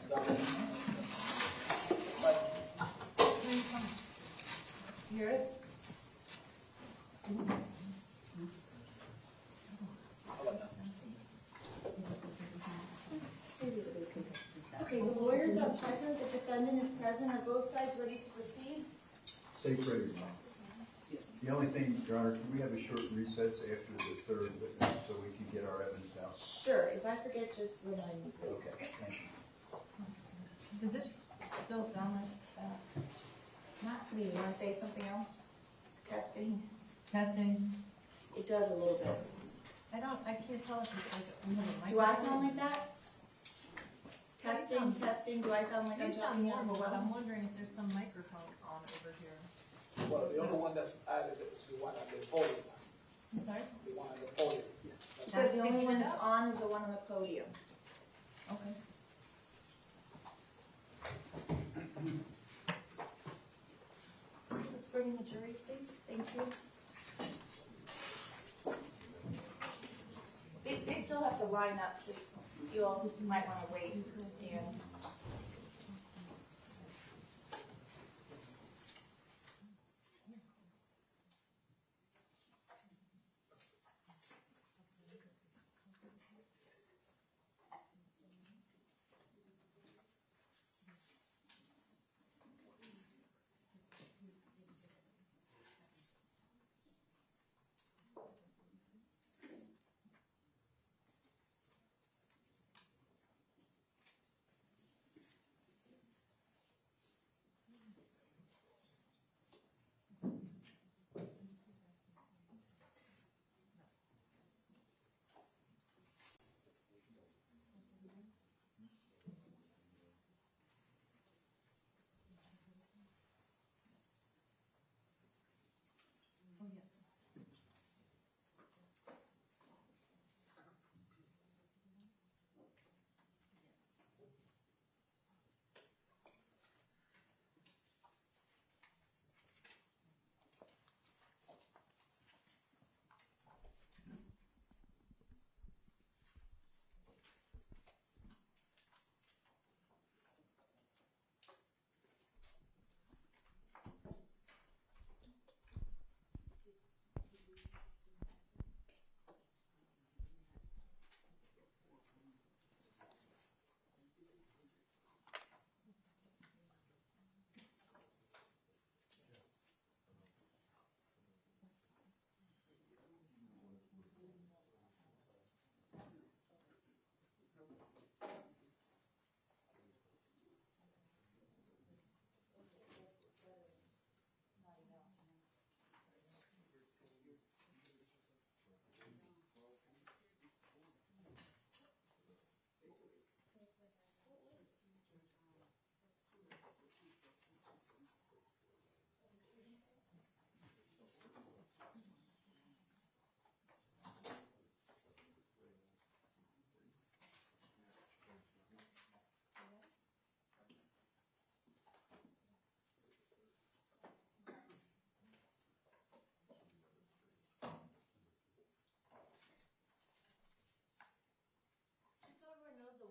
Hear it? Okay, the lawyers are present, the defendant is present. Are both sides ready to proceed? State's ready. The only thing, Your Honor, can we have a short recess after the third witness so we can get our evidence out? Sure. If I forget, just remind me, please. Okay, thank you. Does it still sound like that? Not to me. You want to say something else? Testing. Testing. It does a little bit. I can't tell if it's like a little Do I sound like that? Testing, testing. Do I sound like I'm You sound talking normal, over but I'm well? wondering if there's some microphone on over here. Well, the only one that's added is the one at the podium. I'm sorry? The one at the podium. So the only one that's on is the one on the podium. Okay. Let's bring in the jury, please. Thank you. They still have to line up, so you all might want to wait to stand.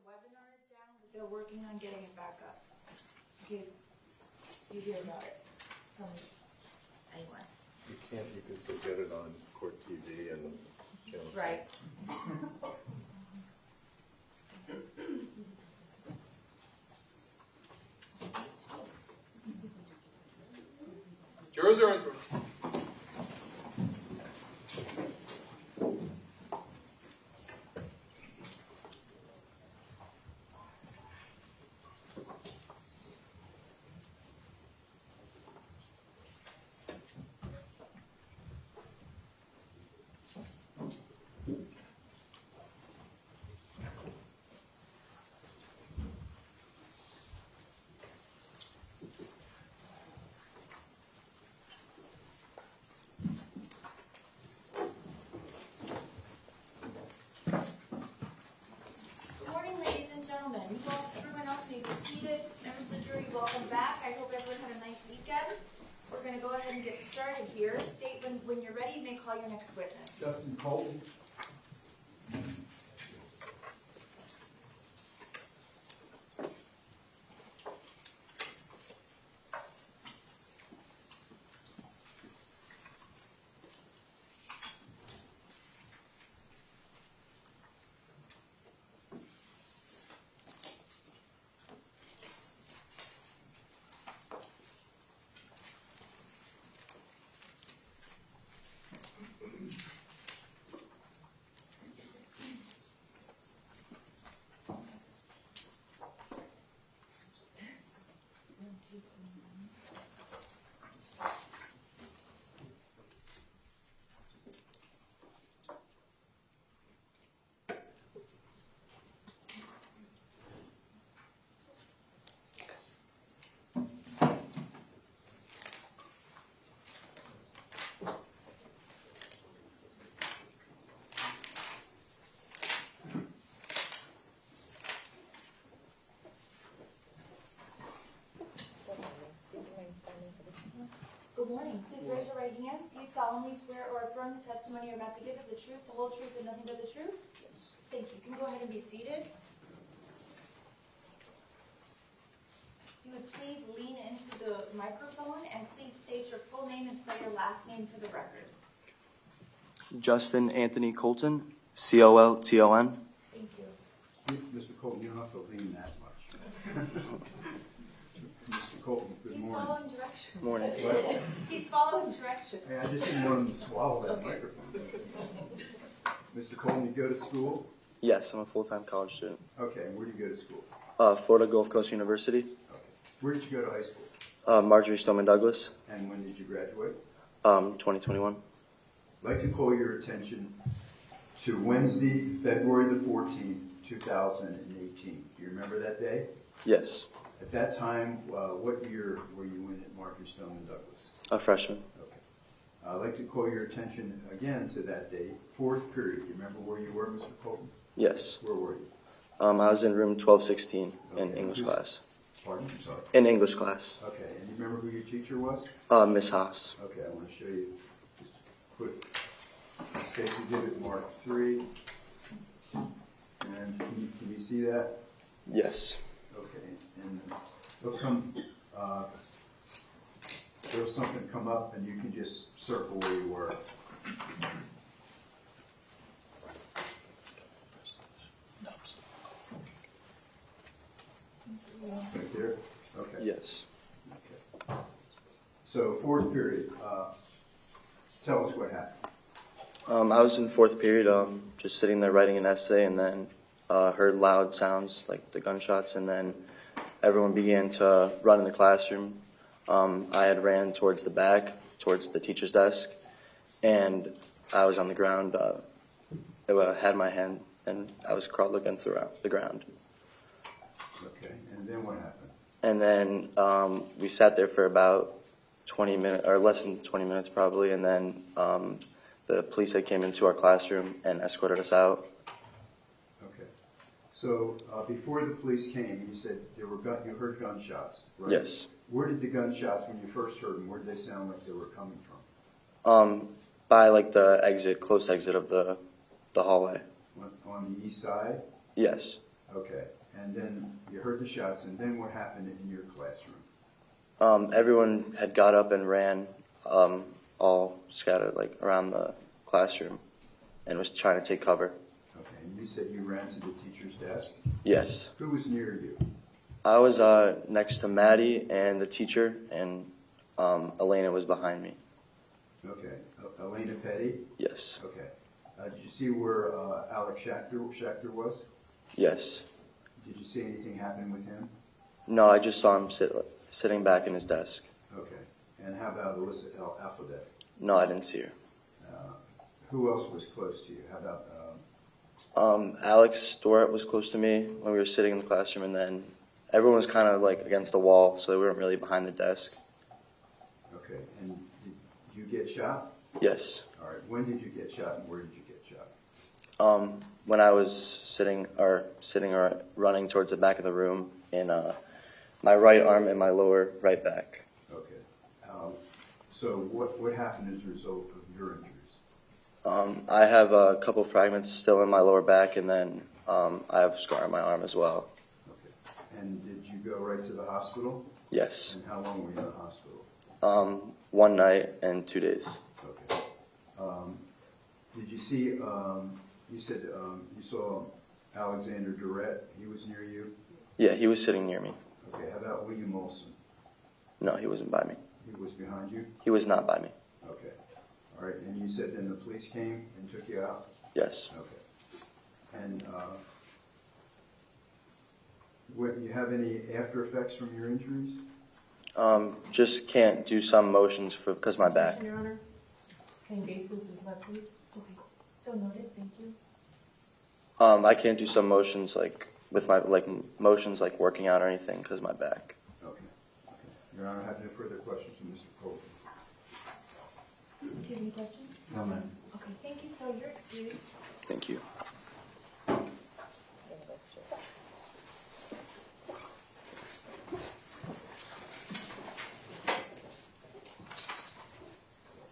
Webinar is down, but they're working on getting it back up. In case you hear about it from anyone. You can't because they get it on court TV and channel. Right. Jurors are entering. Everyone else may be seated. Members of the jury, welcome back. I hope everyone had a nice weekend. We're going to go ahead and get started here. State when you're ready, you may call your next witness. Justin Colton. solemnly swear or affirm the testimony you're about to give is the truth, the whole truth, and nothing but the truth? Yes. Thank you. You can go ahead and be seated. You would please lean into the microphone and please state your full name and spell your last name for the record. Justin Anthony Colton, Colton. Thank you. Mr. Colton, you don't have to lean that much. Mr. Colton, good He's morning. following directions. Morning. He's following directions. Hey, I just didn't want him to swallow that microphone. Mr. Colton, you go to school? Yes, I'm a full-time college student. Okay, and where do you go to school? Florida Gulf Coast University. Okay. Where did you go to high school? Marjory Stoneman Douglas, And when did you graduate? 2021. I'd like to call your attention to Wednesday, February the 14th, 2018. Do you remember that day? Yes, At that time, what year were you in at Marjory Stoneman Douglas? a freshman. Okay. I'd like to call your attention again to that date, fourth period. You remember where you were, Mr. Colton? Yes. Where were you? I was in room 1216 in Okay. English class. Pardon? I'm sorry. In English class. Okay, and you remember who your teacher was? Miss Haas. Okay, I want to show you, just put Stacy Exhibit Mark 3. And can you see that? Yes. Okay, and there'll something come up and you can just circle where you were. Right there? Okay. Yes. Okay. So fourth period, tell us what happened. I was in fourth period, just sitting there writing an essay, and then heard loud sounds like the gunshots, and then everyone began to run in the classroom. I had ran towards the back, towards the teacher's desk, and I was on the ground. I had my hand, and I was crawled against the ground. Okay, and then what happened? And then we sat there for about 20 minutes, or less than 20 minutes probably, and then the police had came into our classroom and escorted us out. Okay. So before the police came, you said you heard gunshots, right? Yes. Where did the gunshots, when you first heard them, where did they sound like they were coming from? By like the exit, close exit of the hallway. On the east side? Yes. Okay. And then you heard the shots, and then what happened in your classroom? Everyone had got up and ran, all scattered like around the classroom, and was trying to take cover. Okay. And you said you ran to the teacher's desk? Yes. Who was near you? I was next to Maddie and the teacher, and Elena was behind me. Okay. Elena Petty? Yes. Okay. Did you see where Alex Schechter was? Yes. Did you see anything happen with him? No, I just saw him sitting back in his desk. Okay. And how about Alyssa Alphabet? No, I didn't see her. Who else was close to you? How about Alex Storat was close to me when we were sitting in the classroom, and then everyone was kind of like against the wall, so they weren't really behind the desk. okay. And did you get shot? Yes. All right. When did you get shot, and where did you get shot? When I was sitting or running towards the back of the room in my right arm and my lower right back. Okay. So what happened as a result of your injuries? I have a couple fragments still in my lower back, and then I have a scar on my arm as well. Okay. And did you go right to the hospital? Yes. And how long were you in the hospital? 1 night and 2 days. Okay. Did you see, you said you saw Alexander Durrett, he was near you? Yeah, he was sitting near me. Okay, how about William Olson? No, he wasn't by me. He was behind you? He was not by me. Okay. All right, and you said then the police came and took you out? Yes. Okay. And you have any after effects from your injuries? Just can't do some motions because of my back. Your Honor, same basis as last week. Okay. So noted. Thank you. I can't do some motions like with my motions like working out or anything because of my back. Okay. Okay. Your Honor, I have no further questions from Mr. Colton. Do you have any questions? No, ma'am. Okay. Thank you. So you're excused. Thank you.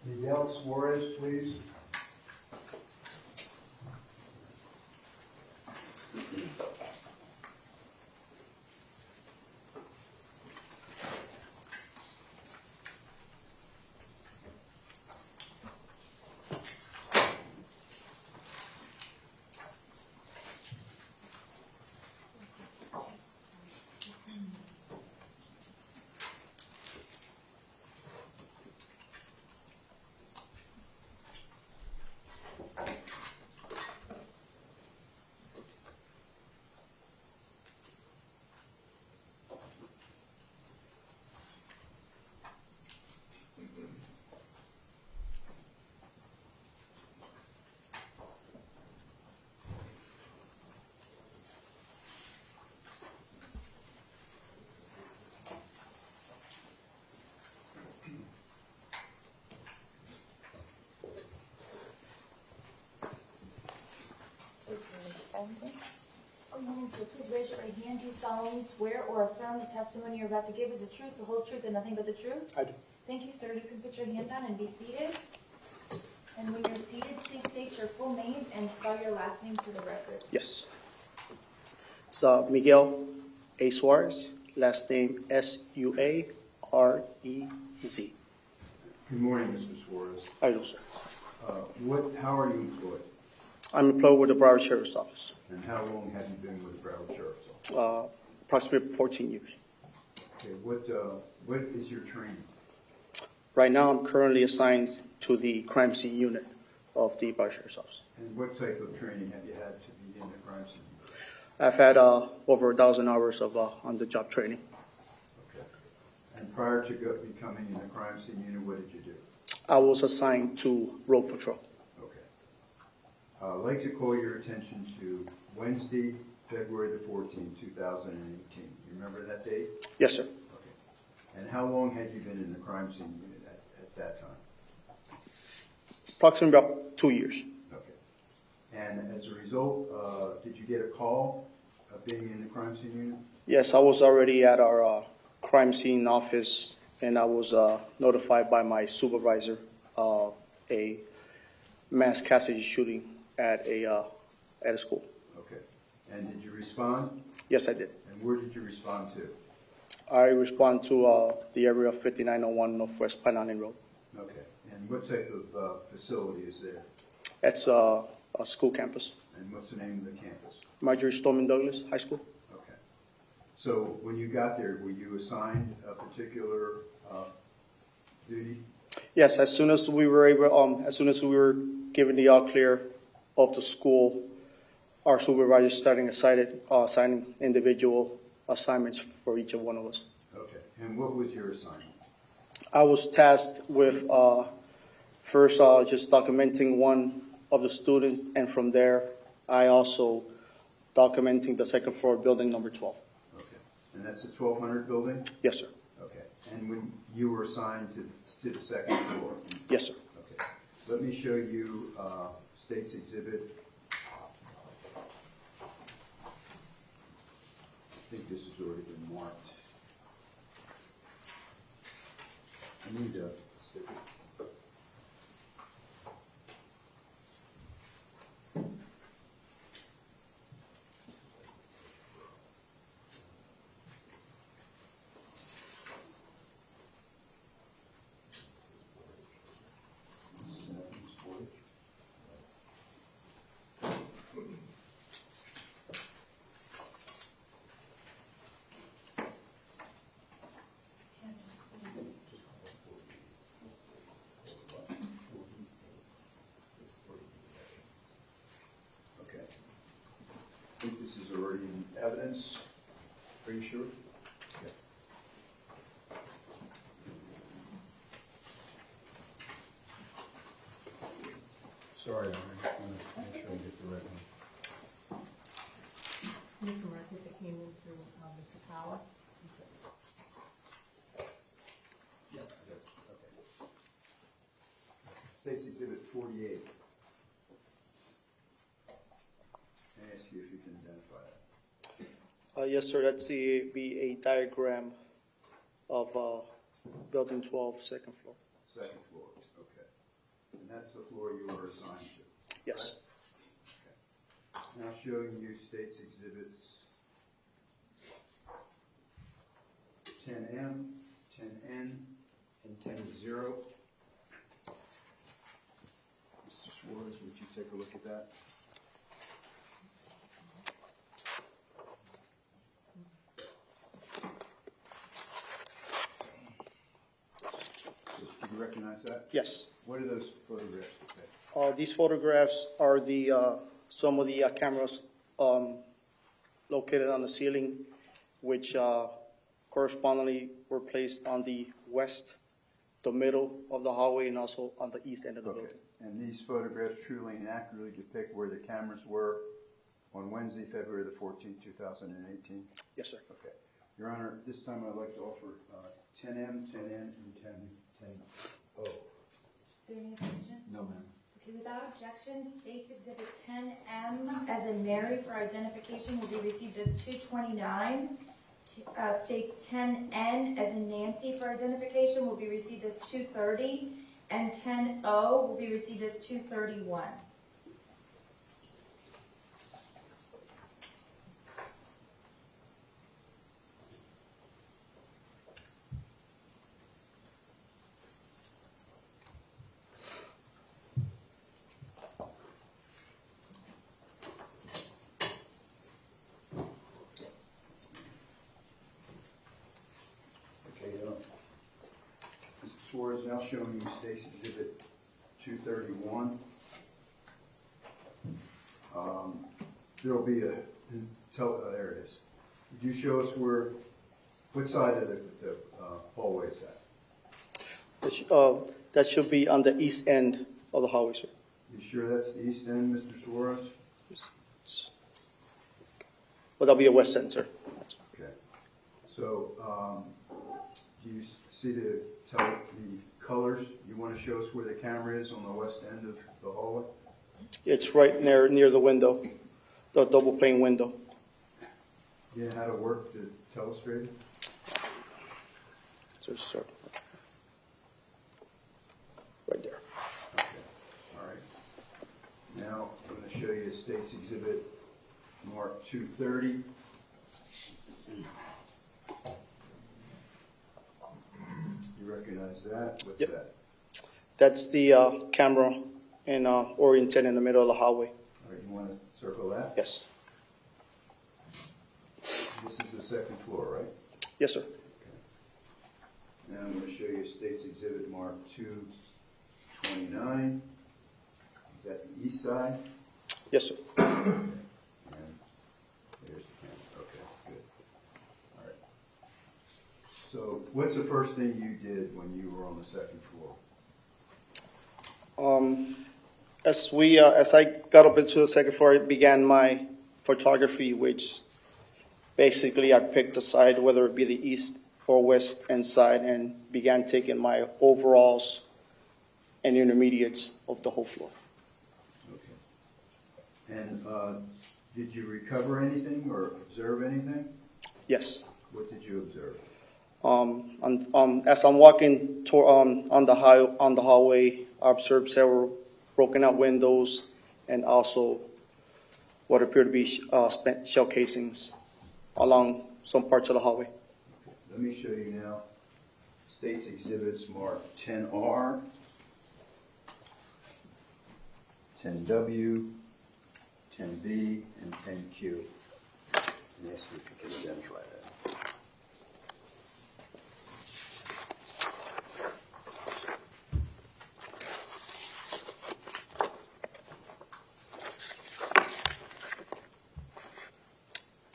Miguel? Miguel Suarez, please. Good morning, so please raise your right hand. Do you solemnly swear or affirm the testimony you're about to give is the truth, the whole truth, and nothing but the truth? I do. Thank you, sir. You can put your hand down and be seated. And when you're seated, please state your full name and spell your last name for the record. Yes. It's Miguel A. Suarez, last name Suarez. Good morning, Mr. Suarez. I do, sir. How are you employed? I'm employed with the Broward Sheriff's Office, And how long have you been with the Broward Sheriff's Office? approximately 14 years. Okay, what is your training? Right now, I'm currently assigned to the crime scene unit of the Broward Sheriff's Office. And what type of training have you had to be in the crime scene? I've had over 1,000 hours of on-the-job training. Okay. And prior to becoming in the crime scene unit, what did you do? I was assigned to road patrol. Okay. I'd like to call your attention to Wednesday, February the 14th, 2018. You remember that date? Yes, sir. Okay. And how long had you been in the crime scene unit at that time? Approximately about 2 years. Okay. And as a result, did you get a call of being in the crime scene unit? Yes, I was already at our crime scene office, and I was notified by my supervisor of a mass casualty shooting at a school. Okay. And did you respond? Yes, I did. And where did you respond to? I respond to the area of 5901 Northwest Pine Island Road. Okay. And what type of facility is there? It's a school campus. And what's the name of the campus? Marjory Stoneman Douglas High School. Okay. So when you got there, were you assigned a particular duty? Yes, as soon as we were given the all clear of the school, our supervisor started assigning individual assignments for each of one of us. Okay. And what was your assignment? I was tasked with first just documenting one of the students, and from there, I also documenting the second floor building number 12. Okay. And that's the 1200 building? Yes, sir. Okay. And when you were assigned to the second floor? Yes, sir. Okay. Let me show you State's Exhibit. I think this has already been marked. I need a sticker. Okay. I think this is already in evidence. Are you sure? Okay. Sorry, I'm going to make sure I get the right one. Mr. Marcus, it came in through Mr. Power. Yeah, okay. State's Exhibit 48. I ask you if you can identify that. Yes, sir. That's be a diagram of building 12, second floor. Second floor, okay. and that's the floor you were assigned to. Yes. Now showing you states exhibits 10M, 10N, and 10-0. Mr. Suarez, would you take a look at that? Do you recognize that? Yes. What are those photographs depict? These photographs are the some of the cameras located on the ceiling, which correspondingly were placed on the west, the middle of the hallway, and also on the east end of the Okay. building. And these photographs truly and accurately depict where the cameras were on Wednesday, February the 14th, 2018? Yes, sir. Okay. Your Honor, this time I'd like to offer 10M, 10N, and 10O. Is there any objection? No, ma'am. Okay, without objection, States Exhibit 10M as in Mary for identification will be received as 229. States 10N as in Nancy for identification will be received as 230. And 10O will be received as 231. Mr. Suarez, now showing you State's Exhibit 231. There'll be there it is. Could you show us what side of the hallway is that? That should be on the east end of the hallway, sir. You sure that's the east end, Mr. Suarez? But that'll be the west end, sir. Okay. So, do you see the colors? You want to show us where the camera is on the west end of the hallway? It's right near the window, the double pane window. You know how to work the telestrator? So, sir. Right there. Okay. All right. Now, I'm going to show you State's Exhibit marked 230. You recognize that? What's Yep. that? That's the camera oriented in the middle of the hallway. All right, you want to circle that? Yes. This is the second floor, right? Yes, sir. Now I'm going to show you State's Exhibit marked 229. Is that the east side? Yes, sir. And there's the camera. Okay, good. All right. So what's the first thing you did when you were on the second floor? As I got up into the second floor, I began my photography, which basically I picked a side, whether it be the east or west end side, and began taking my overalls and intermediates of the whole floor. Okay. And did you recover anything or observe anything? Yes. What did you observe? As I'm walking on the hallway, I observed several broken out windows and also what appear to be spent shell casings along some parts of the hallway. Okay. Let me show you now State's Exhibits marked 10R, 10W, 10B, and 10Q. And ask you if you can identify that.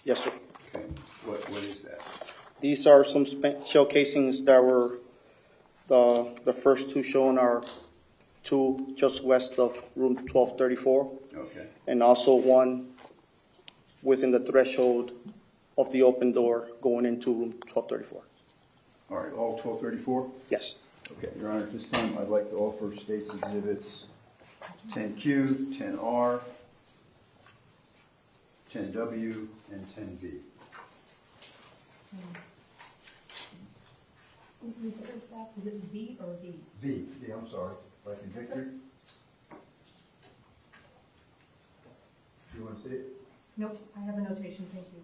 Yes, sir. Okay. What is that? These are some spent shell casings that were the first two shown are two just west of room 1234, Okay. and also one within the threshold of the open door going into room 1234. All right, all 1234? Yes. Okay, Your Honor, at this time, I'd like to offer State's Exhibits 10Q, 10R, 10W, and 10B. Is it B or D? B, I'm sorry, like in Victor? Nope, I have a notation, thank you.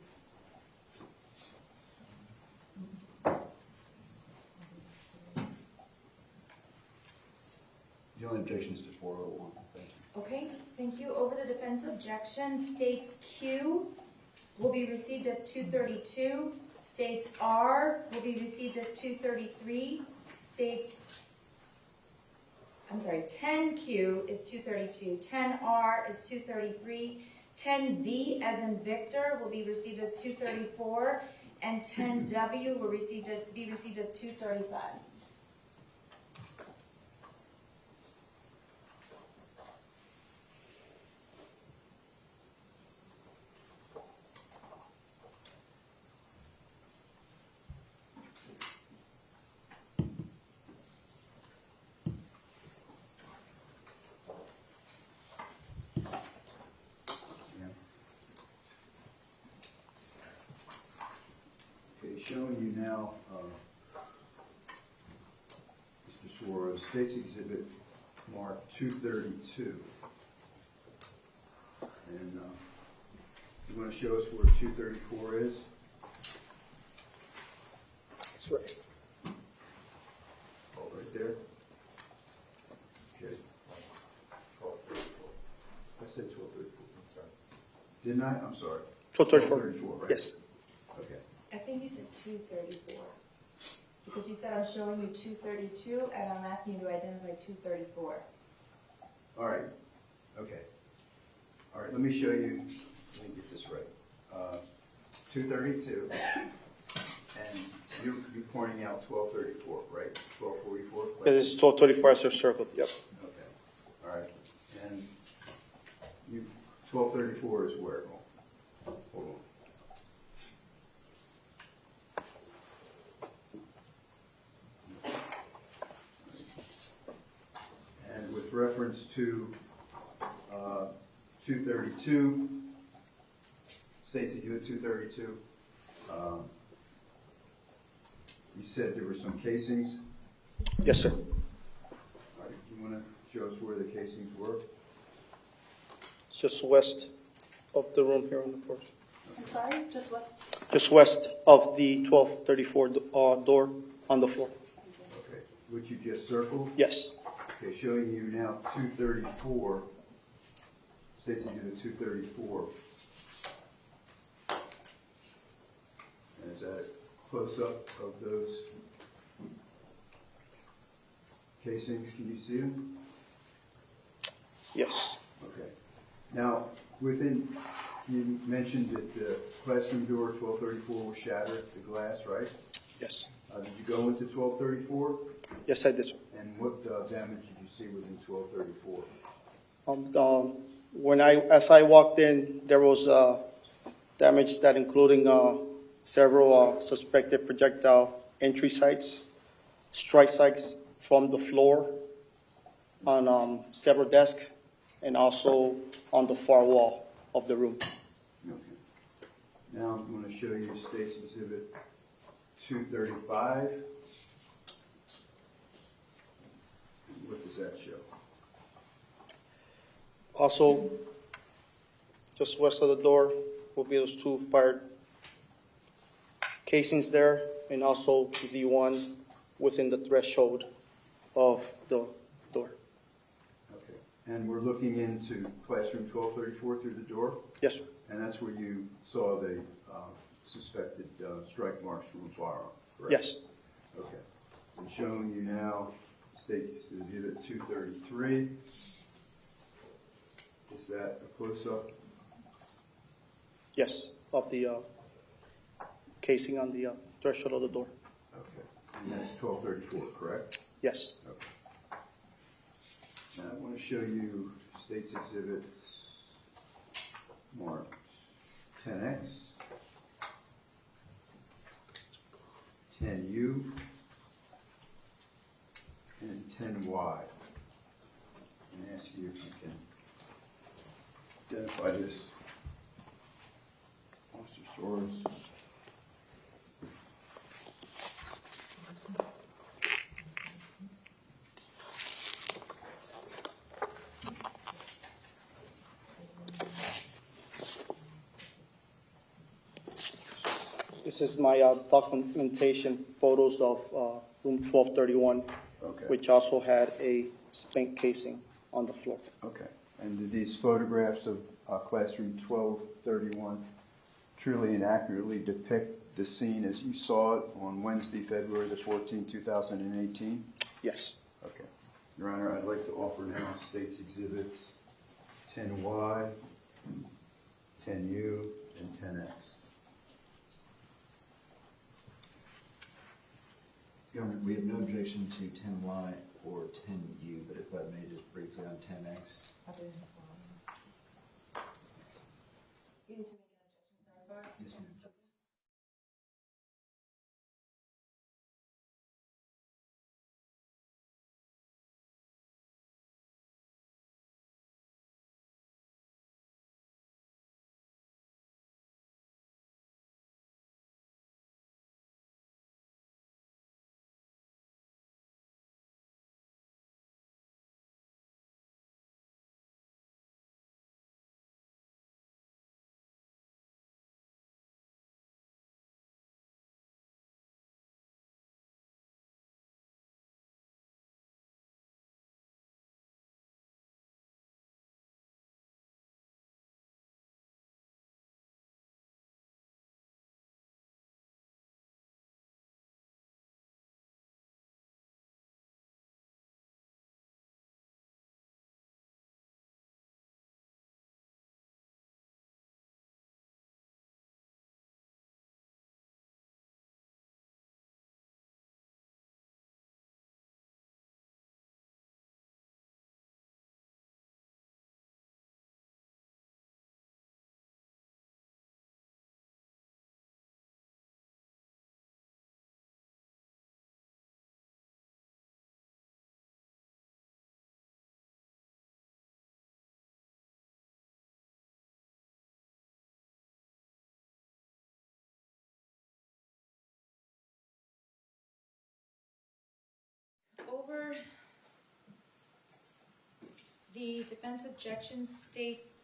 The only objection is to 401. Thank you. Okay, thank you. Over the defense objection, states Q will be received as 232. States R will be received as 233. States, I'm sorry, 10Q is 232. 10R is 233. 10V as in Victor will be received as 234. And 10W will be received as 235. Showing you now, Mr. Suarez, State's Exhibit Mark 232. And you want to show us where 234 is? That's right. Oh, right there? Okay. 1234. I said 1234, I'm sorry. Didn't I? I'm sorry. 1234. Right? Yes. Okay. I think you said 234. Because you said I'm showing you 232, and I'm asking you to identify 234. All right. Okay. All right, let me show you, let me get this right. 232, and you're pointing out 1234, right? 1244? It is 1234 as your circle. Yep. Okay. All right. And you, 1234 is where? Hold on. And with reference to 232, States Exhibit 232, you said there were some casings. Yes, sir. All right, you want to show us where the casings were? Just west of the room here on the porch. I'm sorry, just what's... Just west of the 1234 door on the floor. Okay, which you just circled? Yes. Okay, showing you now 234, States Exhibit 234. And is that a close-up of those casings? Can you see them? Yes. Okay. Now, within, you mentioned that the classroom door 1234 was shattered, the glass, right? Yes. Did you go into 1234? Yes, I did, sir. And what damage did you see within 1234? As I walked in, there was damage that including several suspected projectile entry sites, strike sites from the floor on several desks, and also on the far wall of the room. Okay. Now I'm going to show you State's Exhibit 235. What does that show? Also, just west of the door will be those two fired casings there, and also the one within the threshold of the door. Okay. And we're looking into classroom 1234 through the door? Yes, sir. And that's where you saw the suspected strike marks from a firearm, correct? Yes. Okay. I'm showing you now State's Exhibit 233. Is that a close-up? Yes, of the casing on the threshold of the door. Okay. And that's 1234, correct? Yes. Okay. Now I want to show you State's Exhibits marked 10X, 10U, and 10Y. And ask you if you can identify this. Officer Suarez. This is my documentation photos of room 1231, Okay. which also had a spent casing on the floor. Okay. And do these photographs of classroom 1231 truly and accurately depict the scene as you saw it on Wednesday, February the 14th, 2018? Yes. Okay. Your Honor, I'd like to offer now State's Exhibits 10Y, 10U, and 10X. Your Honor, we have no objection to 10Y or 10U, but if I may just briefly on 10X. You need to make an objection, sidebar. Yes, ma'am. Over the defense objection states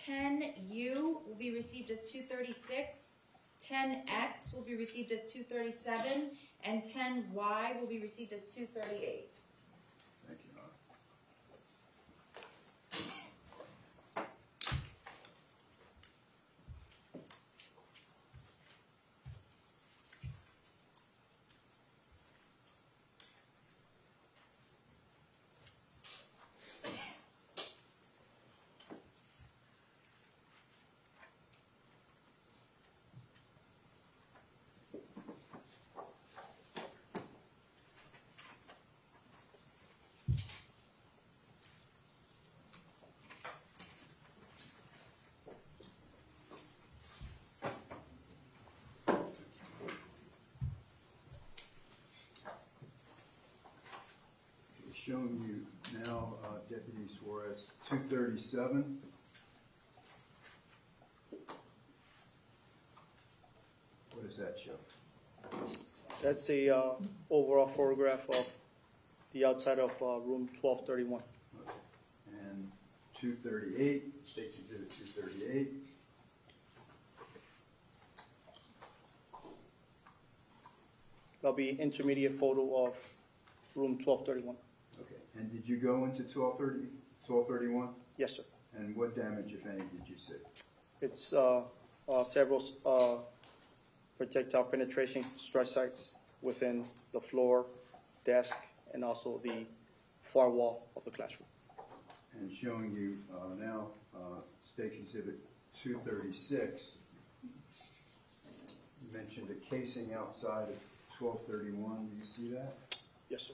10U will be received as 236, 10X will be received as 237, and 10Y will be received as 238. Thank you, Your Honor. Showing you now, Deputy Suarez, 237. What does that show? That's a overall photograph of the outside of room 1231. Okay. And 238, State's Exhibit 238. That'll be intermediate photo of room 1231. Okay. And did you go into 1231? Yes, sir. And what damage, if any, did you see? It's several projectile penetration strike sites within the floor, desk, and also the far wall of the classroom. And showing you now State Exhibit 236. You mentioned a casing outside of 1231. Do you see that? Yes, sir.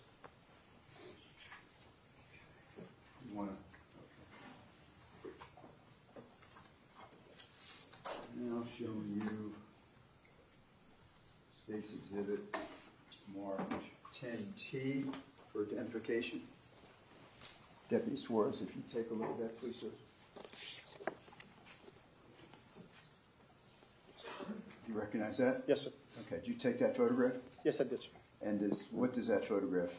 You want to? Okay. Now showing you State's Exhibit marked 10T for identification. Deputy Suarez, if you take a look at that, please, sir. Do you recognize that? Yes, sir. Okay. Did you take that photograph? Yes, I did, sir. And what does that photograph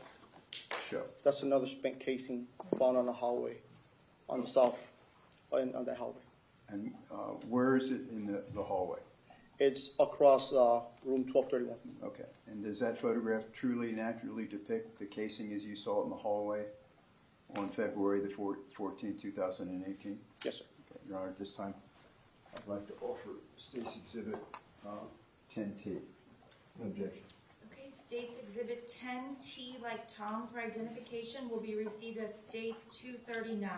show? That's another spent casing found on the hallway, on the south, on the hallway. And where is it in the hallway? It's across room 1231. Okay. And does that photograph truly and accurately depict the casing as you saw it in the hallway on February the 14th, 2018? Yes, sir. Okay. Your Honor, at this time, I'd like to offer State's Exhibit 10T. No objection. Okay, State's Exhibit 10T, like Tom, for identification will be received as State's 239.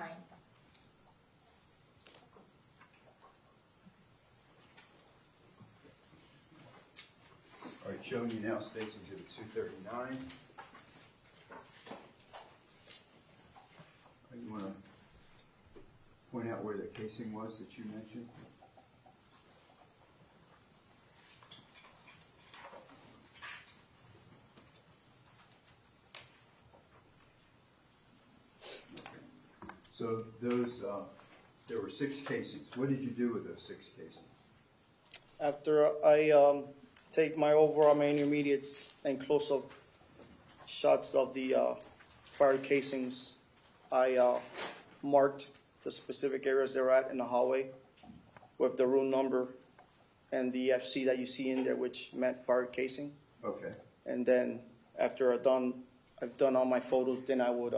All right, showing you now State's Exhibit 239. You want to point out where the casing was that you mentioned? So those, there were 6 casings. What did you do with those 6 casings? After I take my overall, my intermediates, and close-up shots of the fire casings, I marked the specific areas they're at in the hallway with the room number and the FC that you see in there, which meant fire casing. Okay. And then after I've done all my photos, then I would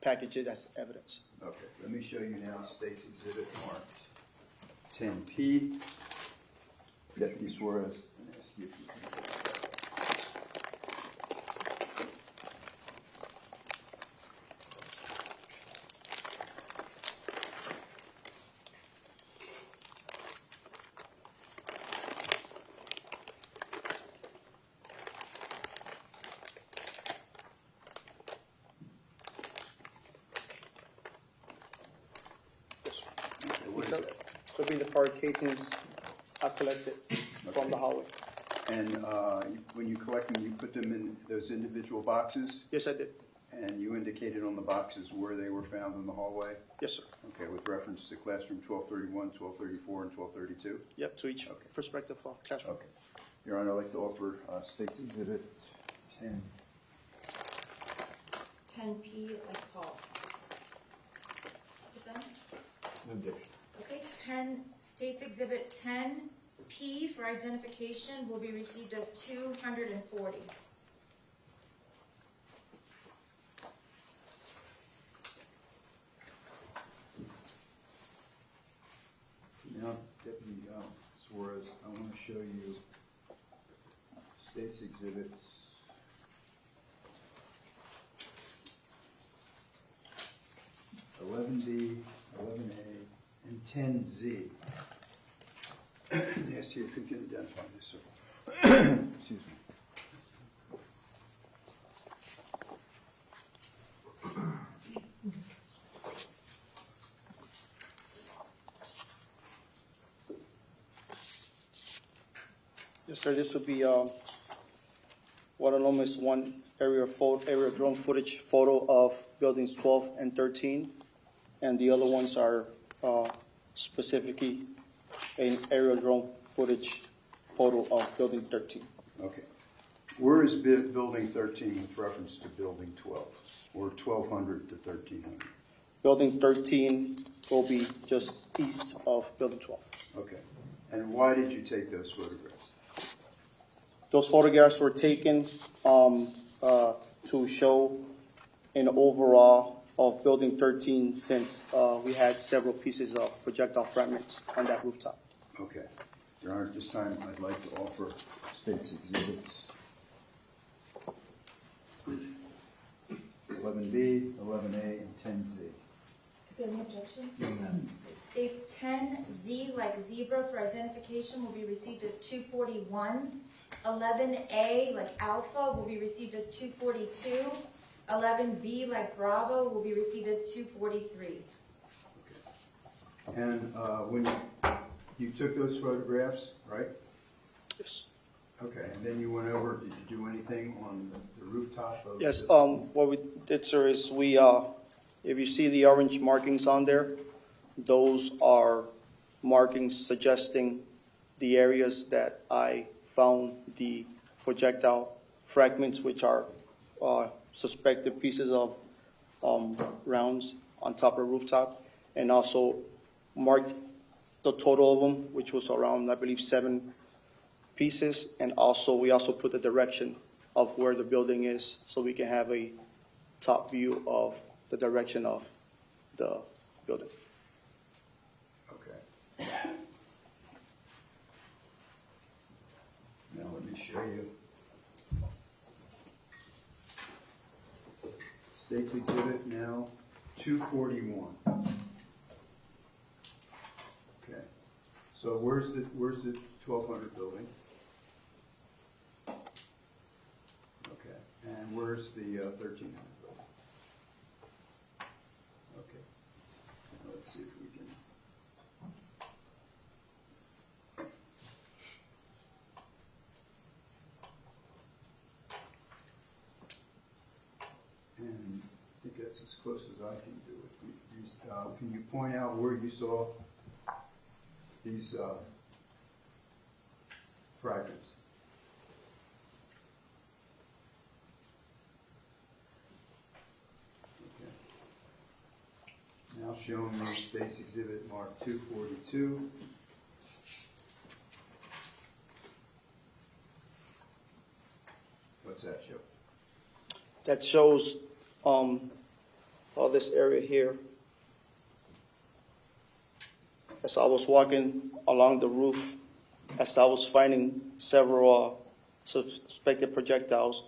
package it as evidence. Okay, let me show you now State's Exhibit marked 10P. Deputy Suarez, and ask you if you can. Yes, sir. So be the fire casings I collected from the hallway. And when you collect them, you put them in those individual boxes? Yes, I did. And you indicated on the boxes where they were found in the hallway? Yes, sir. Okay, with reference to classroom 1231, 1234, and 1232? Yep, to each perspective classroom. Okay. Your Honor, I'd like to offer State's Exhibit 10. 10P, like Paul. Is that? No objection. Okay, 10, State's Exhibit 10P for identification will be received as 240. Now, Deputy Suarez, I want to show you State's Exhibits 11B, 11A, and 10Z. Yes, see if you can identify this, sir. Excuse me. Yes, sir. This would be what I know is one area drone footage photo of buildings 12 and 13, and the other ones are specifically an aerial drone footage photo of building 13. Okay. Where is building 13 with reference to building 12, or 1200 to 1300? Building 13 will be just east of building 12. Okay. And why did you take those photographs? Those photographs were taken to show an overall of building 13 since we had several pieces of projectile fragments on that rooftop. Okay. Your Honor, at this time, I'd like to offer State's Exhibits 11B, 11A, and 10Z. Is there any objection? No, ma'am. States 10Z, like zebra, for identification will be received as 241. 11A, like alpha, will be received as 242. 11B, like bravo, will be received as 243. And when you took those photographs, right? Yes. Okay, and then you went over, did you do anything on the rooftop of Yes. the... What we did, sir, is we, if you see the orange markings on there, those are markings suggesting the areas that I found the projectile fragments, which are suspected pieces of rounds on top of the rooftop, and also marked the total of them, which was around, I believe, 7 pieces, and also we also put the direction of where the building is, so we can have a top view of the direction of the building. Okay. Now let me show you. State's Exhibit now 241. Okay. So where's the 1200 building? Okay. And where's the 1300 building? Okay. Now let's see if we can. And I think that's as close as I can do it. Can you point out where you saw these fragments? Okay. Now showing you State's Exhibit Mark 242. What's that show? That shows all this area here. As I was walking along the roof, as I was finding several suspected projectiles,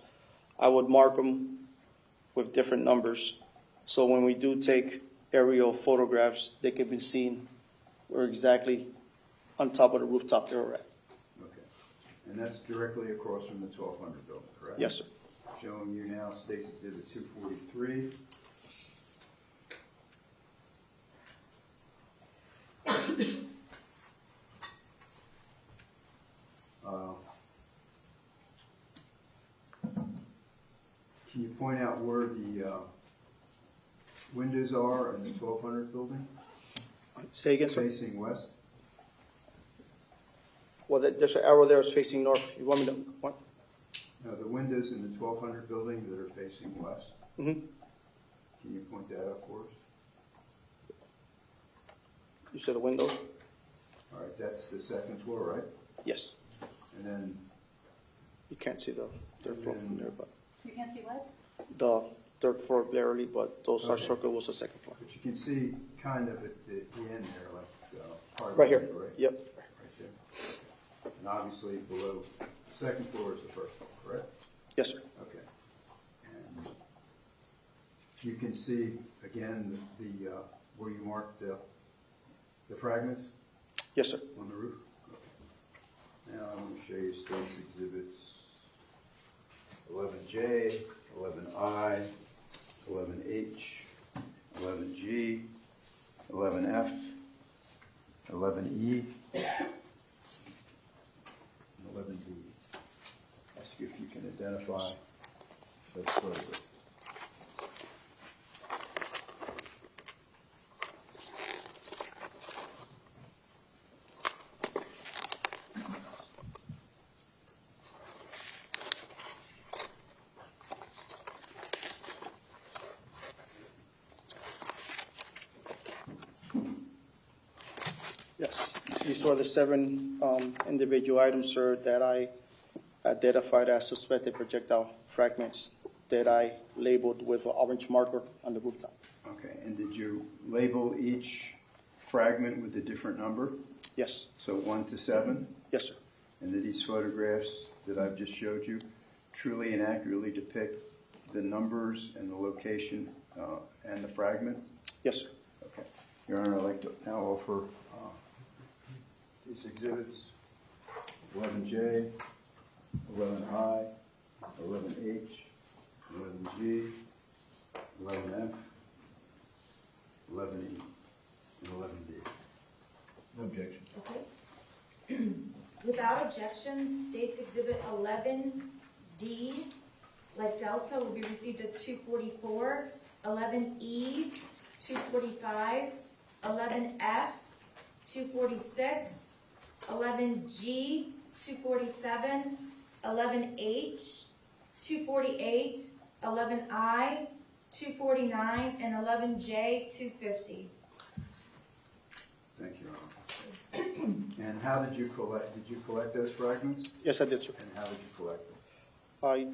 I would mark them with different numbers. So when we do take aerial photographs, they can be seen where exactly on top of the rooftop they were at. Okay. And that's directly across from the 1200 building, correct? Yes, sir. Showing you now State's Exhibit 243. Can you point out where the windows are in the 1200 building? Say again, sir. Facing west? Well, there's an arrow there that's facing north. You want me to, what? No, the windows in the 1200 building that are facing west. Mm-hmm. Can you point that out for us? You said the window? All right, that's the second floor, right? Yes. And then You can't see the third floor from there, but You can't see what? the third floor barely, but those are Okay. circle was the second floor. But you can see kind of at the end there, like part of Right the here. window, right? Yep. Right there. And obviously below, the second floor is the first floor, correct? Yes, sir. Okay. And you can see, again, the where you marked the fragments Yes, sir. on the roof? Okay. Now I'm going to show you State's Exhibits 11J, 11I, 11H, 11G, 11F, 11E, and 11D. Ask you if you can identify those photographs. Yes. These were the 7 individual items, sir, that I identified as suspected projectile fragments that I labeled with an orange marker on the rooftop. Okay, and did you label each fragment with a different number? Yes. So 1 to 7? Yes, sir. And do these photographs that I've just showed you truly and accurately depict the numbers and the location and the fragment? Yes, sir. Okay. Your Honor, I'd like to now offer these exhibits, 11J, 11I, 11H, 11G, 11F, 11E, and 11D. No objection. Okay. Without objection, State's Exhibit 11D, like Delta, will be received as 244, 11E, 245, 11F, 246, 11G, 247, 11H, 248, 11I, 249, and 11J, 250. Thank you, Your Honor. And how did you collect those fragments? Yes, I did, sir. And how did you collect them? I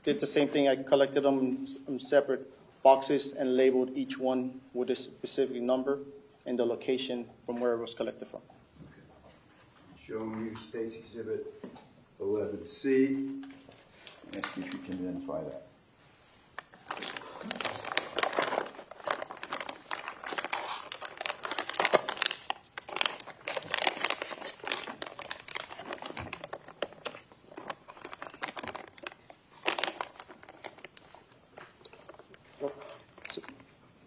did the same thing. I collected them in separate boxes and labeled each one with a specific number and the location from where it was collected from. Showing you State's Exhibit 11C. Ask you if you can identify that.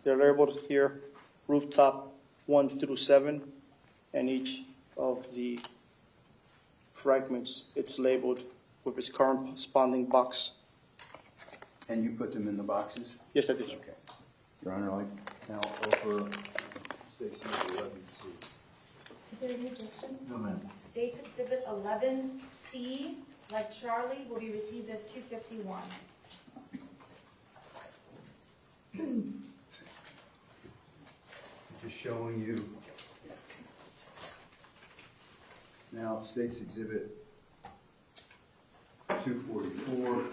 They're labeled here, rooftop 1 through 7, and each of the fragments, it's labeled with its corresponding box. And you put them in the boxes? Yes, I did. Okay. Your Honor, I now offer State's Exhibit 11C. Is there any objection? No, ma'am. State's Exhibit 11C, like Charlie, will be received as 251. Just showing you now State's Exhibit 244.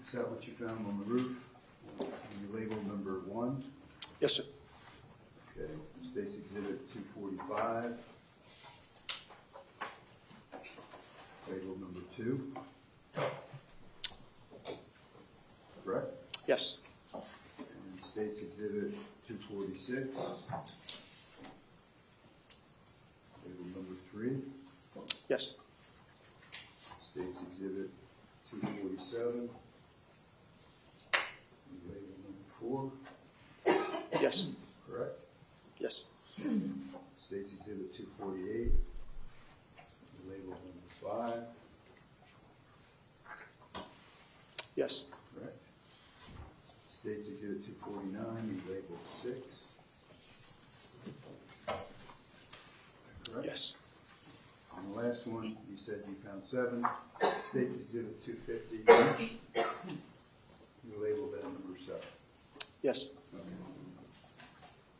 Is that what you found on the roof? And you labeled number 1? Yes, sir. Okay. State's Exhibit 245. Labeled number 2. Correct? Yes. And State's Exhibit 246. Labeled number 3. Yes. State's Exhibit 247. Labeled number 4. Yes. Correct? Yes. State's Exhibit 248. Labeled number 5. Yes. Correct. State's Exhibit 249, you labeled 6. Correct? Yes. And the last one, you said you found 7. State's Exhibit 250, you labeled that number 7. Yes. Okay.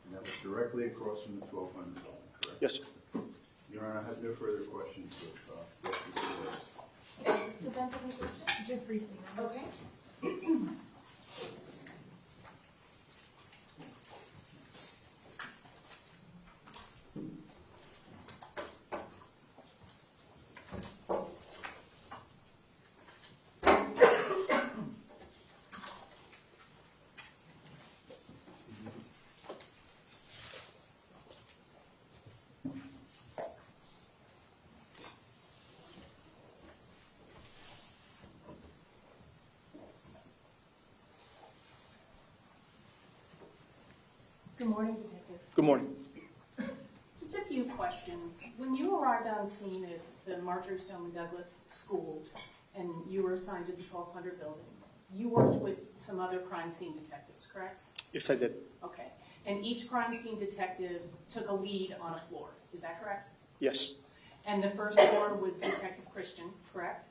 And that was directly across from the 1200 building, correct? Yes, sir. Your Honor, I have no further questions of Justice Suarez. Does the defense have any questions? Just briefly. Okay. Good morning, Detective. Good morning. Just a few questions. When you arrived on scene at the Marjory Stoneman Douglas School and you were assigned to the 1200 building, you worked with some other crime scene detectives, correct? Yes, I did. Okay. And each crime scene detective took a lead on a floor, is that correct? Yes. And the first floor was Detective Christian, correct?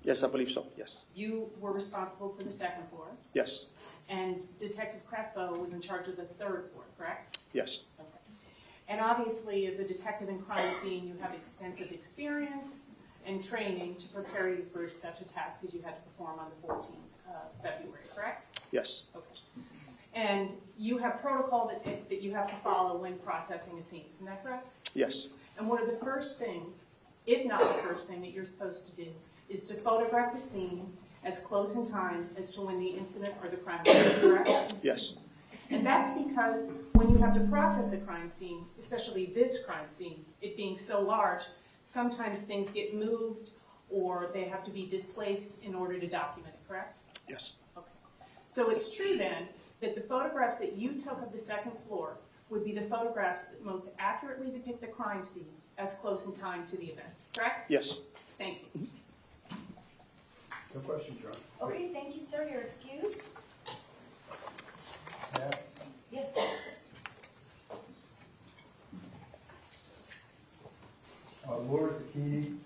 Yes, I believe so. Yes. You were responsible for the second floor, Yes. and Detective Crespo was in charge of the third floor, correct? Yes. Okay. And obviously, as a detective in crime scene, you have extensive experience and training to prepare you for such a task as you had to perform on the 14th of February, correct? Yes. Okay. And you have protocol that you have to follow when processing a scene, isn't that correct? Yes. And one of the first things, if not the first thing that you're supposed to do, is to photograph the scene as close in time as to when the incident or the crime occurred, correct? Yes. And that's because when you have to process a crime scene, especially this crime scene, it being so large, sometimes things get moved or they have to be displaced in order to document it, correct? Yes. Okay. So it's true then that the photographs that you took of the second floor would be the photographs that most accurately depict the crime scene as close in time to the event, correct? Yes. Thank you. No questions, Your Honor. Okay, thank you, sir. You're excused. Yeah. Yes. Laura Zucchini.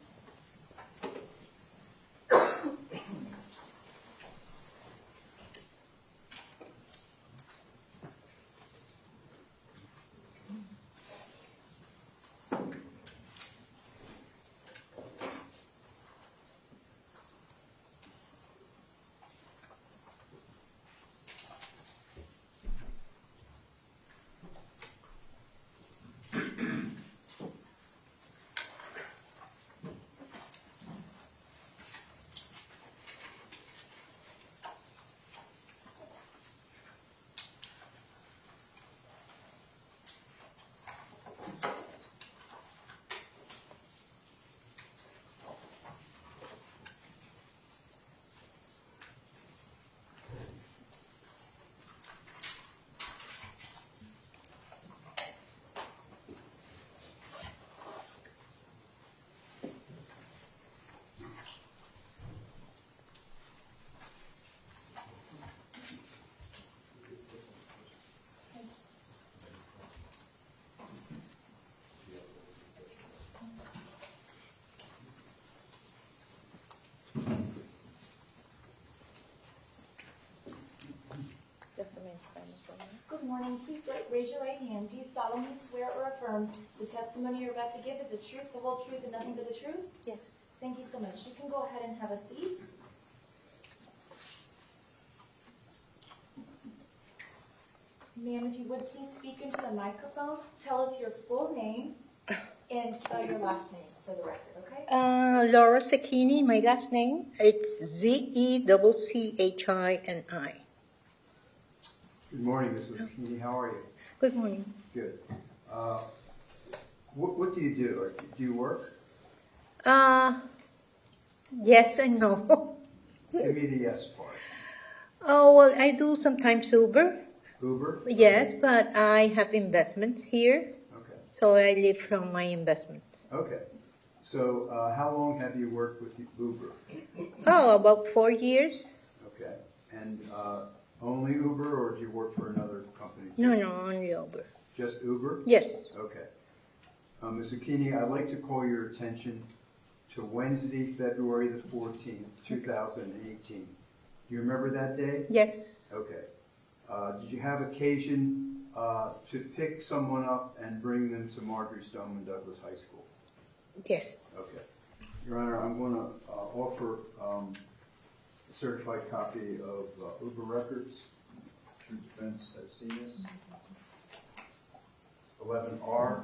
Good morning. Please raise your right hand. Do you solemnly swear or affirm the testimony you're about to give is the truth, the whole truth, and nothing but the truth? Yes. Thank you so much. You can go ahead and have a seat. Ma'am, if you would please speak into the microphone. Tell us your full name and spell your last name for the record, okay? Laura Zucchini, my last name. It's Zecchini. Good morning, Mrs. Zucchini. How are you? Good morning. Good. What do you do? Do you work? Yes and no. Give me the yes part. Oh, well, I do sometimes Uber. Uber? Yes, but I have investments here, Okay. so I live from my investments. Okay. So how long have you worked with Uber? Oh, about 4 years. Okay. And only Uber, or do you work for another company? No, only Uber. Just Uber? Yes. Okay. Ms. Zucchini, I'd like to call your attention to Wednesday, February the 14th, 2018. Do you remember that day? Yes. Okay. Did you have occasion to pick someone up and bring them to Marjory Stoneman Douglas High School? Yes. Okay. Your Honor, I'm going to offer a certified copy of Uber records. True defense has seen this. 11R.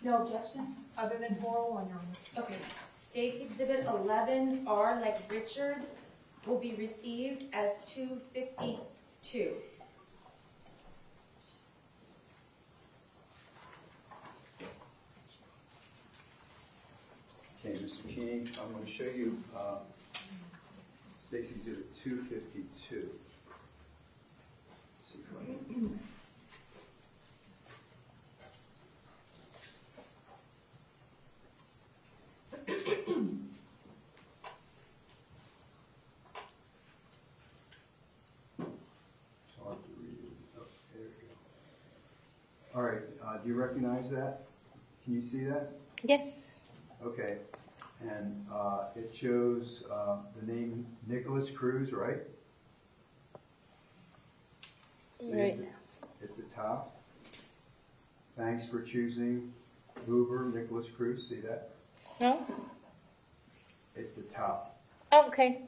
No objection? Other than 401, Your Honor. Okay. State's Exhibit 11R, like Richard, will be received as 252. Okay, Mr. King, I'm going to show you State's Exhibit 252. Let's see if I can. It's hard to read it. Oh, there we go. All right, do you recognize that? Can you see that? Yes. Okay, and it shows the name Nicholas Cruz, right? See Right. at the top. Thanks for choosing Uber, Nicholas Cruz. See that? No? At the top. Okay.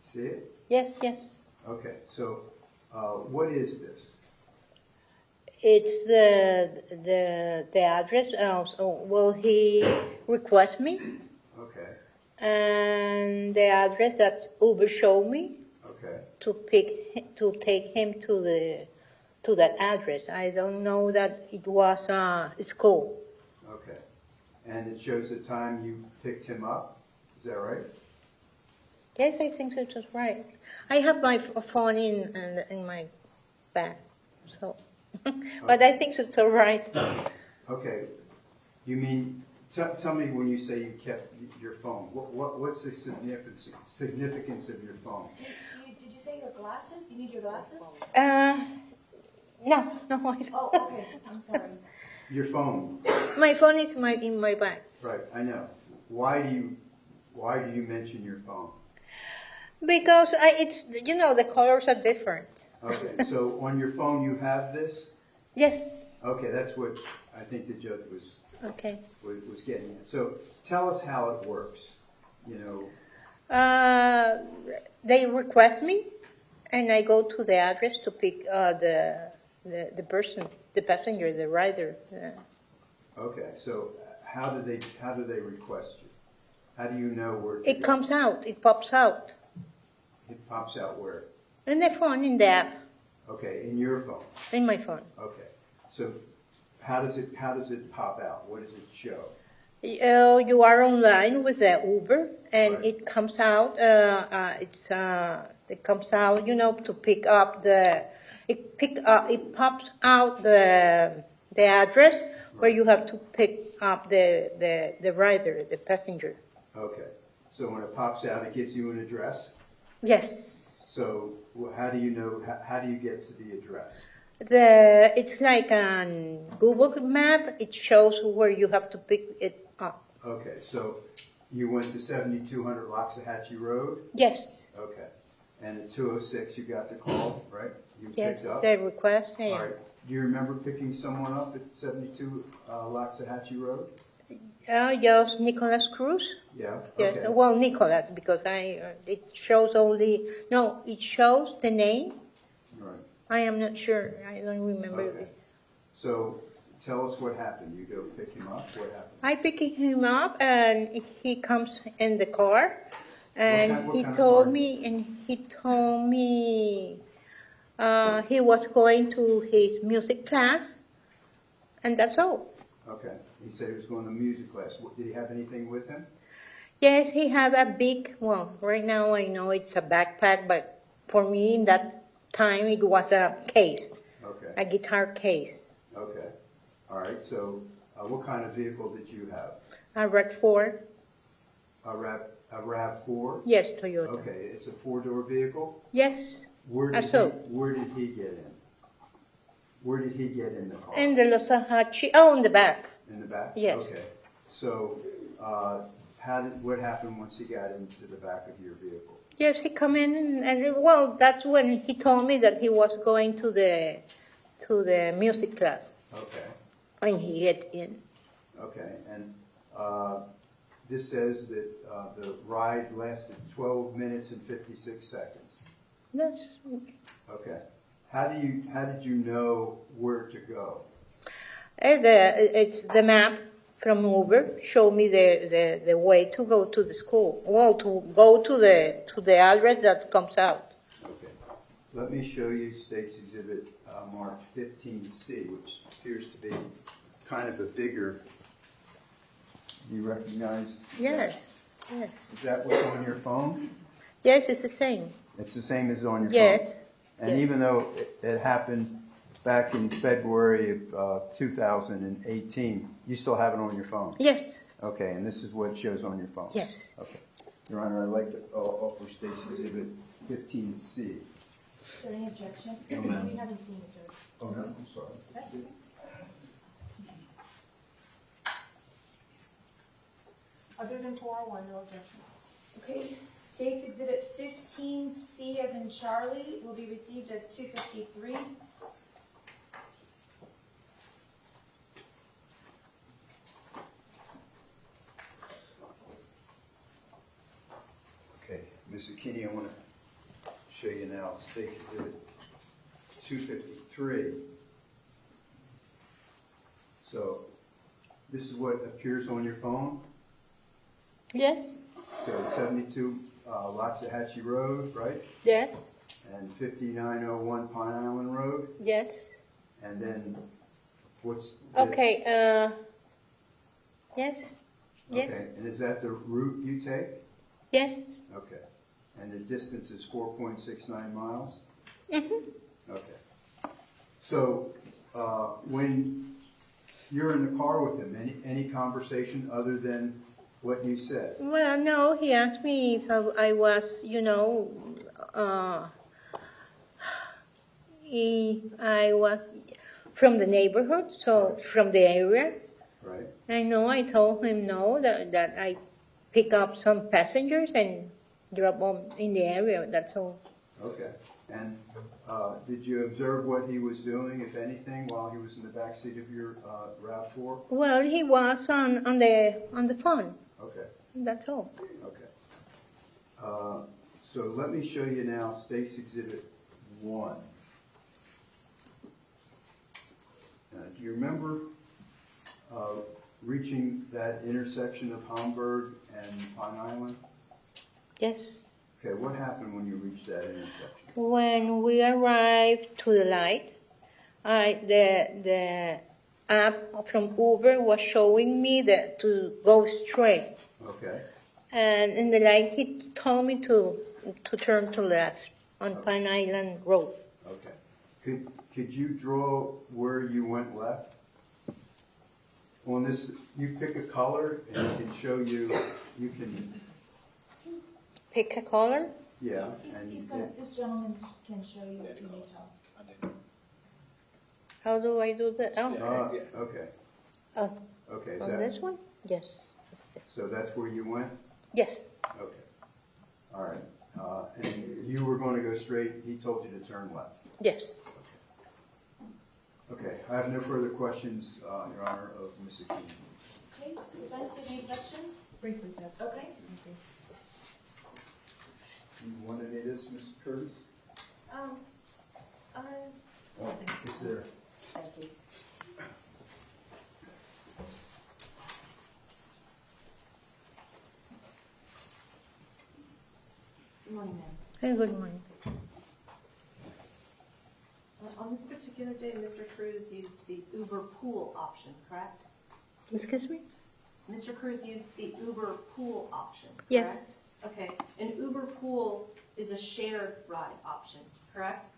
See it? Yes. Okay, so what is this? It's the address. Well, he requests me, Okay, and the address that Uber showed me okay, to take him to that address. I don't know that it was school. okay. And it shows the time you picked him up. Is that right? Yes, I think so. It was right. I have my phone in my bag, so. But I think it's all right. Okay. You mean, tell me when you say you kept your phone. What's the significance of your phone? Did you say your glasses? You need your glasses? No. Oh, okay. I'm sorry. Your phone. My phone is in my bag. Right, I know. Why do you mention your phone? Because it's the colors are different. Okay, so on your phone you have this? Yes. Okay, that's what I think the judge was Okay. was getting at. So tell us how it works. They request me, and I go to the address to pick the person, the passenger, the rider. Okay, so how do they request you? How do you know where to It go? comes out. It pops out It pops out where? in the phone, in the app, Okay, in your phone. in my phone. Okay, so how does it pop out? What does it show? You are online with the Uber, and Right. it comes out. It comes out, to pick up the. It pops out the address where you have to pick up the rider, the passenger. Okay, so when it pops out, it gives you an address? Yes. So how do you know? How do you get to the address? It's like on Google Map. It shows where you have to pick it up. Okay, so you went to 7200 Loxahatchee Road? Yes. Okay, and at 2:06 you got the call, right? you Yes, picked up? the request, All yeah. right. Do you remember picking someone up at 72 Loxahatchee Road? Just Nicholas Cruz? Yeah? Yes, Okay. well, Nicholas, because it shows only, no, it shows the name. Right. I am not sure, I don't remember. Okay. So tell us what happened. You go pick him up. What happened? I picked him up and he comes in the car and What he kind of told car? me he was going to his music class and that's all. Okay. He said he was going to music class. Did he have anything with him? Yes, he have a big, well, right now I know it's a backpack, but for me in that time it was a case, Okay. a guitar case, Okay. All right. So what kind of vehicle did you have? a RAV4. A RAV4? Yes, Toyota. Okay. It's a 4-door vehicle? Yes, Where I did saw. where did he get in? Where did he get in the car? And the Loxahatchee, oh, in the back. In the back? Yes. Okay. So what happened once he got into the back of your vehicle? Yes, he come in and well, that's when he told me that he was going to the music class. Okay. And he get in. Okay. And this says that the ride lasted 12 minutes and 56 seconds. Yes. Okay. How did you know where to go? It's the map from Uber show me the way to go to the school. Well, to go to the address that comes out. Okay. Let me show you State's Exhibit marked 15C, which appears to be kind of a bigger. Do you recognize? Yes. Yes. Is that what's on your phone? Yes, it's the same. It's the same as on your Yes. phone. And Yes. even though it happened back in February of 2018, you still have it on your phone? Yes. Okay, and this is what it shows on your phone? Yes. Okay. Your Honor, I'd like to offer State's Exhibit 15C. Is there any objection? No, ma'am. We haven't seen it, Judge. Oh, no, I'm sorry. That's okay. Other than 401, no objection. Okay, State's Exhibit 15C as in Charlie will be received as 253. Okay, Ms. Zucchini, I want to show you now State's Exhibit 253. So this is what appears on your phone. Yes. So 72 Loxahatchee Road, right? Yes. And 5901 Pine Island Road. Yes. And then what's the, Okay. Yes. Yes. Okay, and is that the route you take? Yes. Okay. And the distance is 4.69 miles? Mhm. Okay. So when you're in the car with him, any conversation other than what you said? Well, no, he asked me if I was, I was from the neighborhood, so from the area. Right. I know I told him no, that I pick up some passengers and drop them in the area, that's all. Okay. And did you observe what he was doing, if anything, while he was in the back seat of your RAV4? Well, he was on the phone, Okay. that's all. Okay. So let me show you now State's Exhibit 1. Do you remember reaching that intersection of Homburg and Pine Island? Yes. Okay, what happened when you reached that intersection? When we arrived to the light, the app from Uber was showing me that to go straight. Okay. And in the light, he told me to turn to left on Pine Island Road. Okay. Could you draw where you went left? On this, you pick a color and it can show you, you can, Pick a color? yeah. And This gentleman can show you if you need help. How do I do that? Oh, okay. oh. Okay, is On that, this one? Yes. It's there. so that's where you went? Yes. Okay. All right. And you were going to go straight, he told you to turn left? Yes. Okay, I have no further questions, Your Honor, of Ms. Zucchini. Okay, defense, any questions? Briefly, Judge. Okay. You want any of this, Ms. Curtis? Oh, it's there. Thank you. Good morning, ma'am. Hey, good morning. On this particular day, Mr. Cruz used the Uber pool option, correct? Excuse me? Mr. Cruz used the Uber pool option, correct? Yes. Okay, an Uber pool is a shared ride option, correct?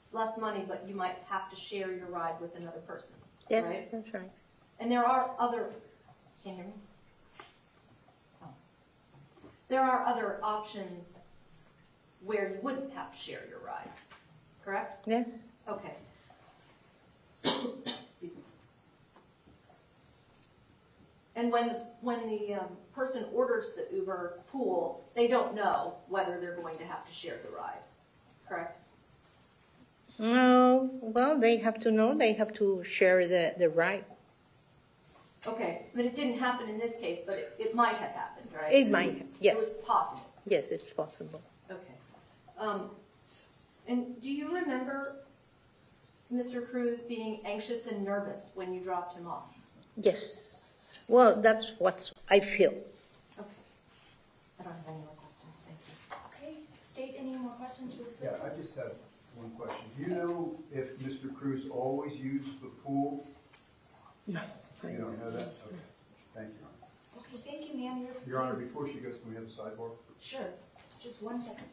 It's less money, but you might have to share your ride with another person, Yes, right? that's right. And there are other, can you hear me? Oh. There are other options where you wouldn't have to share your ride, correct? Yes. Okay. Excuse me. And when the person orders the Uber pool, they don't know whether they're going to have to share the ride, correct? No, well, they have to know, they have to share the ride. Okay, but it didn't happen in this case, but it might have happened, right? It might have, yes. It was possible. Yes, it's possible. Okay. And do you remember Mr. Cruz being anxious and nervous when you dropped him off? Yes. Well, that's what I feel. Okay. I don't have any more questions. Thank you. Okay, state any more questions for this Yeah, witness? I just have one question. Do you know if Mr. Cruz always used the pool? No. You don't know that? Okay. Thank you, Your Honor. Okay, thank you, ma'am. You're excused. Your Honor, before she goes, can we have a sidebar? Sure, just 1 second.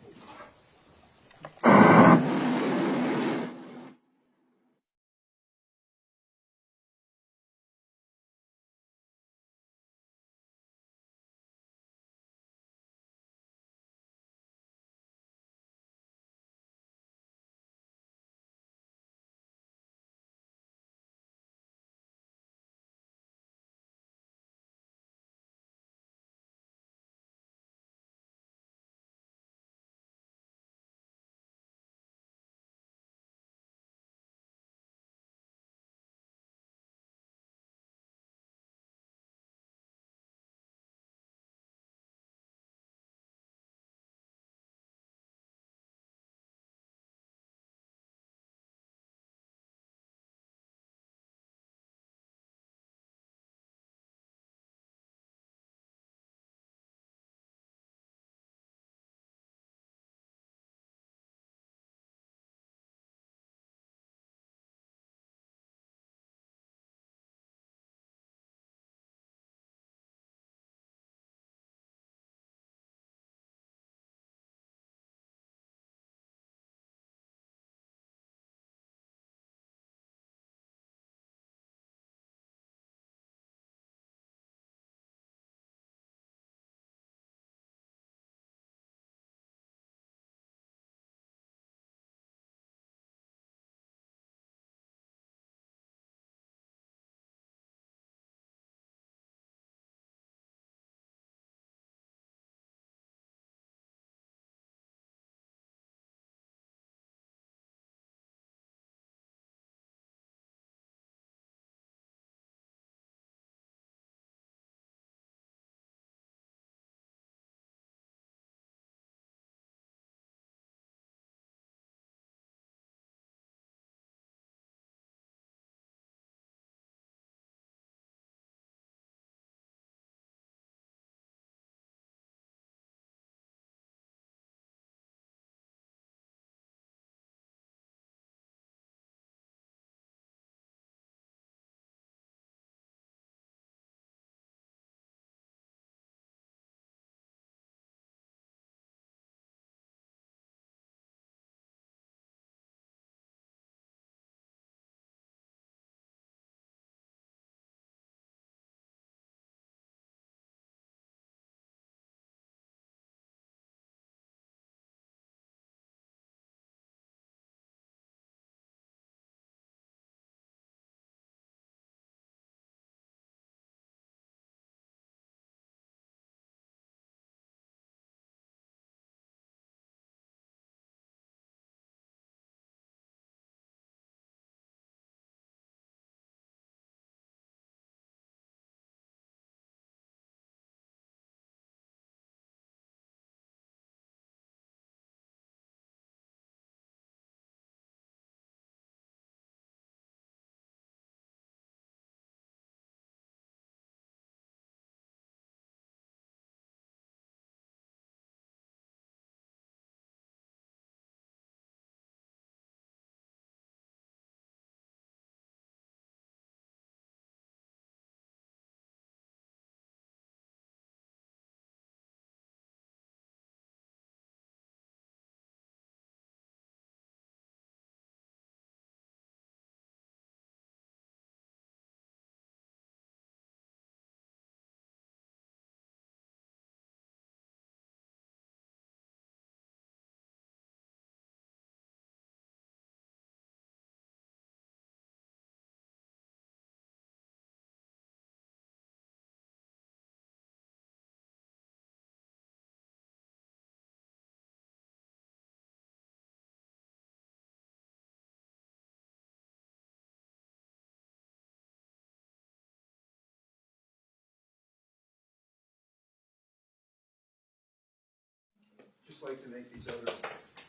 just like to make these other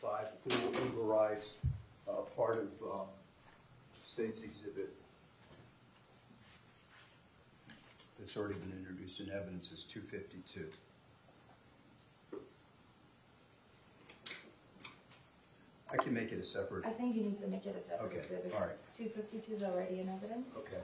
5 pool overrides part of State's Exhibit that's already been introduced in evidence is 252. I can make it a separate. I think you need to make it a separate Okay, exhibit. all right. 252 is already in evidence. Okay.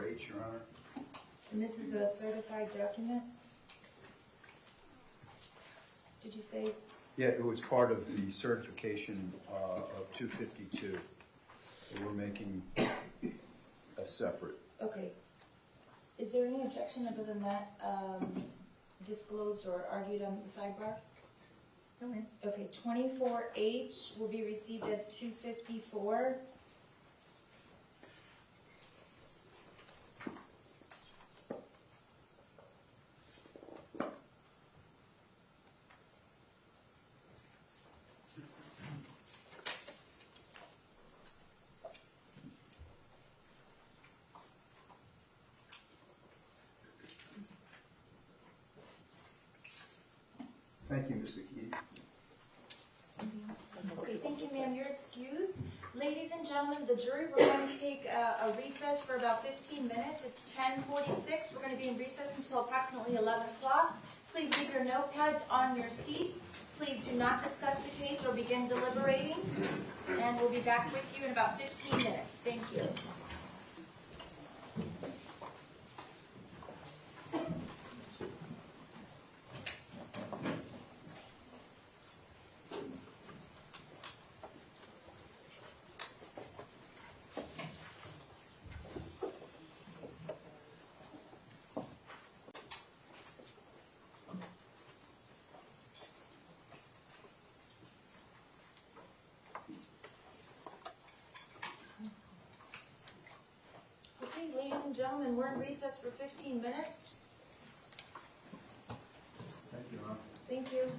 H, Your Honor. And this is a certified document? Did you say? Yeah, it was part of the certification of 252. So we're making a separate. Okay. Is there any objection other than that disclosed or argued on the sidebar? Okay, 24H will be received as 254. Thank you, Ms. Zucchini. Okay, thank you, ma'am. You're excused. Ladies and gentlemen, the jury, we're going to take a recess for about 15 minutes. It's 10:46. We're going to be in recess until approximately 11 o'clock. Please leave your notepads on your seats. Please do not discuss the case or begin deliberating. And we'll be back with you in about 15 minutes. Thank you. Okay, ladies and gentlemen, we're in recess for 15 minutes. Thank you, Ron. Thank you.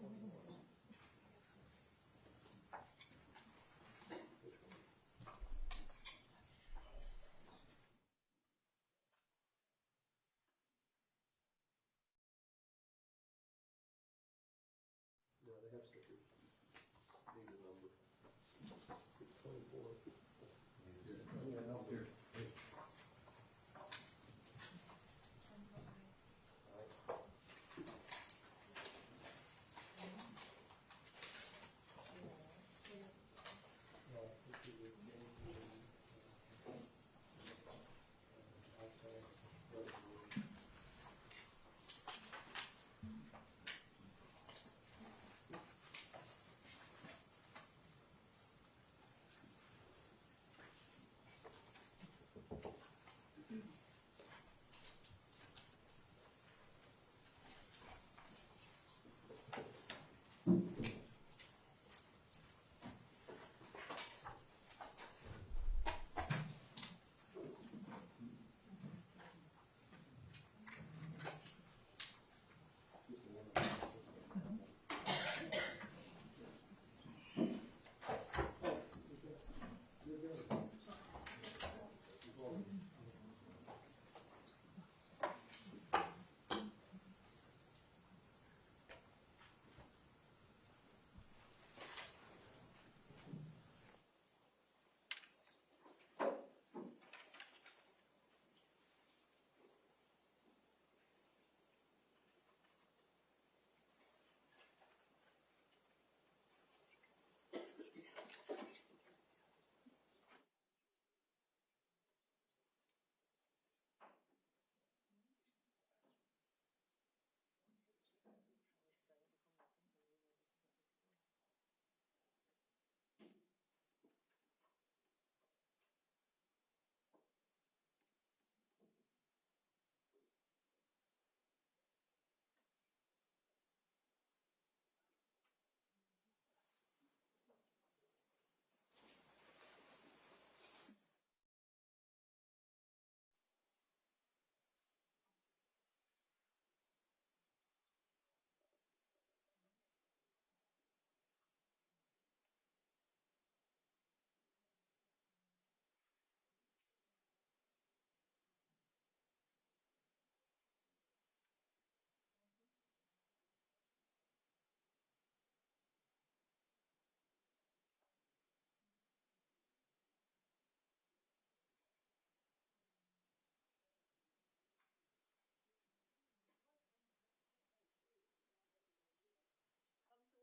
No, they have stickers. Need a number. 24. Yeah, no, here. Come to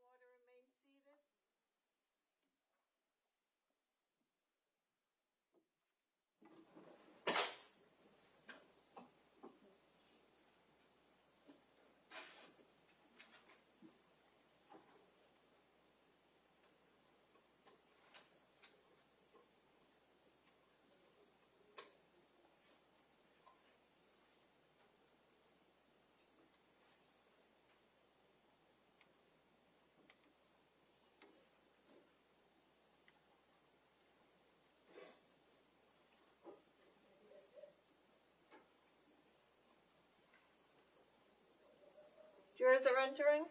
order, remain seated. Jurors are entering.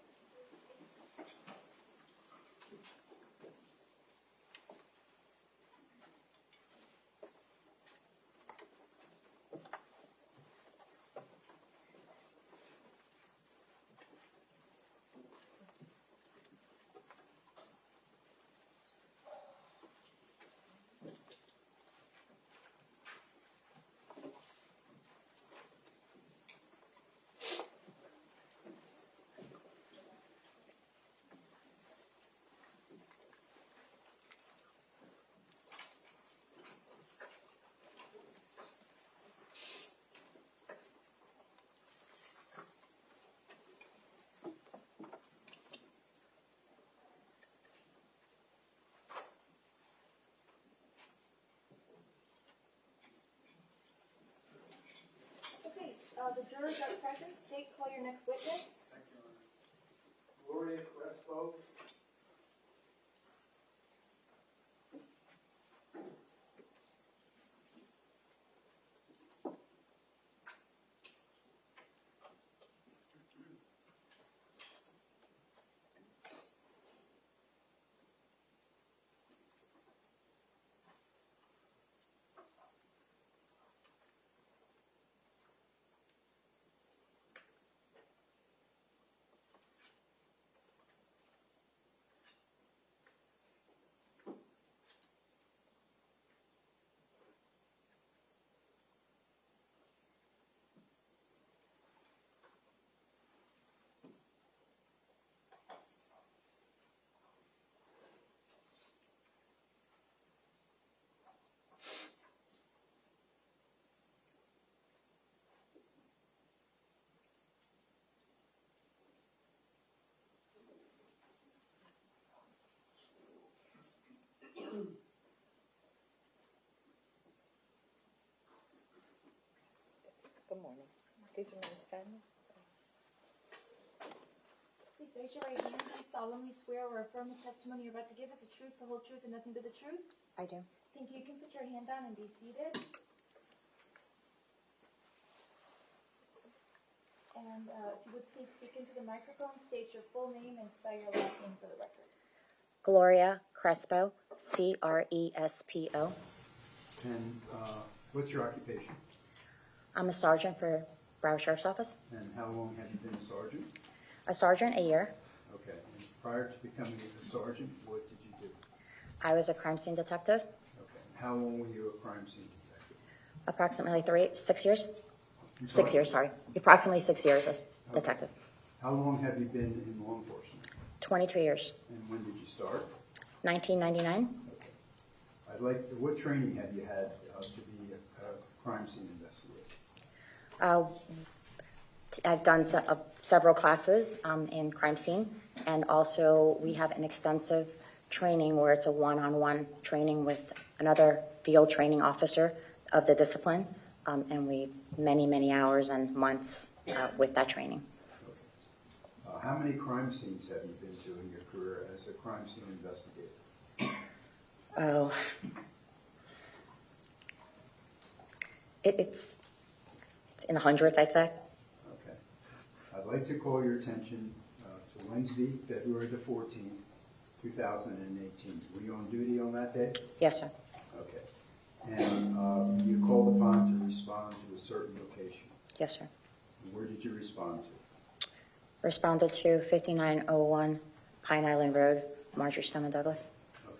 Okay, the jurors are present. State, call your next witness. Thank you, Your Honor. Gloria Crespo. Please raise your right hand. Do you solemnly swear or affirm the testimony you're about to give is the truth, the whole truth, and nothing but the truth? I do. Thank you. You can put your hand down and be seated. And if you would please speak into the microphone, state your full name, and spell your last name for the record. Gloria Crespo, Crespo. And what's your occupation? I'm a sergeant for Broward Sheriff's Office. And how long have you been a sergeant? A sergeant, a year. Okay. And prior to becoming a sergeant, what did you do? I was a crime scene detective. Okay. How long were you a crime scene detective? Approximately 6 years. I'm 6 years, sorry. Approximately 6 years as detective. How long have you been in law enforcement? 22 years. And when did you start? 1999. Okay. What training have you had to be a crime scene investigator? I've done several classes in crime scene, and also we have an extensive training where it's a one-on-one training with another field training officer of the discipline, and we many hours and months with that training. Okay. How many crime scenes have you been to in your career as a crime scene investigator? Oh, it's in the hundreds, I'd say. Okay. I'd like to call your attention to Wednesday, February the 14th, 2018. Were you on duty on that day? Yes, sir. Okay. And you called upon to respond to a certain location. Yes, sir. And where did you respond to? Responded to 5901 Pine Island Road, Marjory, Stoneman, Douglas. Okay.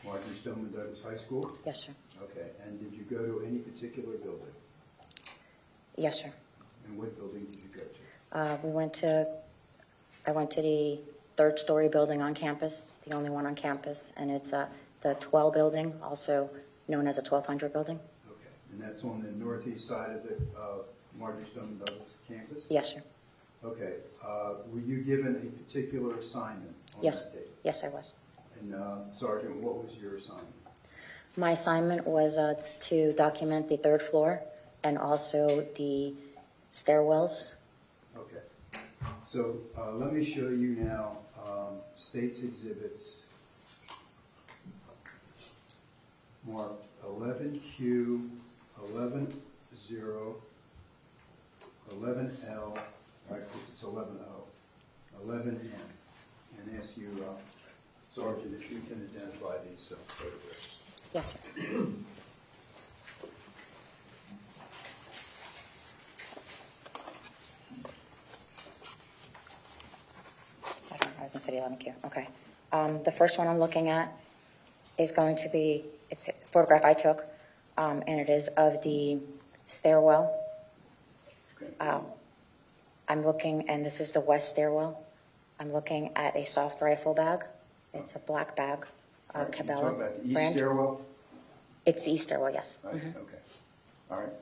Marjory Stoneman Douglas High School? Yes, sir. Okay. And did you go to any particular building? Yes, sir. And what building did you go to? I went to the third-story building on campus, the only one on campus, and it's the 12 building, also known as the 1200 building. Okay. And that's on the northeast side of the Marjory Stoneman Douglas campus? Yes, sir. Okay. Were you given a particular assignment on Yes. that day? Yes, I was. And Sergeant, what was your assignment? My assignment was to document the third floor and also the stairwells. Okay. So let me show you now state's exhibits marked 11Q, 11-0, 11L, right, this is 11O, 11N, and ask you, Sergeant, if you can identify these photographs. Yes, sir. I was in City 11Q. Okay. The first one I'm looking at is going to be, it's a photograph I took, and it is of the stairwell. Okay. I'm looking, and this is the west stairwell. I'm looking at a soft rifle bag. It's a black bag, All right, Cabela you talk about the east brand. stairwell? It's the east stairwell, yes. Right, Mhm. okay. All right.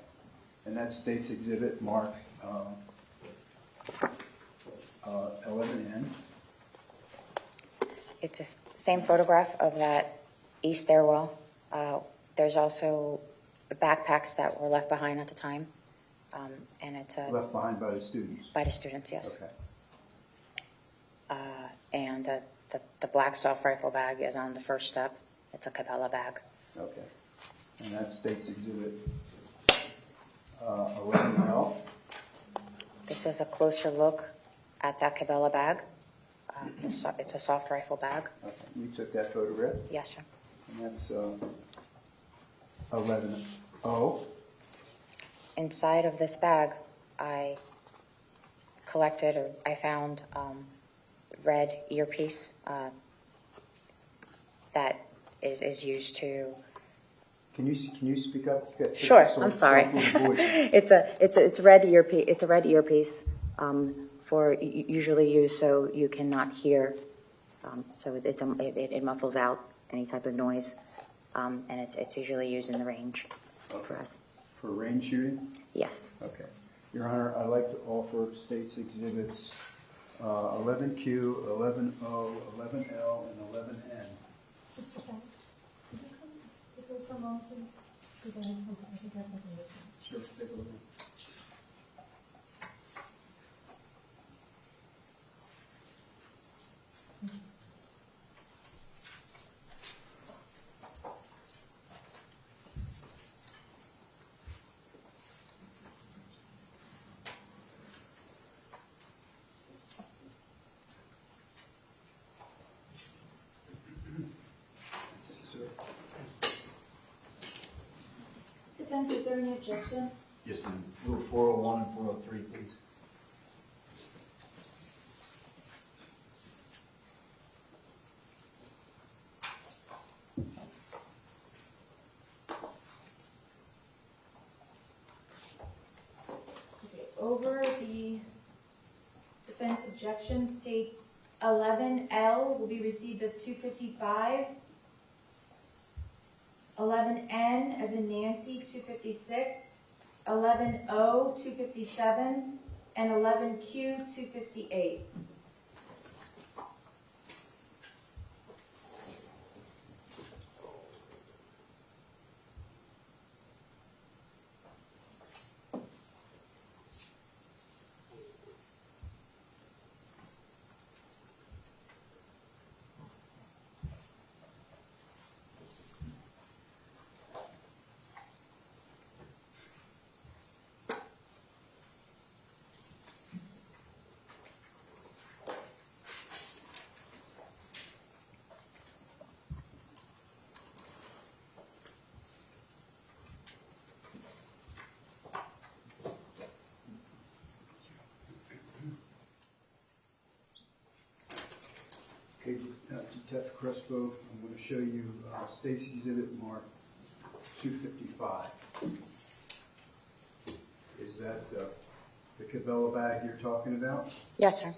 And that's state's exhibit mark 11N. It's the same photograph of that east stairwell. There's also backpacks that were left behind at the time, and it's Left behind by the students. by the students, yes. Okay. And the black soft rifle bag is on the first step. It's a Cabela bag. Okay. And that's state's exhibit 11L. This is a closer look at that Cabela bag. It's a soft rifle bag. Okay. You took that photograph, Yes, sir. and that's 11O. Inside of this bag, I found red earpiece that is used to. Can you speak up? Sure, I'm sorry. It's a red earpiece. It's a red earpiece for usually used so you cannot hear. So it muffles out any type of noise, and it's usually used in the range for us. For range shooting? Yes. Okay. Your Honor, I'd like to offer state's exhibits 11Q, 11O, 11L, and 11N. Mr. Sal, could you come with those for a moment, please? Because I think I have something this one. Sure, take a look. defense, is there any objection? Just move 401 and 403, please. Okay, over the defense objection states 11L will be received as 255. 11N as in Nancy, 256. 11O, 257. And 11Q, 258. Okay, Detective Crespo, I'm going to show you State's Exhibit Mark 255. Is that the Cabela bag you're talking about? Yes, sir.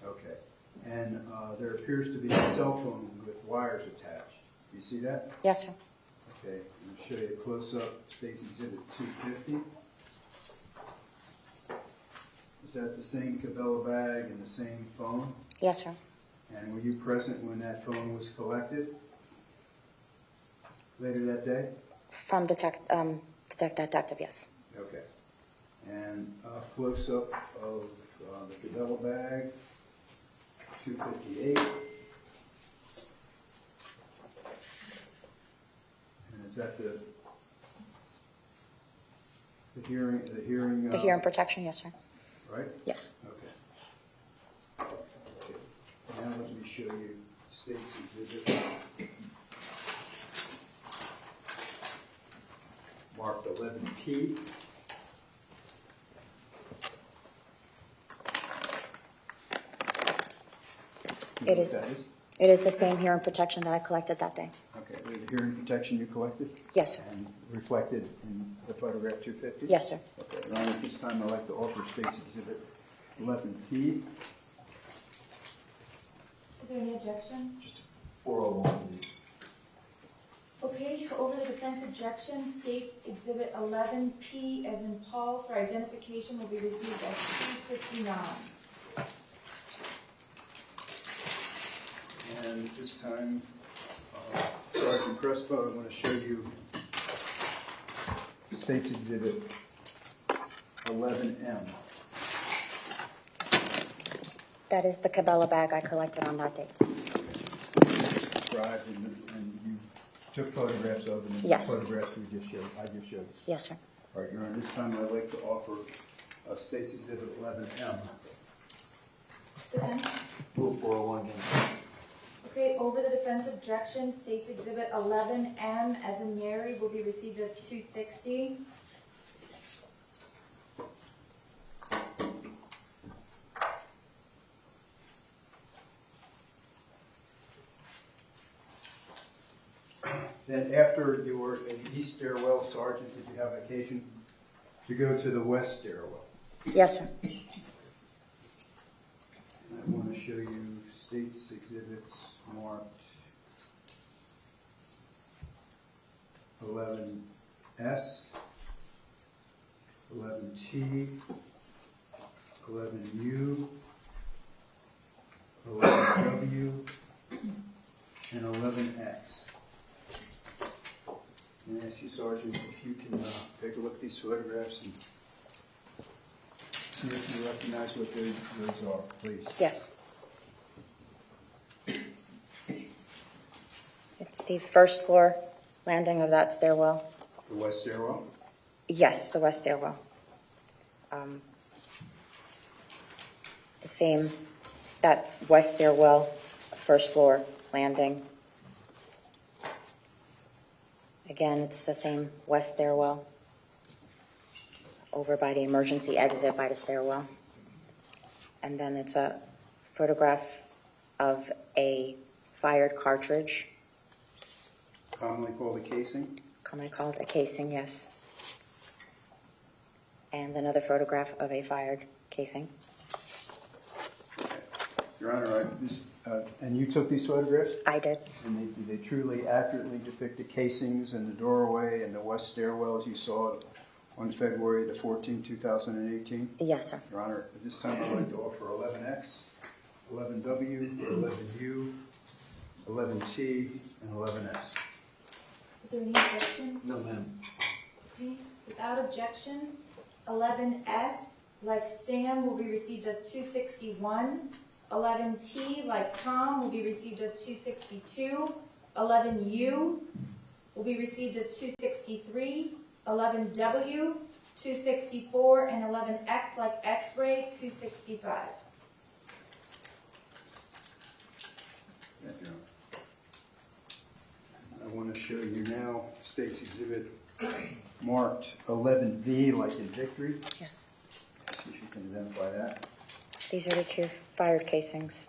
Okay. And there appears to be a cell phone with wires attached. You see that? Yes, sir. Okay, I'm going to show you a close-up State's Exhibit 250. Is that the same Cabela bag and the same phone? Yes, sir. And were you present when that phone was collected later that day? From detective, yes. Okay. And a close-up of the Cabela bag, 258. And is that the hearing? The hearing protection, yes, sir. Right? Yes. Okay. Now let me show you State's Exhibit marked 11P. It is. It is the same hearing protection that I collected that day. Okay, the hearing protection you collected? Yes, sir. And reflected in the photograph 250? Yes, sir. Okay, now at this time I'd like to offer State's Exhibit 11P. Is there any objection? Just 401, please. Okay, over the defense objection, State's Exhibit 11P as in Paul for identification will be received at 259. And at this time, Sergeant Crespo, I'm going to show you State's Exhibit 11M. That is the Cabela bag I collected on that date. Described and you took photographs of and Yes. the photographs I just showed. Yes, sir. All right, Your Honor, this time I'd like to offer State's Exhibit 11M. Defense? Move 401 again. Okay, over the defense objection, State's Exhibit 11M as in Mary will be received as 260. Then after you were in the east stairwell, Sergeant, did you have occasion to go to the west stairwell? Yes, sir. I want to show you State's Exhibits marked 11S, 11T, 11U, 11W, and 11X. And I ask you, Sergeant, if you can take a look at these photographs and see if you recognize what those are, please. Yes. It's the first floor landing of that stairwell. The west stairwell? Yes, the west stairwell. The same, that west stairwell, first floor landing. Again, it's the same west stairwell. over by the emergency exit by the stairwell. And then it's a photograph of a fired cartridge, Commonly called a casing. commonly called a casing, yes. And another photograph of a fired casing. Your Honor, and you took these photographs? I did. And do they truly accurately depict the casings in the doorway and the west stairwell as you saw on February the 14th, 2018? Yes, sir. Your Honor, at this time I'd like to offer 11X, 11W, 11U, 11T, and 11S. Is there any objection? No, ma'am. Okay. Without objection, 11S, like Sam, will be received as 261. 11T, like Tom, will be received as 262. 11U will be received as 263. 11W, 264, and 11X, like X-ray, 265. Thank you, Your Honor. I want to show you now State's Exhibit marked 11V, like in victory. Yes. See if you can identify that. These are the two fired casings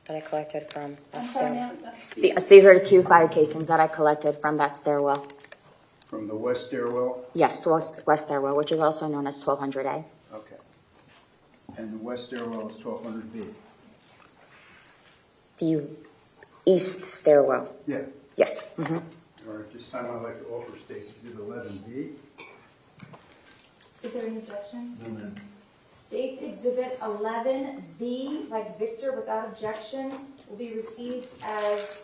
that I collected from that I'm sorry, stairwell. ma'am. These are the two fired casings that I collected from that stairwell. From the west stairwell? Yes, west stairwell, which is also known as 1200A. Okay. And the west stairwell is 1200B? The east stairwell. Yeah. Yes. Mm-hmm. All right, this time I'd like to offer State's Exhibit 11B. Is there any objection? No, ma'am. State's Exhibit 11V, like Victor, without objection, will be received as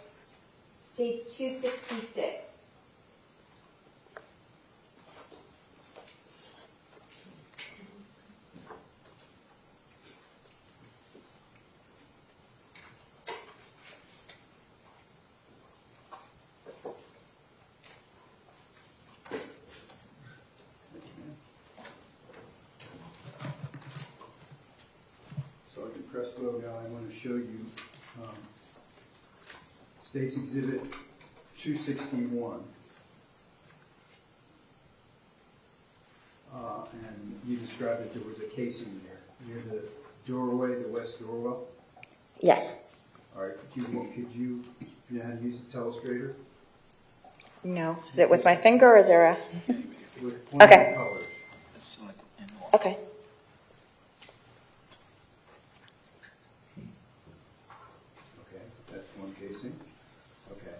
State's 266. Sergeant Crespo, now I want to show you State's Exhibit 261. And you described that there was a casing there near the doorway, the west doorwell. Yes. All right, could you know how to use the telestrator? No. Is it with my finger or is there a... With one Okay. of the colors. Okay. Okay, that's one casing. Okay.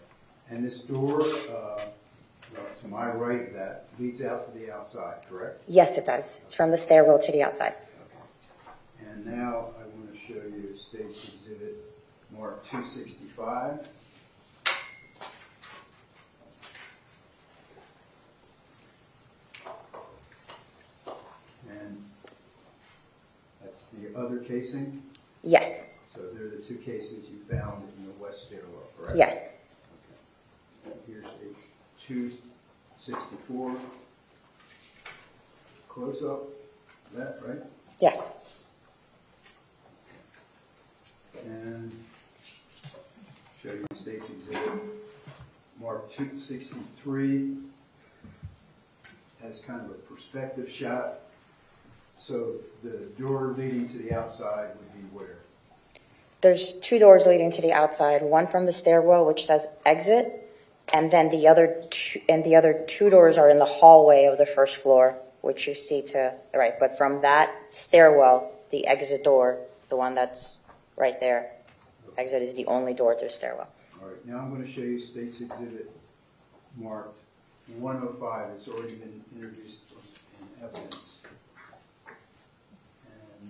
And this door, to my right of that, leads out to the outside, correct? Yes, it does. It's from the stairwell to the outside. Okay. And now I want to show you State's Exhibit marked 265. And that's the other casing. Yes. So they're the two casings you found in the west stairwell, correct? Yes. Okay. Here's a 264 close-up. That, right? Yes. And show you State's Exhibit marked 263 as kind of a perspective shot. So the door leading to the outside would be where? There's two doors leading to the outside, one from the stairwell, which says exit, and then the other two doors are in the hallway of the first floor, which you see to the right. But from that stairwell, the exit door, the one that's right there, exit is the only door to the stairwell. All right, now I'm going to show you State's Exhibit marked 105. It's already been introduced in evidence. And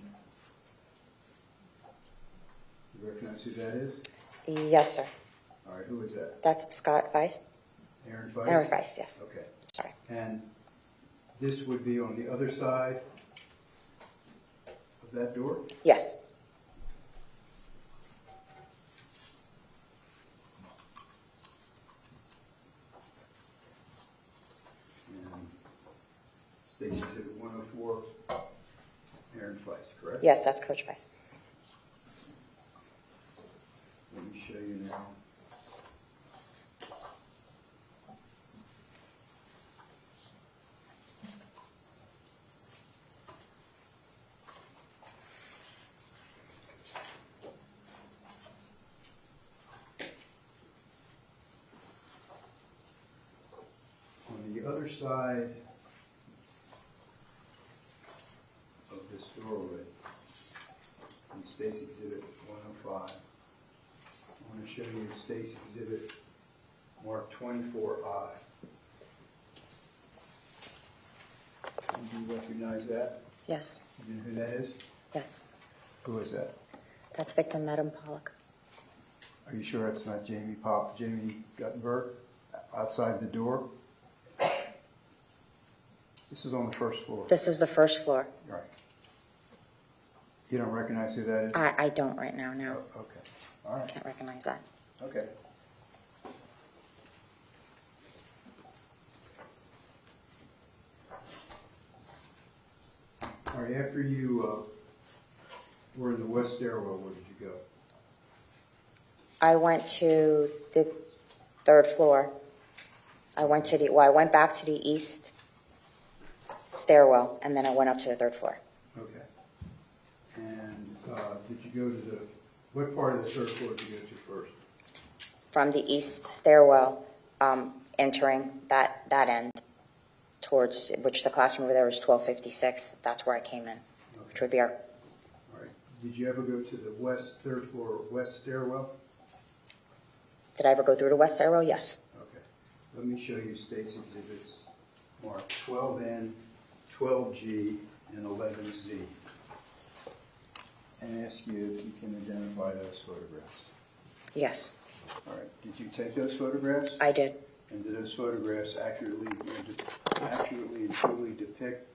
you recognize who that is? Yes, sir. All right, who is that? That's Scott Weiss. Aaron Weiss? Aaron Weiss, yes. Okay. Sorry. And this would be on the other side of that door? Yes. And State's Exhibit 104, Aaron Weiss, correct? Yes, that's Coach Weiss. Let me show you now. side of this doorway, in State's Exhibit 105, I want to show you State's Exhibit marked 24I. Do you recognize that? Yes, Do you know who that is? yes. Who is that? That's victim Madam Pollock. Are you sure that's not Jamie Guttenberg outside the door? This is on the first floor. This is the first floor. Right. You don't recognize who that is? I don't right now, no. Oh, okay. All right. Can't recognize that. Okay. All right, after you were in the west stairwell, where did you go? I went to the third floor. I went back to the east stairwell, and then I went up to the third floor. Okay. And did you go to what part of the third floor did you go to first? From the east stairwell, entering that end, towards which the classroom over there was 1256. That's where I came in, which would be our. All right. Did you ever go to the third floor west stairwell? Did I ever go through the west stairwell? Yes. Okay. Let me show you State's Exhibits marked 12N, 12G, and 11Z. And ask you if you can identify those photographs. Yes, All right. Did you take those photographs? I did. And do those photographs accurately and truly depict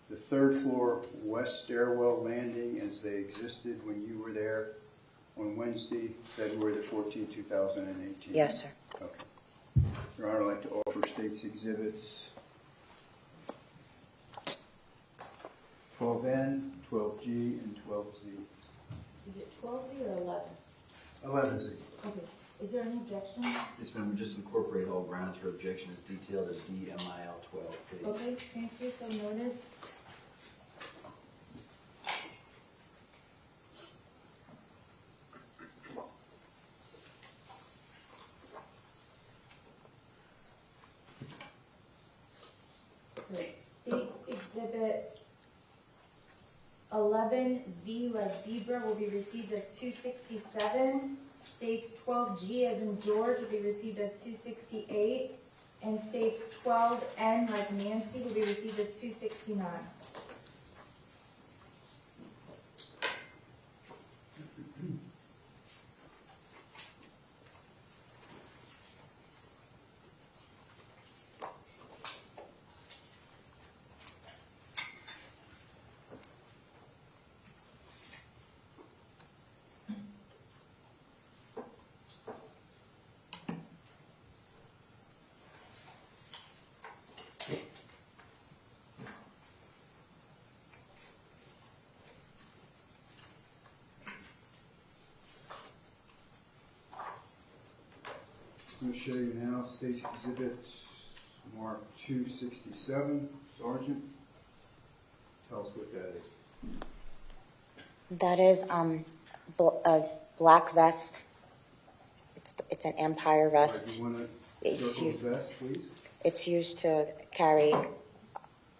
the third floor west stairwell landing as they existed when you were there on Wednesday, February the 14th, 2018? Yes, sir. Okay. Your Honor, I'd like to offer State's Exhibits 12N, 12G, and 12Z. Is it 12Z or 11? 11Z. Okay. Is there any objection? Yes, ma'am, just incorporate all grounds for objection as detailed as DMIL 12, please. Okay, thank you, so noted. Great. State's Exhibit 11Z, like zebra, will be received as 267. States 12G, as in George, will be received as 268. And states 12N, like Nancy, will be received as 269. I'm going to show you now State's Exhibit marked 267. Sergeant, tell us what that is. That is a black vest. It's an Empire vest. Do you want to circle the vest, please? It's used to carry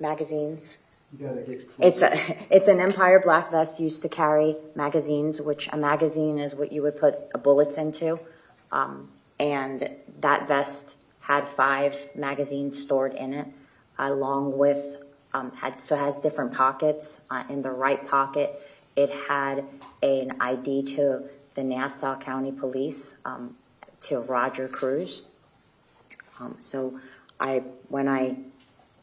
magazines. You got to get closer. It's an Empire black vest used to carry magazines, which a magazine is what you would put bullets into. And that vest had 5 magazines stored in it, along with has different pockets. In the right pocket, it had an ID to the Nassau County Police, to Roger Cruz. So when I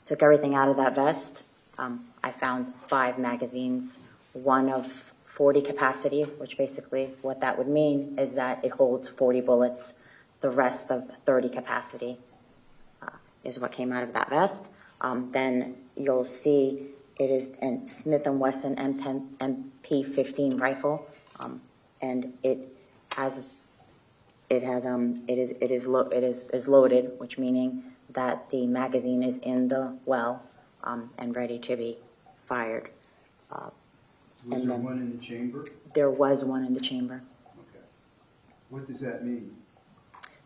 took everything out of that vest, I found 5 magazines, one of 40 capacity, which basically what that would mean is that it holds 40 bullets. The rest of 30 capacity is what came out of that vest. Then you'll see it is a Smith & Wesson MP15 rifle, and it is loaded, which meaning that the magazine is in the well and ready to be fired. Was there one in the chamber? There was one in the chamber. Okay. What does that mean?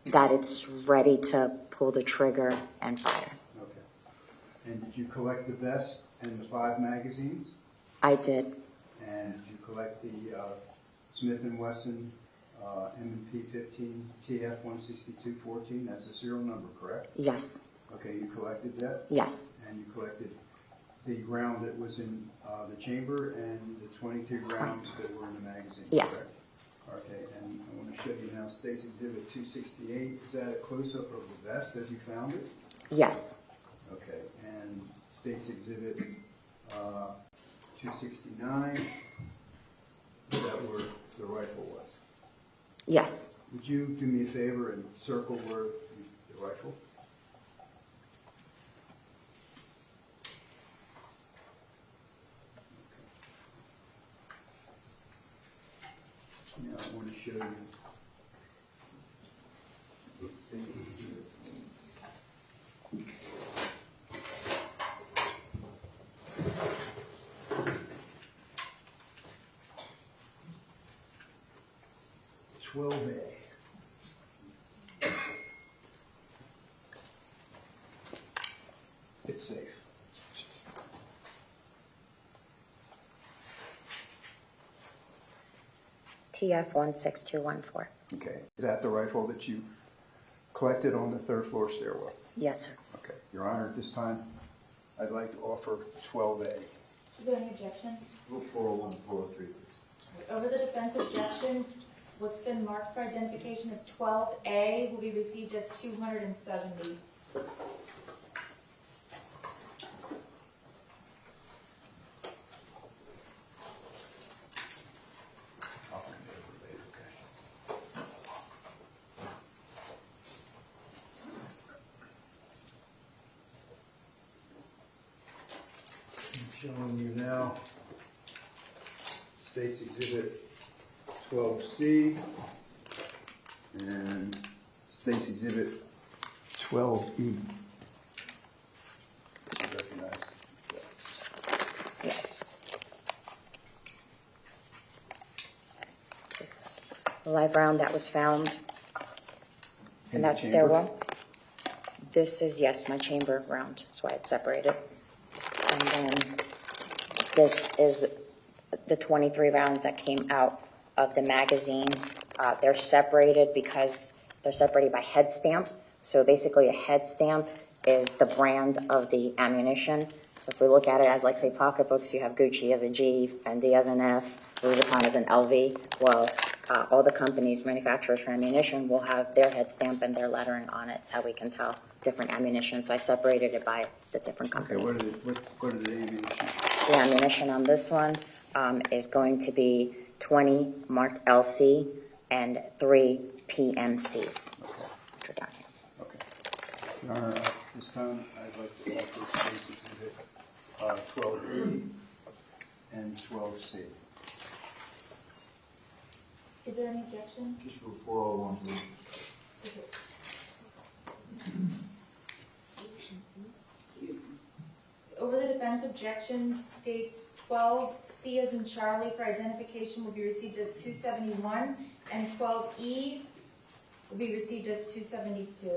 That it's ready to pull the trigger and fire. Okay. And did you collect the vest and the 5 magazines? I did. And did you collect the Smith & Wesson M&P 15 TF 16214? That's a serial number, correct? Yes. Okay, you collected that? Yes. And you collected the round that was in the chamber and the 22 rounds that were in the magazine, Yes. correct? Okay, and I want to show you now State's Exhibit 268. Is that a close-up of the vest as you found it? Yes. Okay, and State's Exhibit 269, is that where the rifle was? Yes. Would you do me a favor and circle where the rifle? Now I want to show you. It's safe. TF 16214. Okay. Is that the rifle that you collected on the 3rd floor stairwell? Yes, sir. Okay. Your Honor, at this time, I'd like to offer 12A. Is there any objection? Rule 401, 403, please. Over the defense objection, what's been marked for identification as 12A will be received as 270. Showing you now State's Exhibit 12C and State's Exhibit 12E. Recognize that. Yes. The live round that was found in the that chamber? stairwell. This is, yes, my chamber round. That's why it's separated. And then this is the 23 rounds that came out of the magazine. They're separated because they're separated by head stamp. So basically a head stamp is the brand of the ammunition. So if we look at it as, like, say, pocketbooks, you have Gucci as a G, Fendi as an F, Louis Vuitton as an LV. Well, all the companies, manufacturers for ammunition, will have their head stamp and their lettering on it. That's how we can tell different ammunition. So I separated it by the different Okay, companies. what are the ammunition? The ammunition on this one is going to be 20 marked LC and 3 PMCs. Okay. Which are down here. Okay. Your Honor, at this time, I'd like to offer State's Exhibit 12E and 12C. Is there any objection? Just Rule 401, please. Over the defense objection, states 12C as in Charlie for identification will be received as 271, and 12E will be received as 272.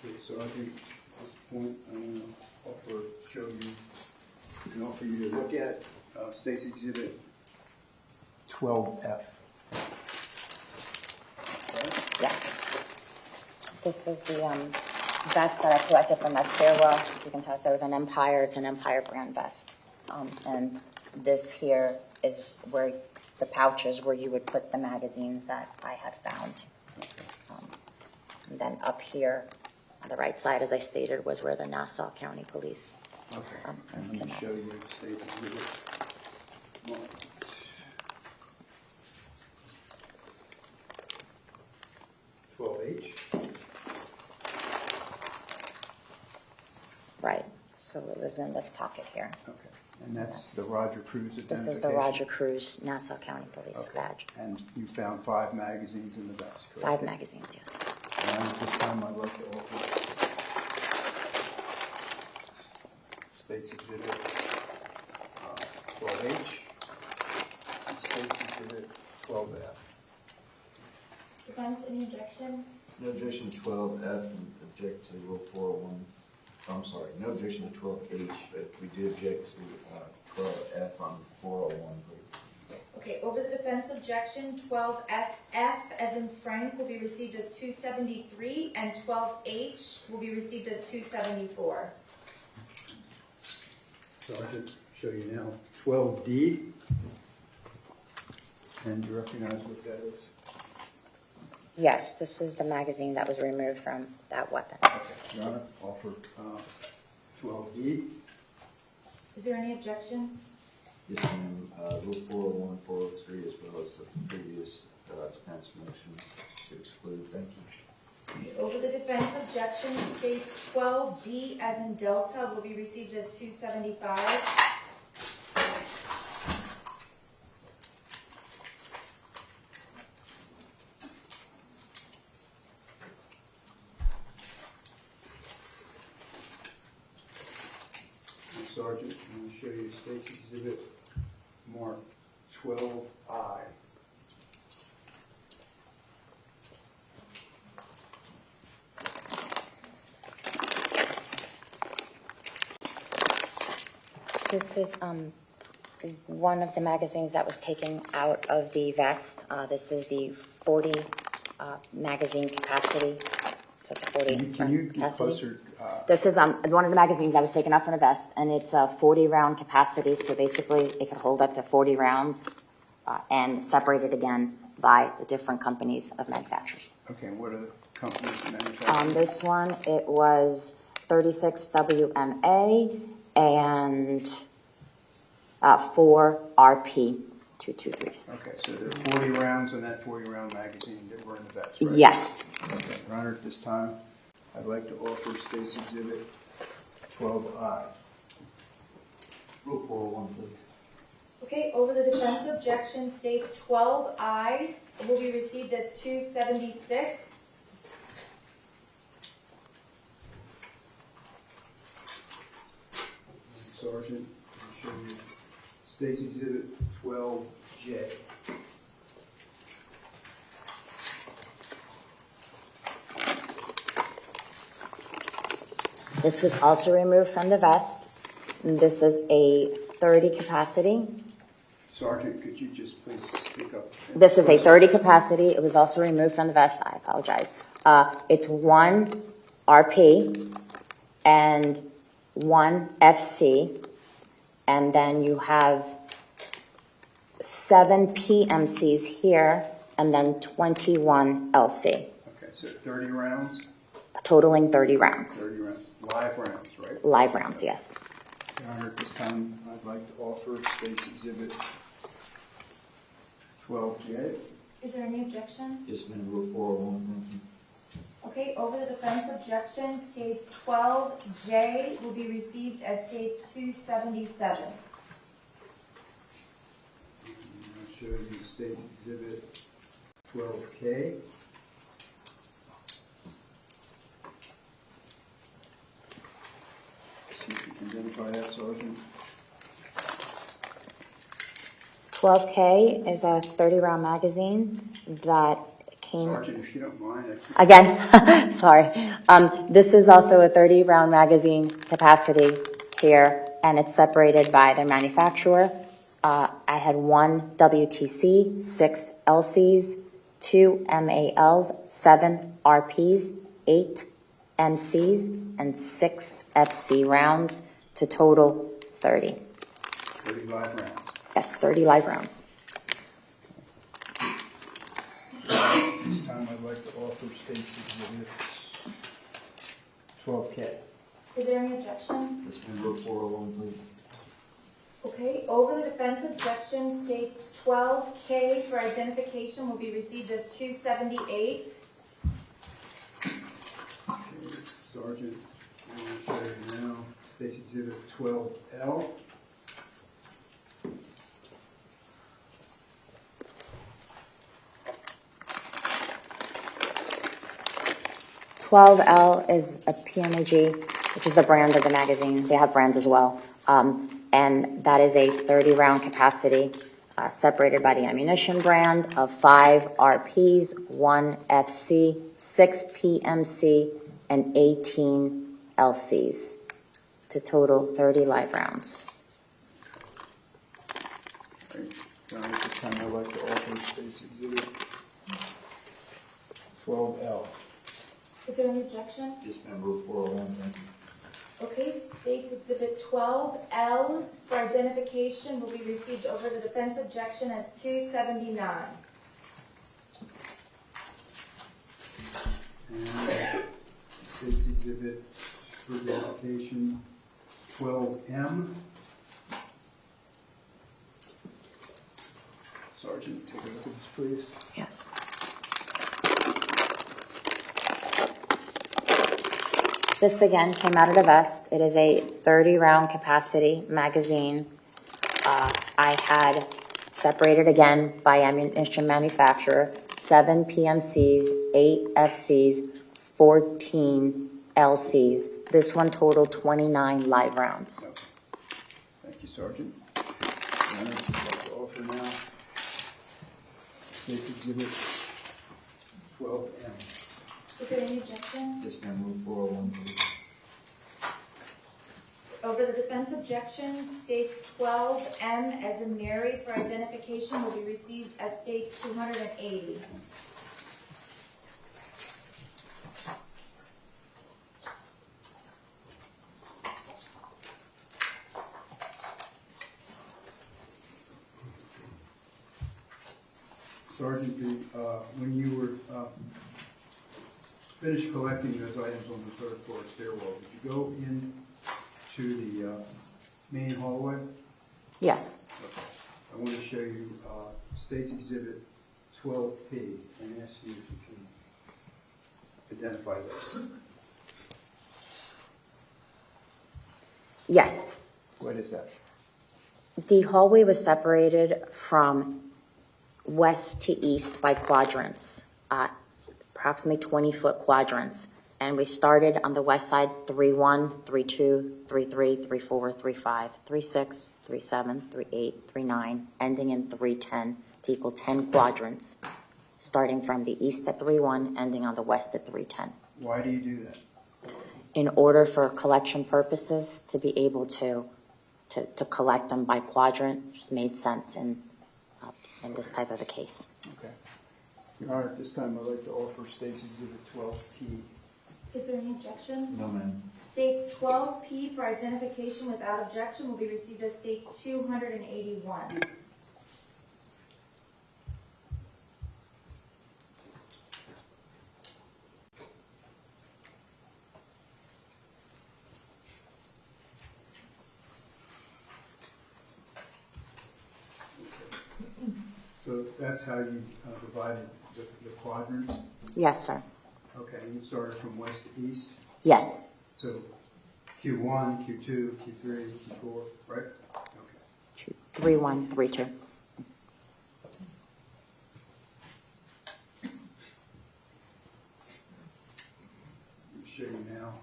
Okay, so I think at this point, I'm going to show you, and offer you to look at State's Exhibit 12F. Okay? Yes. This is the vest that I collected from that stairwell. As you can tell, there was an Empire. It's an Empire brand vest. And this here is where the pouches where you would put the magazines that I had found. And then up here on the right side, as I stated, was where the Nassau County Police. Okay. And let me show you State's Exhibit 1. H. Right. So it was in this pocket here. Okay. And that's the Roger Cruz identification? This is the Roger Cruz Nassau County Police badge. And you found 5 magazines in the vest, correct? 5 magazines, yes. And at this time, I'd like to offer State's Exhibit 12H and State's Exhibit 12F. Defense, any objection? No objection to 12F and object to Rule 401. I'm sorry, no objection to 12H, but we do object to 12F on 401, please. Okay, over the defense objection, 12F as in Frank will be received as 273, and 12H will be received as 274. Sergeant, show you now 12D. And you recognize what that is? Yes, this is the magazine that was removed from that weapon. Okay, Your Honor, offer 12E. Is there any objection? Yes, ma'am. Rule 401, 403, as well as the previous defense motion to exclude. Thank you. Okay, over the defense objection, states 12D as in Delta will be received as 275. Sergeant, I'm going to show you State's Exhibit marked 12I. This is one of the magazines that was taken out of the vest. This is the 40 magazine capacity. So it's a 40 Can you get capacity. closer? This is one of the magazines that was taken out from the vest, and it's a 40-round capacity, so basically it can hold up to 40 rounds and separated again by the different companies of manufacturers. Okay, and what are the companies that manufacture? This one, it was 36 WMA and 4 RP 223s. Okay, so there are 40 rounds in that 40-round magazine that were in the vest, right? Yes. Okay, Your Honor, at this time, I'd like to offer State's Exhibit 12I. Rule 401, please. Okay, over the defense objection, states 12I will be received as 276. Sergeant, I'll show you State's Exhibit 12J. This was also removed from the vest. This is a 30 capacity. Sergeant, could you just please speak up? This is a 30 capacity. It was also removed from the vest. I apologize. It's 1 RP and 1 FC, and then you have 7 PMCs here, and then 21 LC, Okay, so 30 rounds? totaling 30 rounds. 30 rounds. Live rounds, right? Live rounds, yes. Your Honor, at this time, I'd like to offer State's Exhibit 12J. Is there any objection? Yes, ma'am. Rule 401, thank you. Okay, over the defense objection, states 12J will be received as states 277. I'll show you State Exhibit 12K. See if you can identify that, Sergeant. 12K is a 30-round magazine that came... Sergeant, if you don't mind, Again, sorry. This is also a 30-round magazine capacity here, and it's separated by their manufacturer. I had 1 WTC, 6 LCs, 2 MALs, 7 RPs, 8 MCs, and 6 FC rounds to total 30. 30 live rounds. Yes, 30 live rounds. This time I'd like to offer State's Exhibit 12K. Is there any objection? Yes, ma'am. Rule 401, please. Okay, over the defense objection, states 12K for identification will be received as 278. Okay, Sergeant, I want to show you now State's Exhibit 12L. L is a PMAG, which is the brand of the magazine. They have brands as well. And that is a 30-round capacity separated by the ammunition brand of 5 RPs, 1 FC, 6 PMC, and 18 LCs to total 30 live rounds. All right. Now, at this time, I'd like to offer State's Exhibit 12L. Is there any objection? Yes, ma'am, Rule 401, thank you. Okay, State's Exhibit 12L for identification will be received over the defense objection as 279. And State's Exhibit for identification 12M. Sergeant, take a look at this, please. Yes. This again came out of the vest. It is a 30-round capacity magazine. I had separated again by ammunition manufacturer, 7 PMCs, 8 FCs, 14 LCs. This one totaled 29 live rounds. Okay. Thank you, Sergeant. And I'd like to offer now State's Exhibit 12M. Is there any objection? Yes, ma'am, Rule 401, please. Over the defense objection, States 12M as in Mary for identification will be received as States 280. Sergeant, when you were finished collecting those items on the third floor stairwell, did you go in to the main hallway? Yes. Okay. I want to show you State's Exhibit 12P and ask you if you can identify this. Yes. What is that? The hallway was separated from west to east by quadrants, approximately 20-foot quadrants. And we started on the west side, 3-1, 3-2, 3-3, 3-4, 3-5, 3-6, 3-7, 3-8, 3-9, ending in 3-10 to equal 10 quadrants, starting from the east at 3-1, ending on the west at 3-10. Why do you do that? In order for collection purposes, to be able to collect them by quadrant, just made sense in this type of a case. Okay. Your Honor, at this time, I'd like to offer State's Exhibit 12P. Is there any objection? No, ma'am. States 12P for identification without objection will be received as States 281. So that's how you divided the quadrants? Yes, sir. Okay, and you started from west to east? Yes. So Q1, Q2, Q3, Q4, right? Okay. 3-1, 3-2. Let me show you now.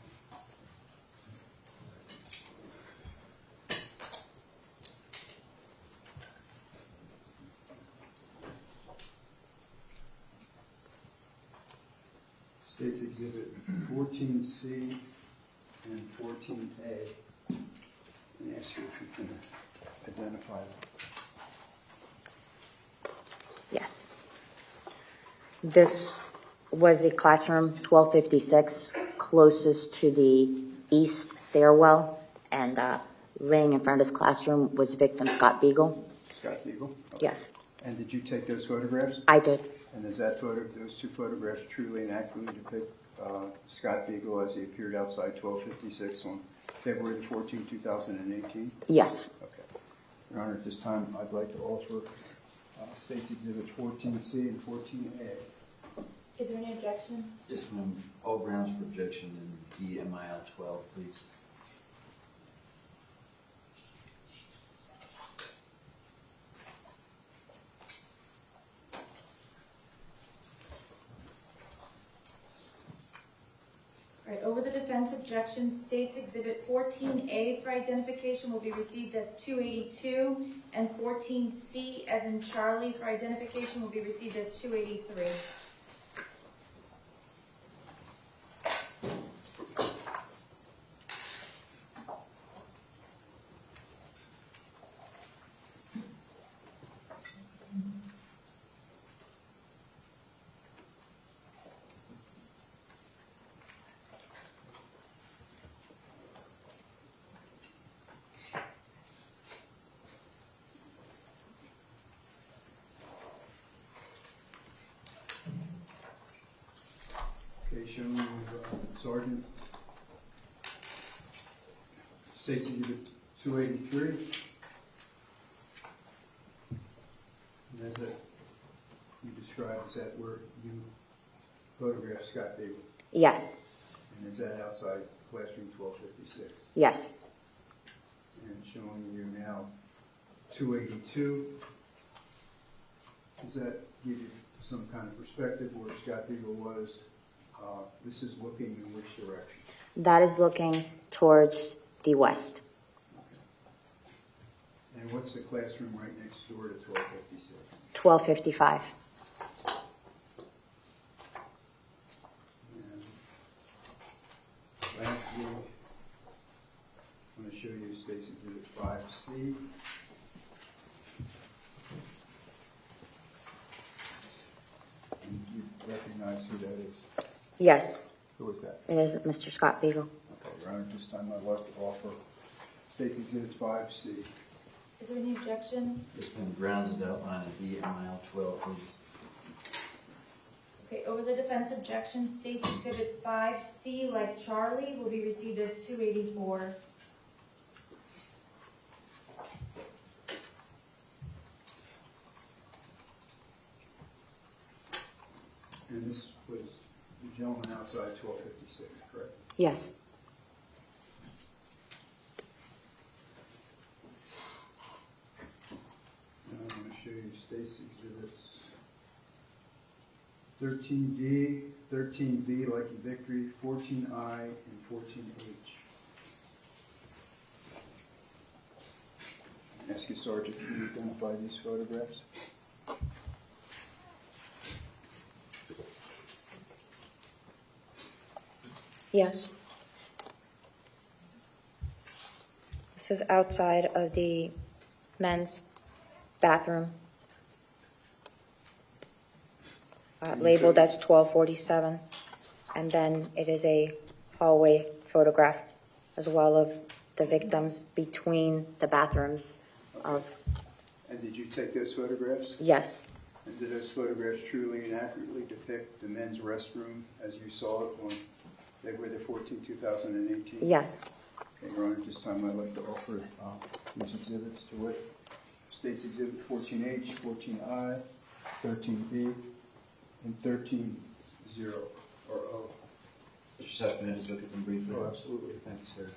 States Exhibit 14C and 14A. And ask you if you can identify them. Yes. This was a classroom 1256, closest to the east stairwell, and laying in front of this classroom was victim Scott Beagle. Scott Beagle? Okay. Yes. And did you take those photographs? I did. And is that those two photographs truly and accurately depict Scott Beagle as he appeared outside 1256 on February 14, 2018? Yes. Okay. Your Honor, at this time, I'd like to offer State's Exhibits 14C and 14A. Is there any objection? Yes, ma'am. All grounds for objection in DMIL 12, please. All right, over the defense objection, States Exhibit 14A for identification will be received as 282, and 14C as in Charlie for identification will be received as 283. shown you, Sergeant. States Exhibit 283. And that's it. You described, is that where you photographed Scott Beagle? Yes, And is that outside classroom 1256? yes, And showing you now 282. Does that give you some kind of perspective where Scott Beagle was? This is looking in which direction? that is looking towards the west. And what's the classroom right next door to 1256? 1255. And lastly, I'm going to show you States Exhibit 5C. And you recognize who that is? Yes, Who is that? it is Mr. Scott Beagle. Okay, Your Honor, this time I'd like to offer States Exhibit 5C. Is there any objection? This one, grounds is outlined in DMIL 12, please. Okay, over the defense objection, States Exhibit 5C, like Charlie, will be received as 284. And this was the gentleman outside 1256, correct? Yes, And I'm going to show you States Exhibits 13D, 13V, like in victory, 14I, and 14H. Ask you, Sergeant, can you identify these photographs? yes. This is outside of the men's bathroom, labeled as 1247. And then it is a hallway photograph as well of the victims between the bathrooms of, And did you take those photographs? yes, And did those photographs truly and accurately depict the men's restroom as you saw it on February the 14th, 2018? yes, Okay, Your Honor, at this time I'd like to offer these exhibits to wit. States Exhibit 14H, 14I, 13B, and 13-0, or O. Mr. Seth, may I just look at them briefly? Oh, absolutely. Thank you, sir.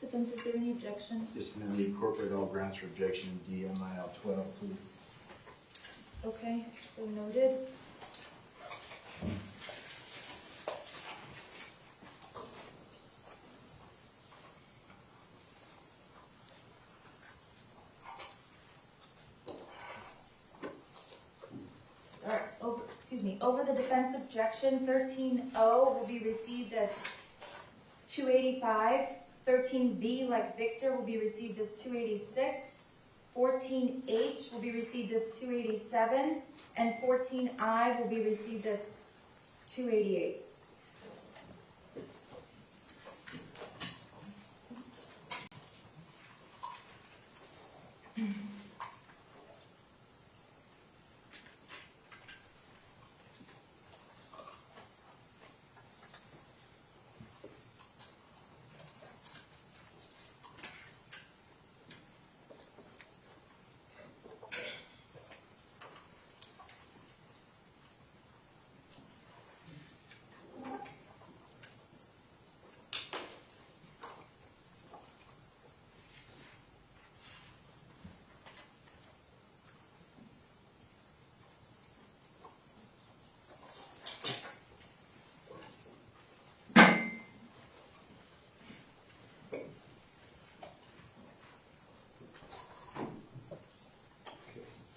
Defense, is there any objection? Just merely incorporate all grounds for objection in DMIL 12, please. Okay, so noted. All right, over the defense objection, 13O will be received as 285. 13B, like Victor, will be received as 286. 14H will be received as 287. And 14I will be received as 288.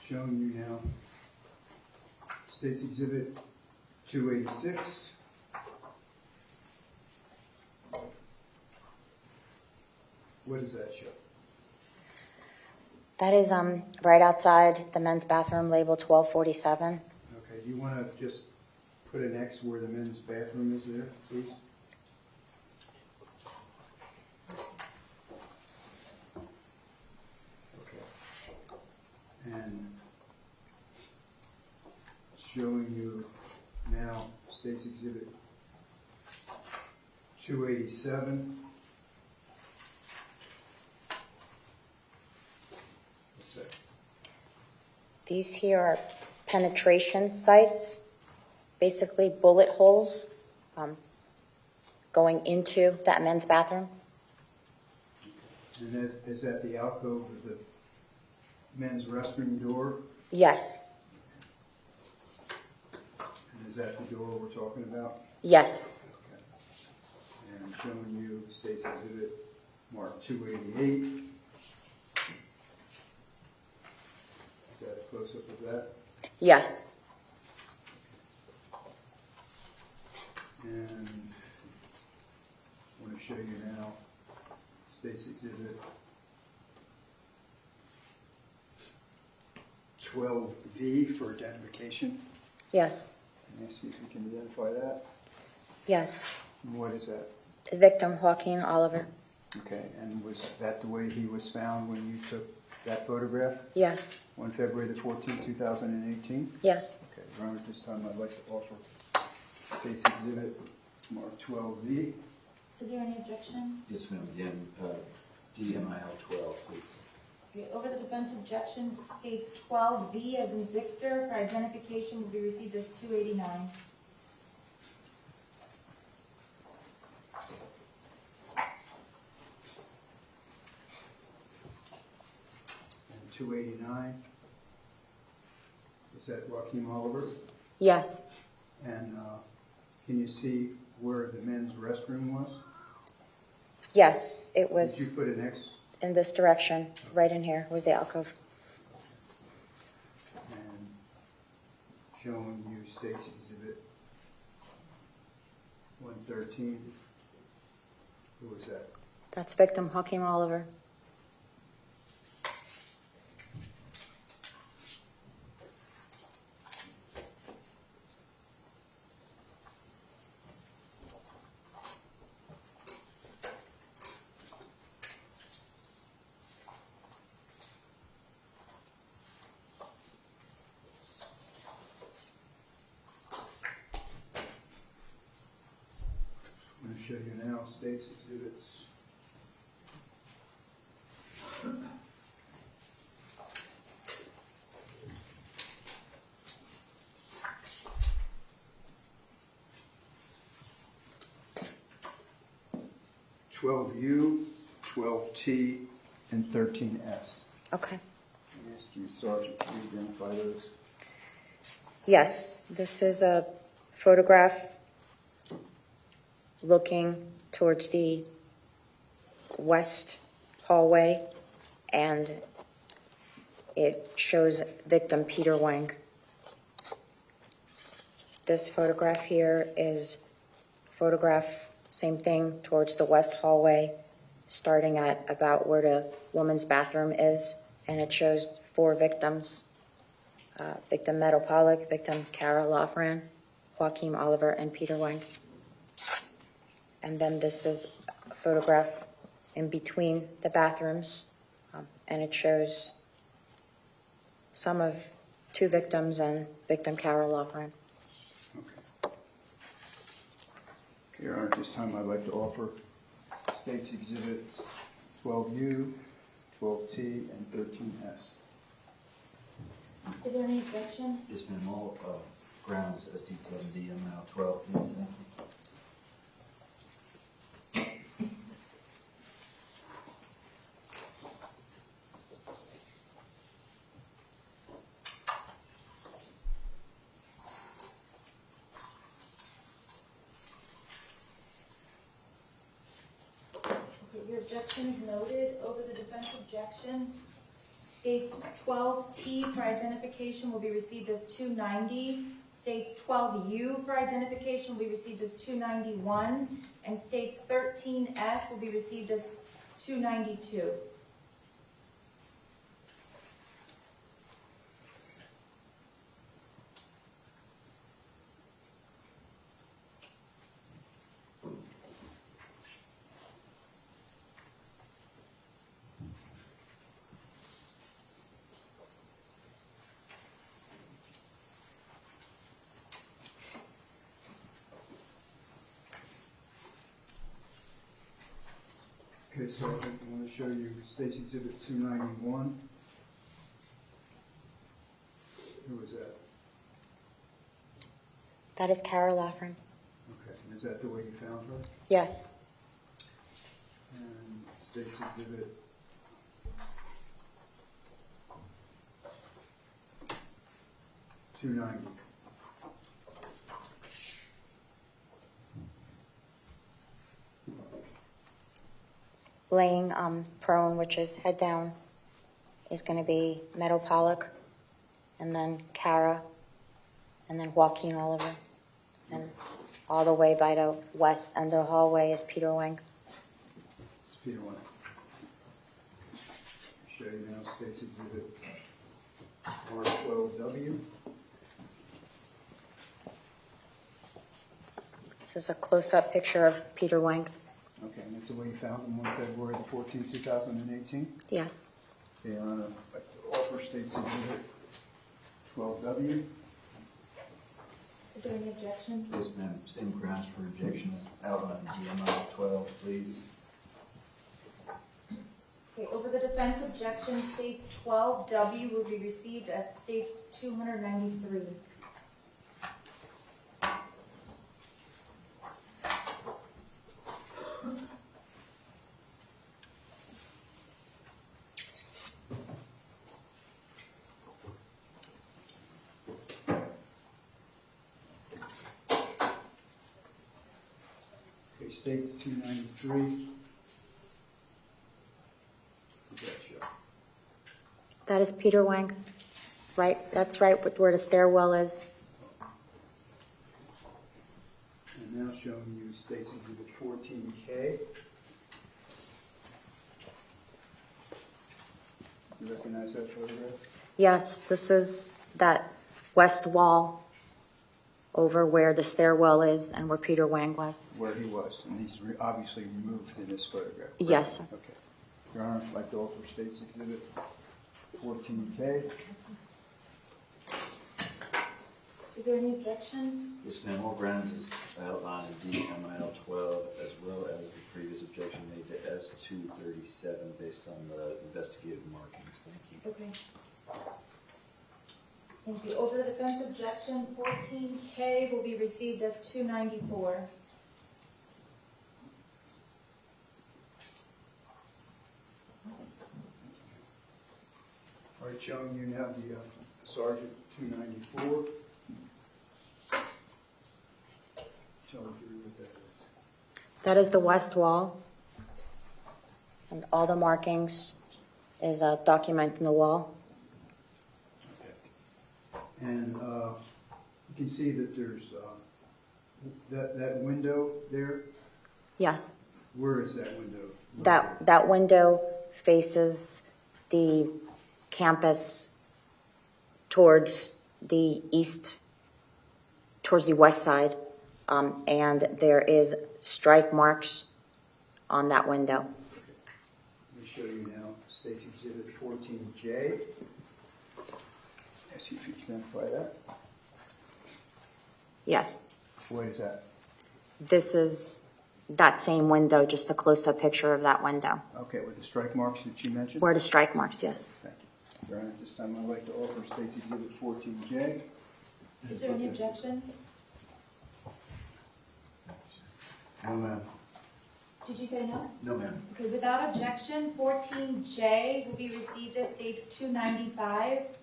showing you now State's Exhibit 286. What does that show? That is right outside the men's bathroom, labeled 1247. Okay, do you want to just put an X where the men's bathroom is there, please? Okay. And showing you now State's Exhibit 287. What's that? These here are penetration sites, basically bullet holes going into that men's bathroom. And is that the alcove of the men's restroom door? Yes, And is that the door we're talking about? yes, Okay. And I'm showing you State's Exhibit marked 288. Is that a close-up of that? yes. And I want to show you now State's Exhibit 12V for identification. Yes, Can I see if you can identify that? yes. And what is that? Victim Joaquin Oliver. Okay, and was that the way he was found when you took that photograph Yes, on February the 14th, 2018? yes. Okay, Your Honor, at this time I'd like to offer State's Exhibit marked 12V. Is there any objection? Yes, ma'am, again, DMIL 12, please. Okay, over the defense objection states 12V as in Victor for identification will be received as 289. And 289, is that Joaquin Oliver? Yes, And can you see where the men's restroom was? yes. It Did was you put an X? in this direction, right in here was the alcove. And showing you State's Exhibit 113. Who was that? That's victim Joaquin Oliver. I'm going to show you now State's Exhibits 12U, 12T, and 13S. Okay. I ask you, Sergeant, to identify those. Yes, this is a photograph looking towards the west hallway, and it shows victim Peter Wang. This photograph here is photograph, same thing, towards the west hallway, starting at about where the woman's bathroom is, and it shows 4 victims. Victim Meadow Pollock, victim Cara Lofran, Joaquin Oliver, and Peter Wang. And then this is a photograph in between the bathrooms, and it shows some of 2 victims and victim Cara Lofran. Okay. Your Honor, at this time I'd like to offer State's Exhibits 12U, 12T, and 13S. Is there any objection? Yes, ma'am, all grounds as detailed in DMIL 12, please, thank you. Okay, your objection is noted. Over the defense objection States 12T for identification will be received as 290. States 12U for identification will be received as 291. And states 13S will be received as 292. Okay, so I want to show you State's Exhibit 291. Who was that? That is Kara Loughran. Okay, and is that the way you found her? Yes. And State's Exhibit 290. Laying prone, which is head down, is going to be Meadow Pollock, and then Kara, and then Joaquin Oliver, and all the way by the west end of the hallway is Peter Wang. It's Peter Wang. Show you now State's Exhibit R12W. This is a close-up picture of Peter Wang. Okay, and that's the way you found him on February the 14th, 2018? Yes. Okay, I'd like to offer State's Exhibit 12W. Is there any objection? Yes, ma'am. Same grounds for objection as outlined in GMI 12, please. Okay, over the defense objection, states 12W will be received as states 293. Okay, State's 293. Who's that show? That is Peter Wang. Right, that's right where the stairwell is. And now showing you State's Exhibit 14K. You recognize that photograph? Yes, this is that west wall over where the stairwell is and where Peter Wang was. Where he was, and he's obviously removed in this photograph. Right? Yes, sir. Okay. Your Honor, I'd like to offer State's Exhibit 14K. Is there any objection? Yes, ma'am. All grounds is outlined in DMIL 12, as well as the previous objection made to S237 based on the investigative markings. Thank you. Okay. Thank you. Over the defense objection, 14K will be received as 294. All right, showing you now the Sergeant 294. Tell me what that is. That is the west wall. And all the markings is a document in the wall. And you can see that there's that window there. Yes. Where is that window? That window faces the campus towards the east, towards the west side, and there is strike marks on that window. Let me show you now State's Exhibit 14J. See if you can identify that. Yes. What is that? This is that same window, just a close-up picture of that window. Okay, with the strike marks that you mentioned? Where the strike marks, yes. Thank you. Your Honor, at this time I'd like to offer State's Exhibit 14J. Is there any objection? No, ma'am. Did you say no? No, ma'am. Okay, without objection, 14J will be received as states 295.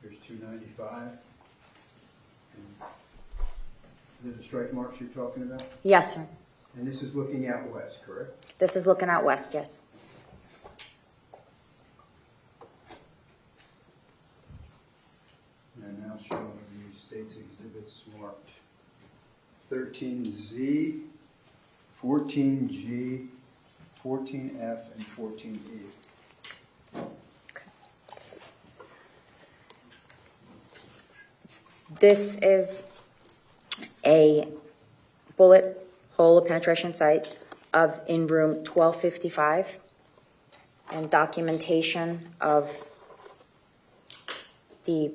Here's 295. the strike marks you're talking about? Yes, sir. And this is looking out west, correct? This is looking out west, yes. And now showing the state's exhibits marked 13Z, 14G, 14F, and 14E. This is a bullet hole penetration site of in room 1255 and documentation of the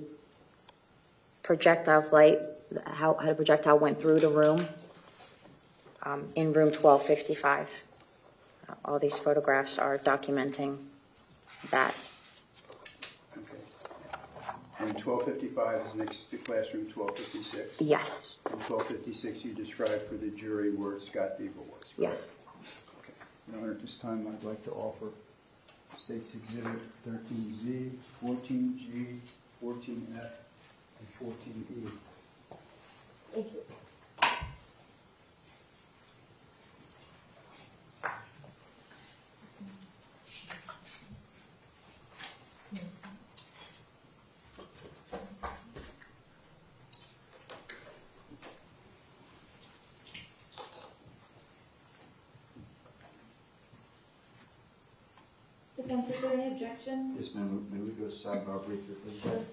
projectile flight, how the projectile went through the room in room 1255. All these photographs are documenting that. Okay. And 1255 is next to classroom 1256? Yes. And 1256 you described for the jury where Scott Deagle was, correct? Yes. Okay. Your Honor, at this time I'd like to offer State's Exhibit 13Z, 14G, 14F, and 14E. Thank you. Defense, is there any objection? Yes, ma'am. May we go sidebar briefly, please? Sure.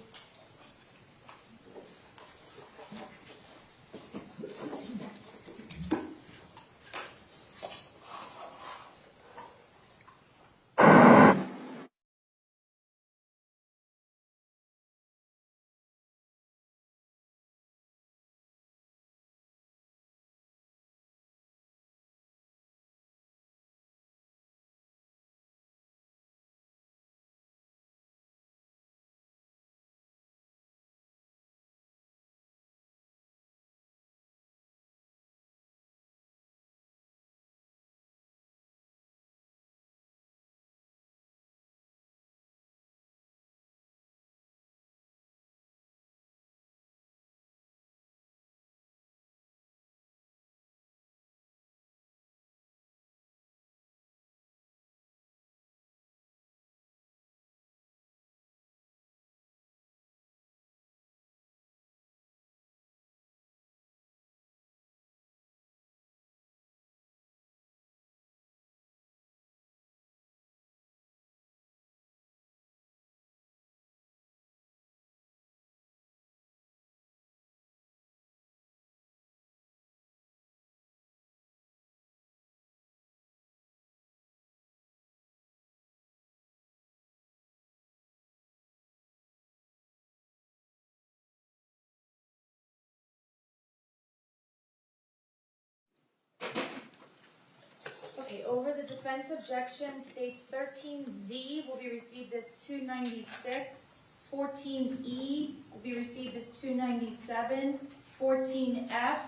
Okay, over the defense objection, states 13Z will be received as 296, 14E will be received as 297, 14F,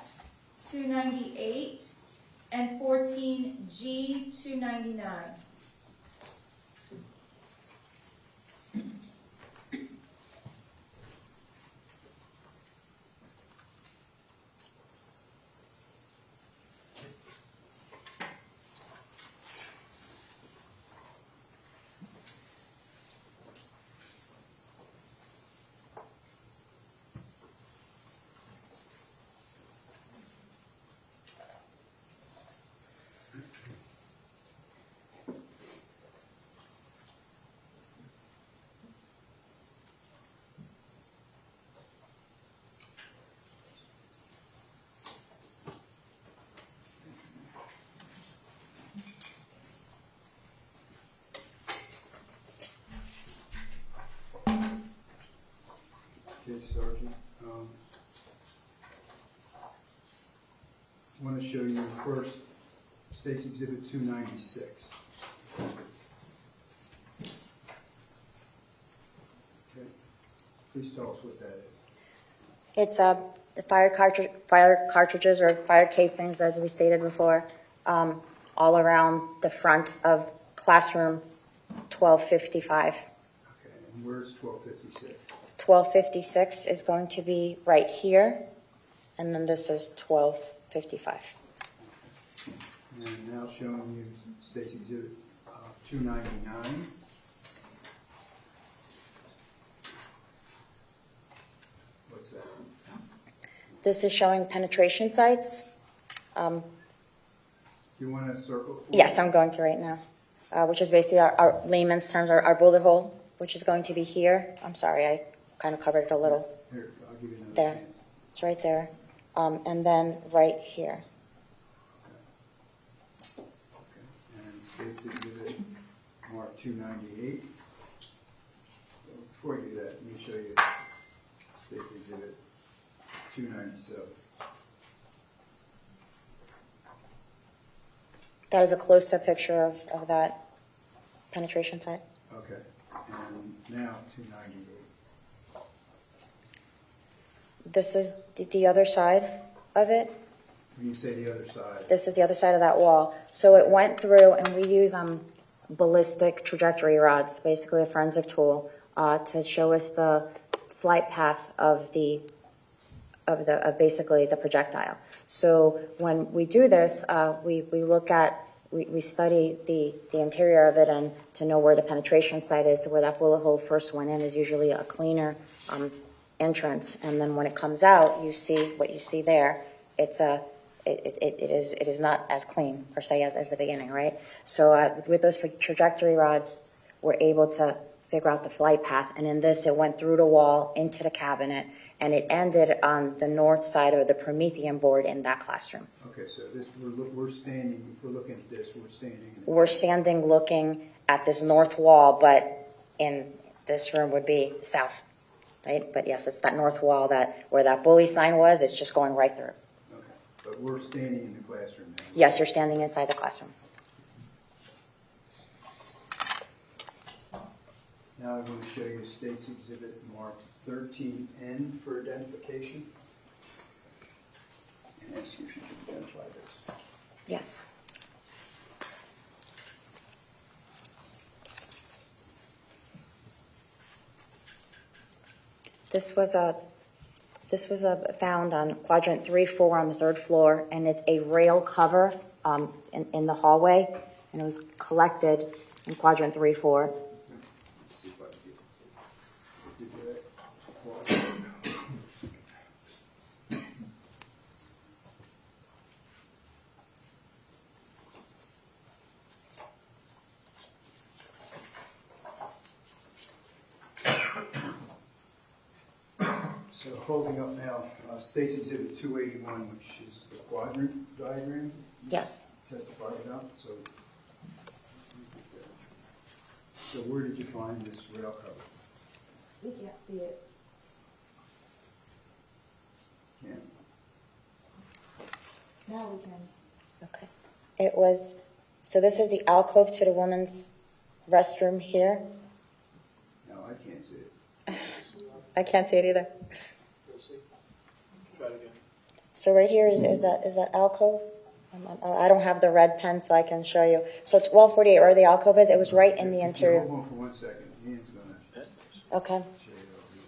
298, and 14G, 299. Okay, Sergeant. I want to show you first State's Exhibit 296. Okay. Please tell us what that is. It's the fire cartridges or fire casings, as we stated before, all around the front of classroom 1255. Okay, and where's 1256? 1256 is going to be right here, and then this is 1255. And now showing you State's Exhibit 299. What's that? This is showing penetration sites. Do you want to circle? Yes, I'm going to right now, which is basically our layman's terms, our bullet hole, which is going to be here. I'm sorry, I kind of covered it a little. Here, I'll give you another There. chance. It's right there. And then right here. Okay. And State's Exhibit mark 298. So before you do that, let me show you State's Exhibit 297. That is a close-up picture of that penetration site. Okay. And now 298. This is the other side of it. When you say the other side, This is the other side of that wall. So it went through, and we use ballistic trajectory rods, basically a forensic tool, to show us the flight path of basically the projectile. So when we do this, we study the interior of it, and to know where the penetration site is. So where that bullet hole first went in is usually a cleaner entrance, and then when it comes out, you see what you see there. It is not as clean per se as the beginning, right? So with those trajectory rods, we're able to figure out the flight path, and in this, it went through the wall into the cabinet, and it ended on the north side of the Promethean board in that classroom. okay, so this we're standing. If we're looking at this, we're standing. We're standing looking at this north wall, but in this room would be south, right? But yes, it's that north wall where that bully sign was. It's just going right through. Okay, but we're standing in the classroom now. Yes, you're standing inside the classroom. Now I'm going to show you State's Exhibit marked 13N for identification. And ask you if you can identify this. Yes. This was found on quadrant 3-4 on the 3rd floor, and it's a rail cover in the hallway, and it was collected in quadrant 3-4. Let's see if I can get that. So holding up now, State's Exhibit 281, which is the quadrant diagram. Yes. Testified about. So where did you find this rail cover? We can't see it. Yeah. Now we can. Okay. It was, so this is the alcove to the women's restroom here. No, I can't see it. I can't see it either. Let's see. Try it again. So right here is that alcove? I don't have the red pen, so I can show you. So it's 1248, where the alcove is, it was right in the interior. Hold on for 1 second. Ian's going to Okay. show you over here.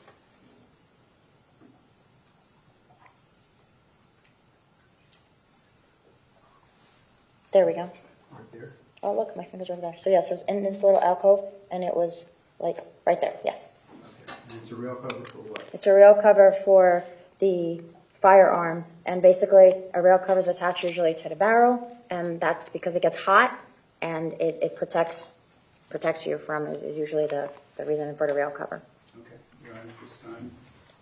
There we go. Right there. Oh, look, my finger's over there. So yes, it was in this little alcove, and it was like right there. Yes. Okay. And it's a rail cover for what? It's a rail cover for the firearm, and basically a rail cover is attached usually to the barrel, and that's because it gets hot, and it protects you from is usually the reason for the rail cover. Okay. Your Honor, this time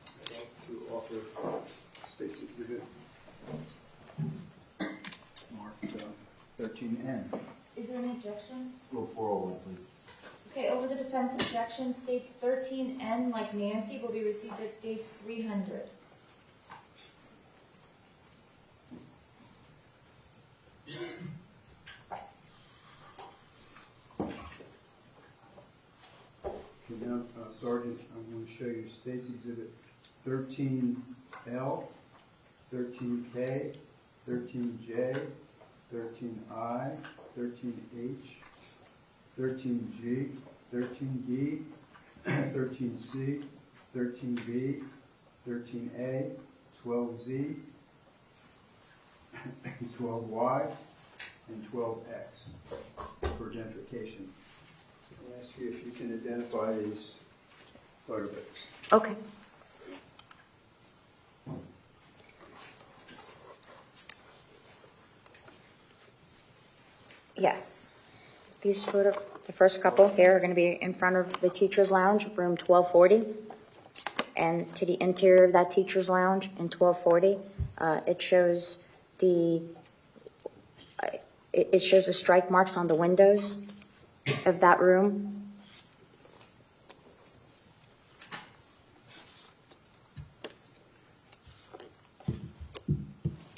I'd like to offer State's Exhibit marked 13N. Is there any objection? Rule 401, please. Okay, over the defense objection, states 13N, like Nancy, will be received as states 300. Okay, now, Sergeant, I'm going to show you State's Exhibit 13L, 13K, 13J, 13I, 13H, 13G, 13D, 13C, 13B, 13A, 12Z, 12Y and 12X for identification. I ask you if you can identify these photographs. Okay. Yes. These the first couple here are going to be in front of the teacher's lounge, room 1240. And to the interior of that teacher's lounge in 1240, it shows the strike marks on the windows of that room.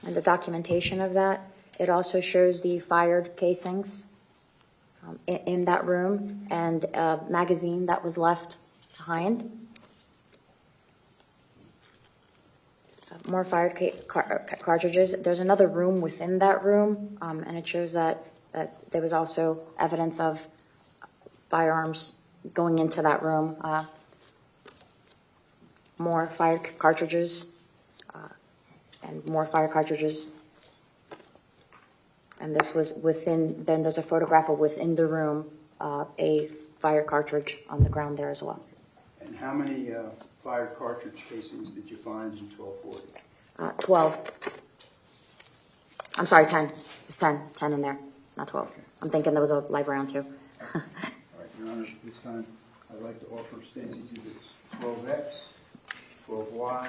And the documentation of that, it also shows the fired casings in that room and a magazine that was left behind. More fired cartridges. There's another room within that room, and it shows that there was also evidence of firearms going into that room. More fired cartridges, and more fire cartridges. And this was within, then there's a photograph of within the room, a fire cartridge on the ground there as well. And how many fired cartridge casings did you find in 1240? 12. I'm sorry, 10. It's 10 in there, not 12. I'm thinking there was a live round too. All right, Your Honor, this time I'd like to offer Stacy exhibits 12X, 12Y,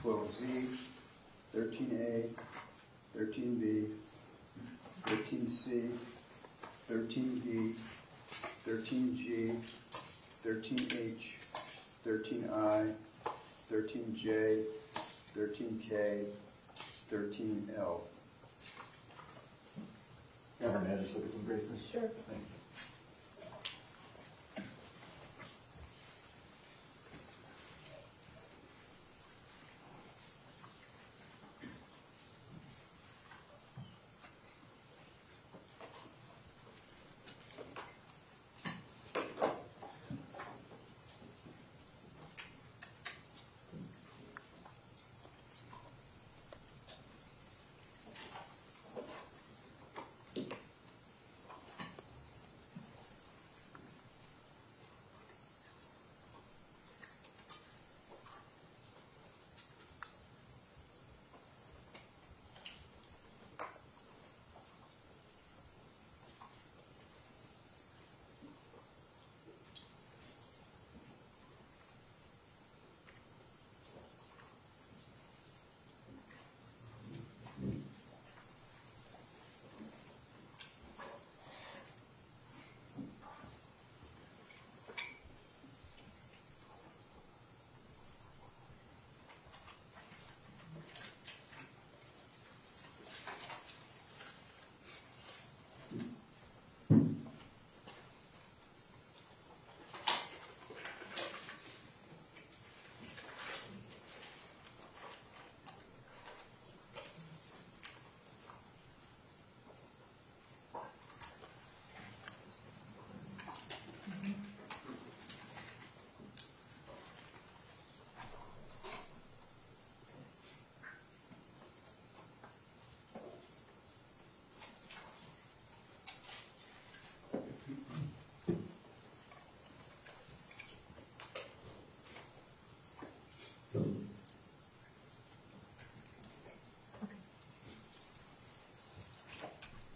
12Z, 13A, 13B, 13C, 13D, 13G, 13H, 13I, 13J, 13K, 13L. Governor, may I just look at them briefly? Sure. Thank you.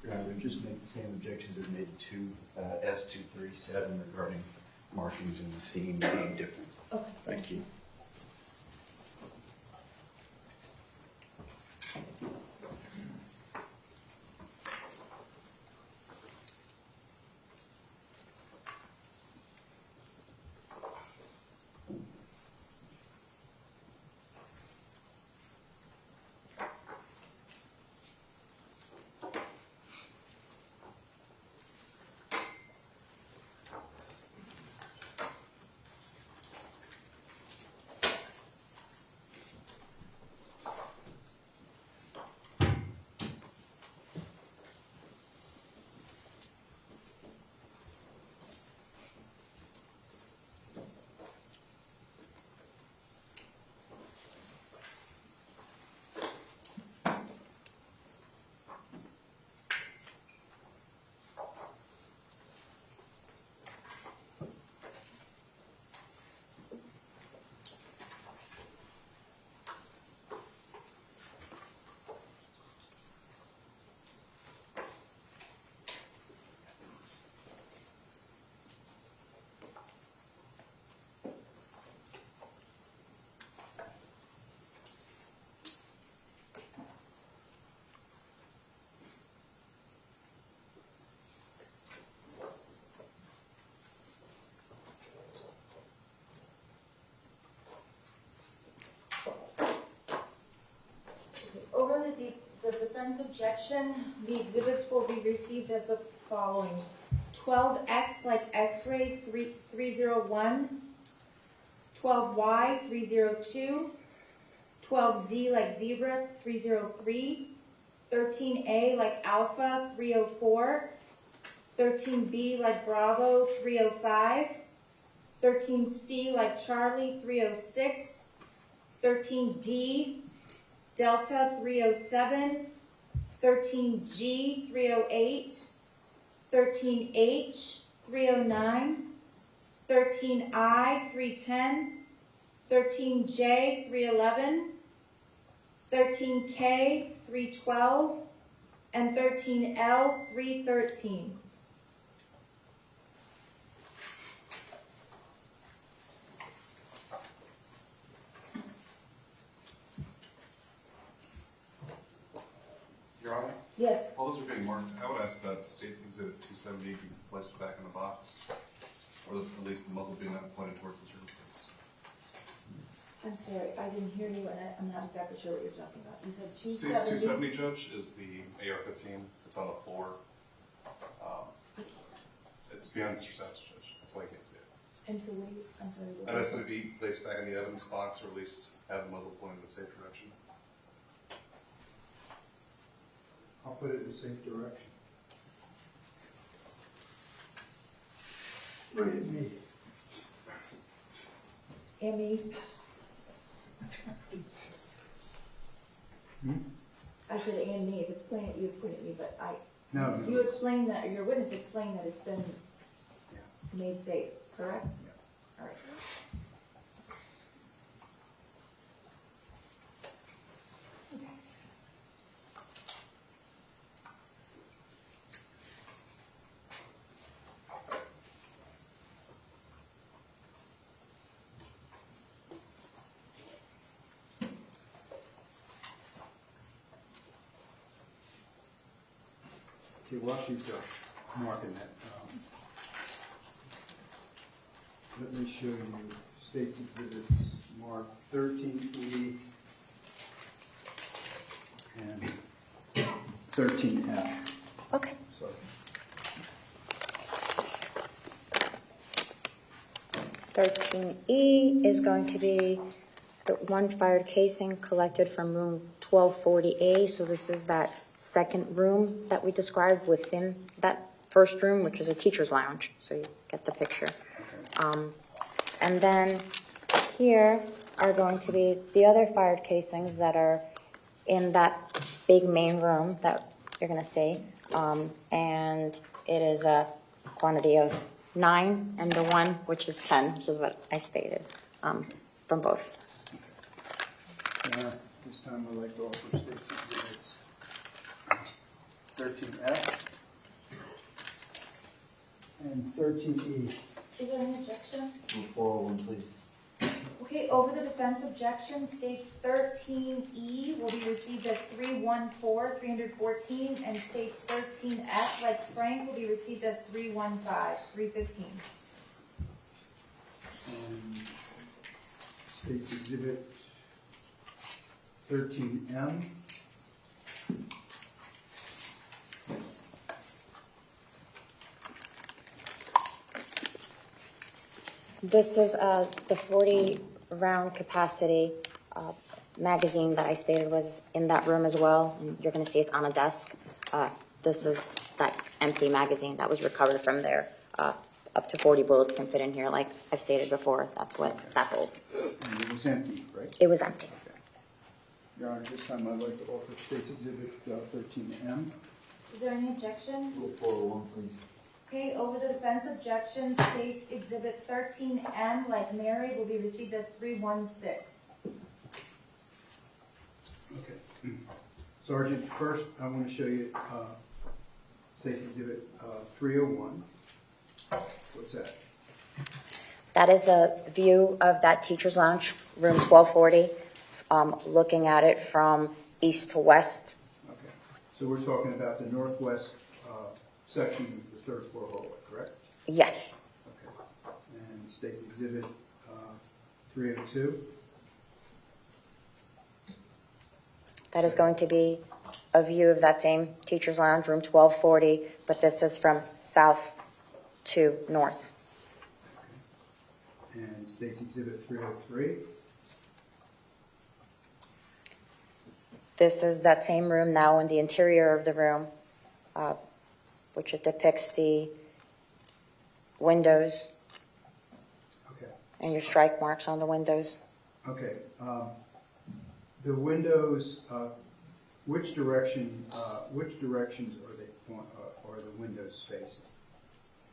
Your Honor, just make the same objections that were made to S237 regarding markings in the scene being different. Okay. Thank you. defense objection, the exhibits will be received as the following. 12X like X-ray 301, 12Y 302, 12Z like zebras 303, 13A like alpha 304, 13B like bravo 305, 13C like Charlie 306, 13D Delta 307, 13G 308, 13H 309, 13I 310, 13J 311, 13K 312, and 13L 313. Your Honor, Yes. while those are being marked, I would ask that State Exhibit 270 be placed back in the box, or at least the muzzle be not pointed towards the jury, please. I'm sorry, I didn't hear you, and I'm not exactly sure what you're talking about. You said State's 270? 270, Judge, is the AR-15. It's on the floor. It's behind the stats, Judge. That's why you can't see it. And so what do you, I'm sorry. what I'd ask was that it be placed back in the evidence box, or at least have the muzzle pointed in the safe direction. I'll put it in a safe direction. Look at me. Amy? I said and me. If it's pointing at you, it's pointing at me, but No. you explained that, your witness explained that it's been Yeah. made safe, correct? Yeah. All right. Okay, while she's marking that, let me show you State's Exhibits marked 13E and 13F. Okay. Sorry. 13E is going to be the one fired casing collected from room 1240A. So this is that second room that we described within that first room, which is a teacher's lounge. So you get the picture. And then here are going to be the other fired casings that are in that big main room that you're going to see. And it is a quantity of 9 and the one, which is 10, which is what I stated from both. This time I'd like to offer State's Exhibits 13F and 13E. Is there any objection? Move 401, please. Okay, over the defense objection, states 13E will be received as 314, 314, and states 13F, like Frank, will be received as 315, 315. And State's Exhibit 13M. This is the 40 round capacity magazine that I stated was in that room as well. And you're going to see it's on a desk. This is that empty magazine that was recovered from there. Up to 40 bullets can fit in here, like I've stated before. That's what that holds. And it was empty, right? It was empty. Okay. Your Honor, this time I'd like to offer State's Exhibit 13M. Is there any objection? Move 401, please. Okay, over the defense objection, states Exhibit 13M, like Mary, will be received as 316. Okay. Sergeant, first I want to show you State's Exhibit 301. What's that? That is a view of that teacher's lounge, room 1240, looking at it from east to west. Okay. So we're talking about the northwest section of the third floor hallway, correct? Yes. Okay. And State's Exhibit 302. That is going to be a view of that same teacher's lounge, room 1240, but this is from south to north. And State's Exhibit 303. This is that same room now in the interior of the room, which it depicts the windows Okay. and your strike marks on the windows. Okay. The windows, which directions are they are the windows facing?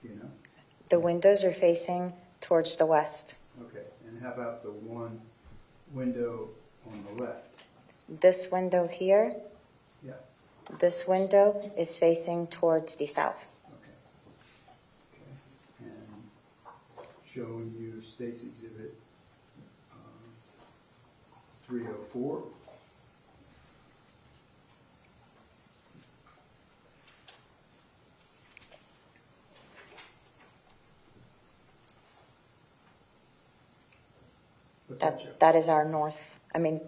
Do you know? The windows are facing towards the west. Okay. And how about the one window on the left? This window here, Yeah. this window is facing towards the south. Okay. Okay. And showing you State's Exhibit 304. What's that, Joe? That is our north,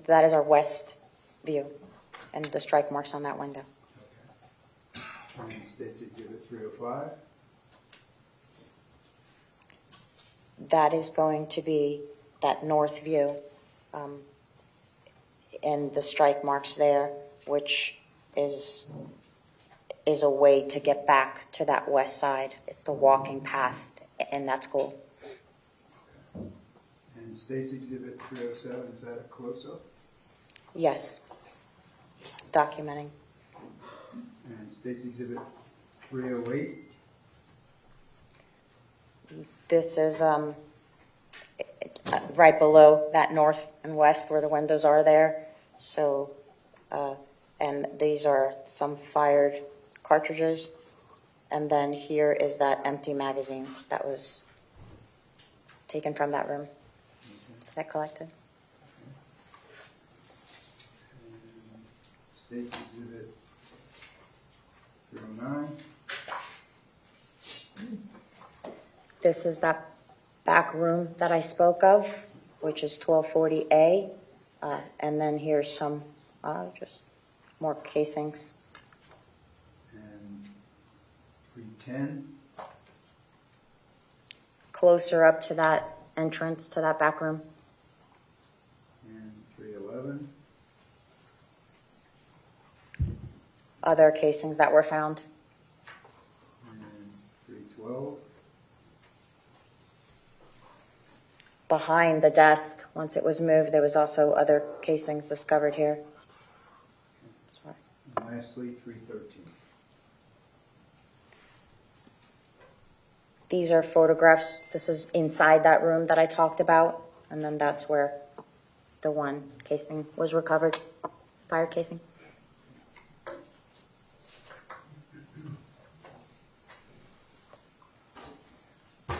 that is our west view, and the strike marks on that window. Okay. And State's Exhibit 305. That is going to be that north view, and the strike marks there, which is a way to get back to that west side. It's the walking path in that school. Okay. And State's Exhibit 307, is that a close-up? Yes, documenting. And State's Exhibit 308. This is right below that north and west where the windows are there. So, and these are some fired cartridges. And then here is that empty magazine that was taken from that room. That collected. And State's Exhibit 309. This is that back room that I spoke of, which is 1240A. And then here's some just more casings. And 310. Closer up to that entrance to that back room. And 311. Other casings that were found. And 312. Behind the desk, once it was moved, there was also other casings discovered here. Sorry. And lastly, 313. These are photographs. This is inside that room that I talked about, and then that's where the one casing was recovered, fire casing. Now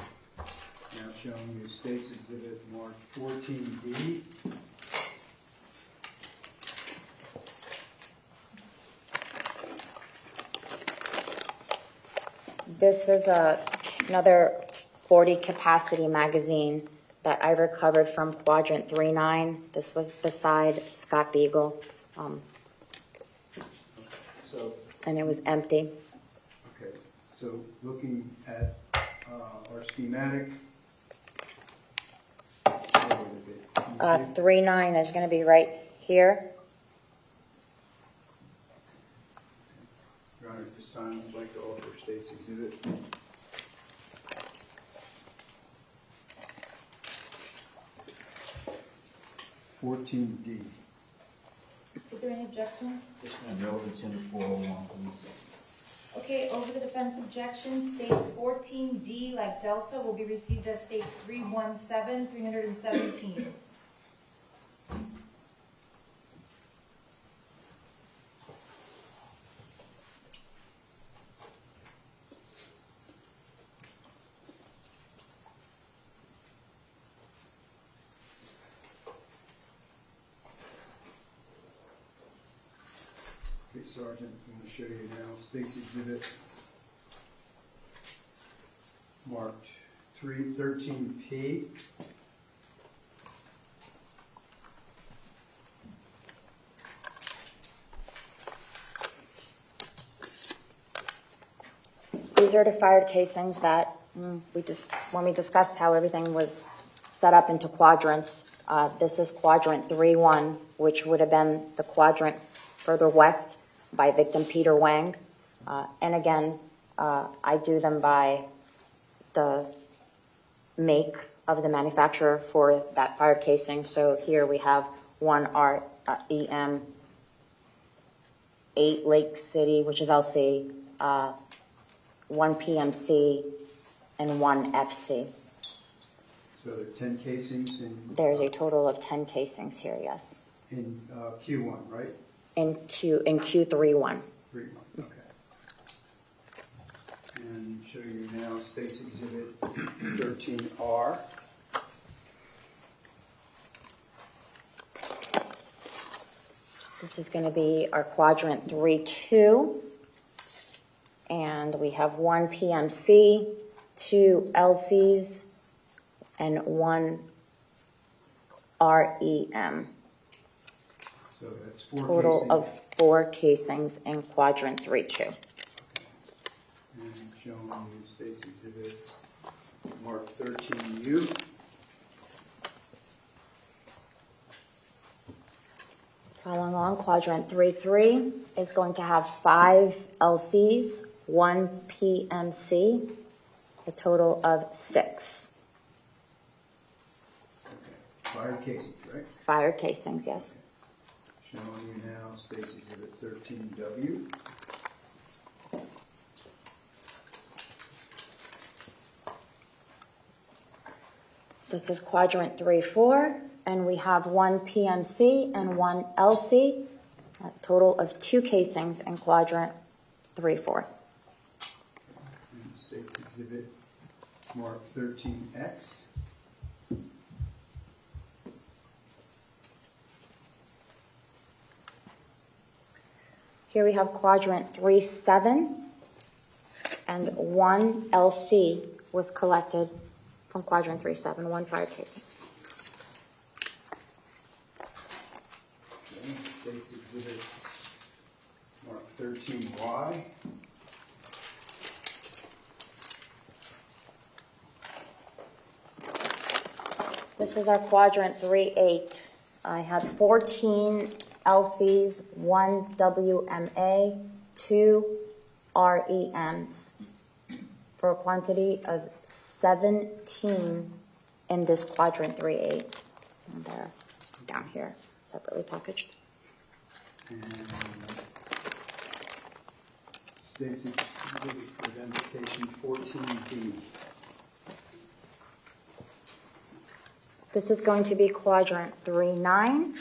showing you State's Exhibit marked 14D. This is another 40 capacity magazine that I recovered from quadrant 39. This was beside Scott Beagle, So, and it was empty. okay, so looking at our schematic, where would it be? Can you see? 39 is going to be right here. Your Honor, at this time, I'd like to offer State's Exhibit. $14D. Is there any objection? This one, relevancy under 401, please. Okay, over the defense objection, states 14D, like Delta, will be received as state 317. Okay, Sergeant, I'm going to show you now State's Exhibit marked 313P. These are the fired casings that when we discussed how everything was set up into quadrants. This is quadrant 3-1, which would have been the quadrant further west by victim Peter Wang. And again, I do them by the make of the manufacturer for that fired casing. So here we have one EM 8 Lake City, which is LC, one PMC, and one FC. So there are 10 casings There's a total of 10 casings here, yes. in Q1, right? In Q31. 3-1, okay. And show you now State's Exhibit 13R. This is going to be our quadrant 3-2. And we have one PMC, 2 LCs, and 1 REM. So that's 4 Total casings. of 4 casings in quadrant 3-2. And showing you State's Exhibit marked 13U. Following along, quadrant 3-3 is going to have 5 LCs, 1 PMC, a total of 6. Okay. Fired casings, right? Fired casings, yes. Showing you now State's Exhibit 13W. This is quadrant 3-4, and we have 1 PMC and 1 LC, a total of 2 casings in quadrant 3-4. And State's Exhibit marked 13X. Here we have quadrant 3-7, and 1 LC was collected from quadrant 3-7, 1 fired casing. Okay. State's Exhibit marked 13Y. This is our quadrant 3-8. I had 14 LCs, 1 WMA, 2 REMs, for a quantity of 17 in this quadrant 3-8. And they're down here, separately packaged. And State's Exhibit for identification 14B. This is going to be quadrant 3-9.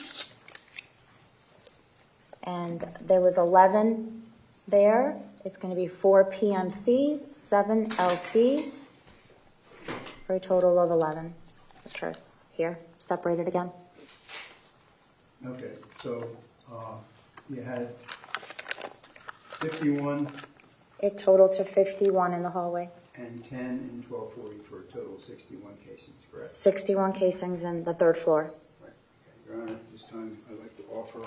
And there was 11 there. It's going to be 4 PMCs, 7 LCs, for a total of 11, which are here, separated again. Okay, so you had 51 It totaled to 51 in the hallway. and 10 and 1240 for a total of 61 casings, correct? 61 casings in the 3rd floor. Right. Okay. Your Honor, at this time I'd like to offer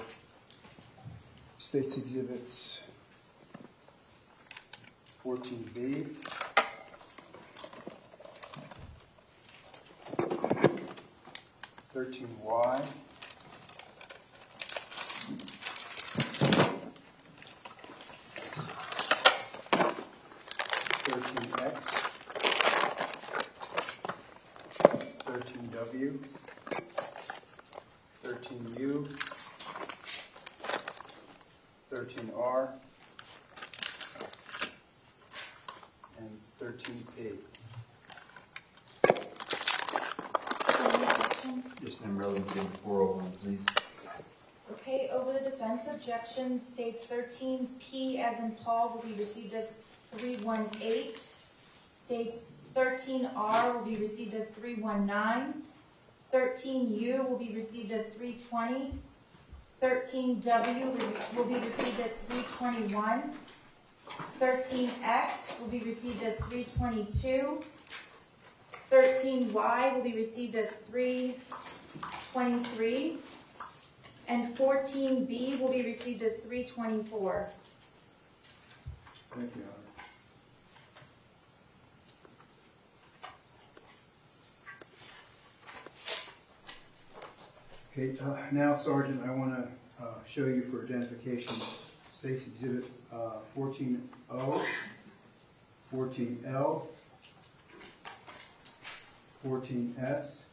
State's Exhibits 14B, 13Y, 13X, 13W, 13U, 13R, and 13P. Yes, ma'am, relevancy number 401, please. Okay, over the defense objection states 13P as in Paul will be received as 318. States 13R will be received as 319. 13U will be received as 320. 13W will be received as 321. 13X will be received as 322. 13Y will be received as 323. And 14B will be received as 324. Thank you, Your Okay, now Sergeant, I want to show you for identification State's Exhibit 14O, 14L, 14S,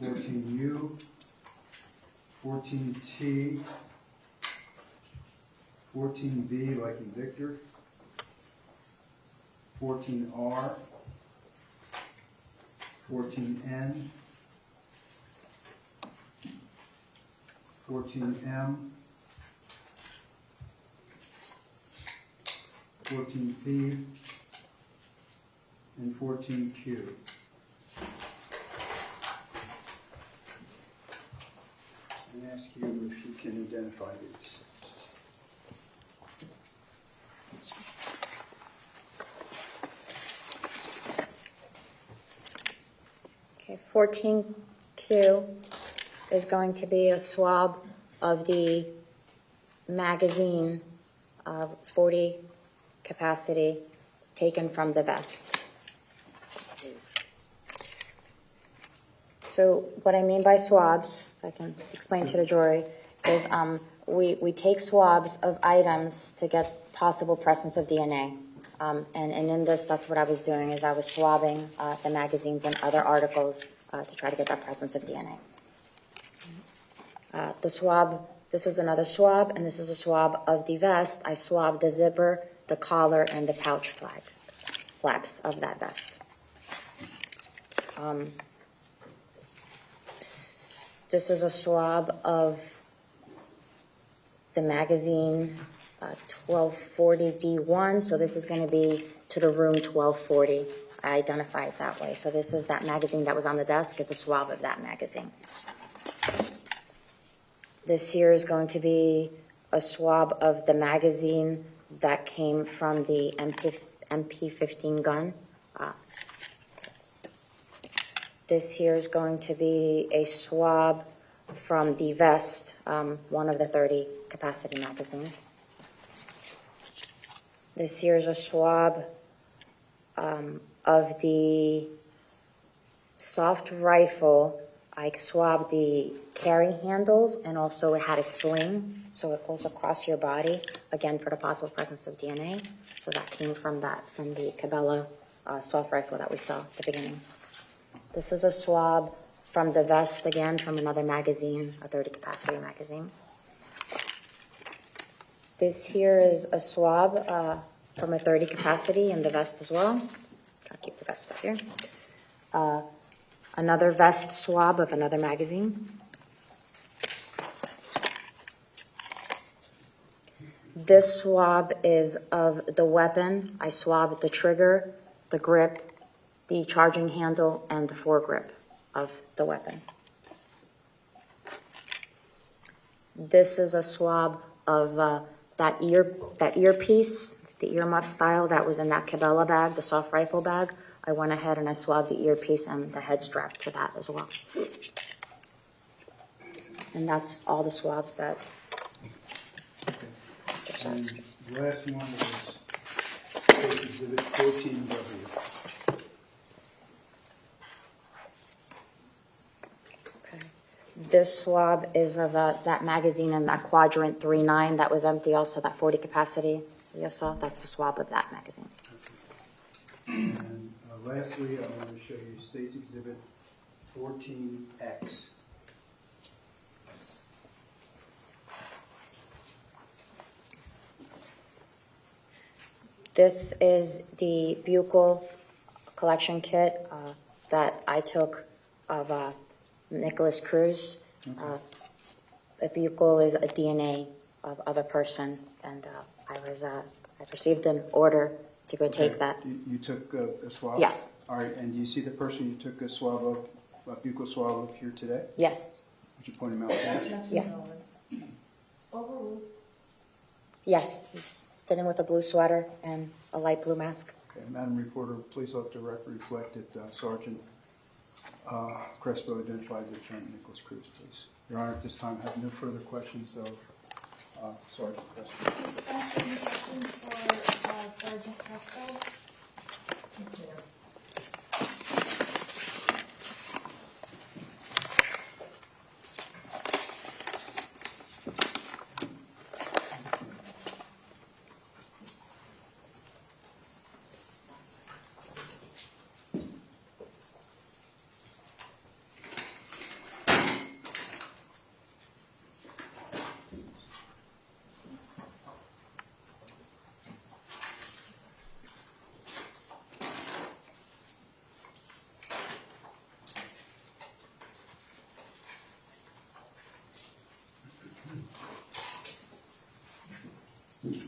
14U, 14T, 14V like in Victor, 14R, 14N, 14M, 14P, and 14Q. And ask you if you can identify these. Okay, 14Q is going to be a swab of the magazine of 40 capacity taken from the vest. So what I mean by swabs, if I can explain to the jury, is we take swabs of items to get possible presence of DNA. And in this, that's what I was doing, is I was swabbing the magazines and other articles to try to get that presence of DNA. The swab, this is another swab, and this is a swab of the vest. I swabbed the zipper, the collar, and the pouch flaps of that vest. This is a swab of the magazine 1240D1, so this is going to be to the room 1240. I identify it that way. So this is that magazine that was on the desk. It's a swab of that magazine. This here is going to be a swab of the magazine that came from the MP15 gun. This here is going to be a swab from the vest, one of the 30 capacity magazines. This here is a swab of the soft rifle. I swabbed the carry handles, and also it had a sling, so it goes across your body, again for the possible presence of DNA. So that came from the Cabela soft rifle that we saw at the beginning. This is a swab from the vest, again, from another magazine, a 30 capacity magazine. This here is a swab from a 30 capacity in the vest as well. I'll keep the vest up here. Another vest swab of another magazine. This swab is of the weapon. I swabbed the trigger, the grip, the charging handle, and the foregrip of the weapon. This is a swab of that earpiece, the earmuff style that was in that Cabela bag, the soft rifle bag. I went ahead and I swabbed the earpiece and the head strap to that as well. And that's all the swabs that. And the last one is Exhibit 14W. This swab is of that magazine in that quadrant 3-9 that was empty, also that 40 capacity you saw. That's a swab of that magazine. And lastly, I want to show you State's Exhibit 14X. This is the buccal collection kit that I took of Nicholas Cruz. Okay. A buccal is a DNA of a person, and I received an order to go take that. You took a swab? Yes. All right, and do you see the person you took a swab of, a buccal swab of here today? Yes. Would you point him out there? Yes. Overruled. Yes, he's sitting with a blue sweater and a light blue mask. Okay, Madam Reporter, please let the record reflect that Sergeant Crespo identified Lieutenant Nicholas Cruz, please. Your Honor, at this time, I have no further questions of Sergeant Crespo. Any questions for Sergeant Crespo? Thank you. Good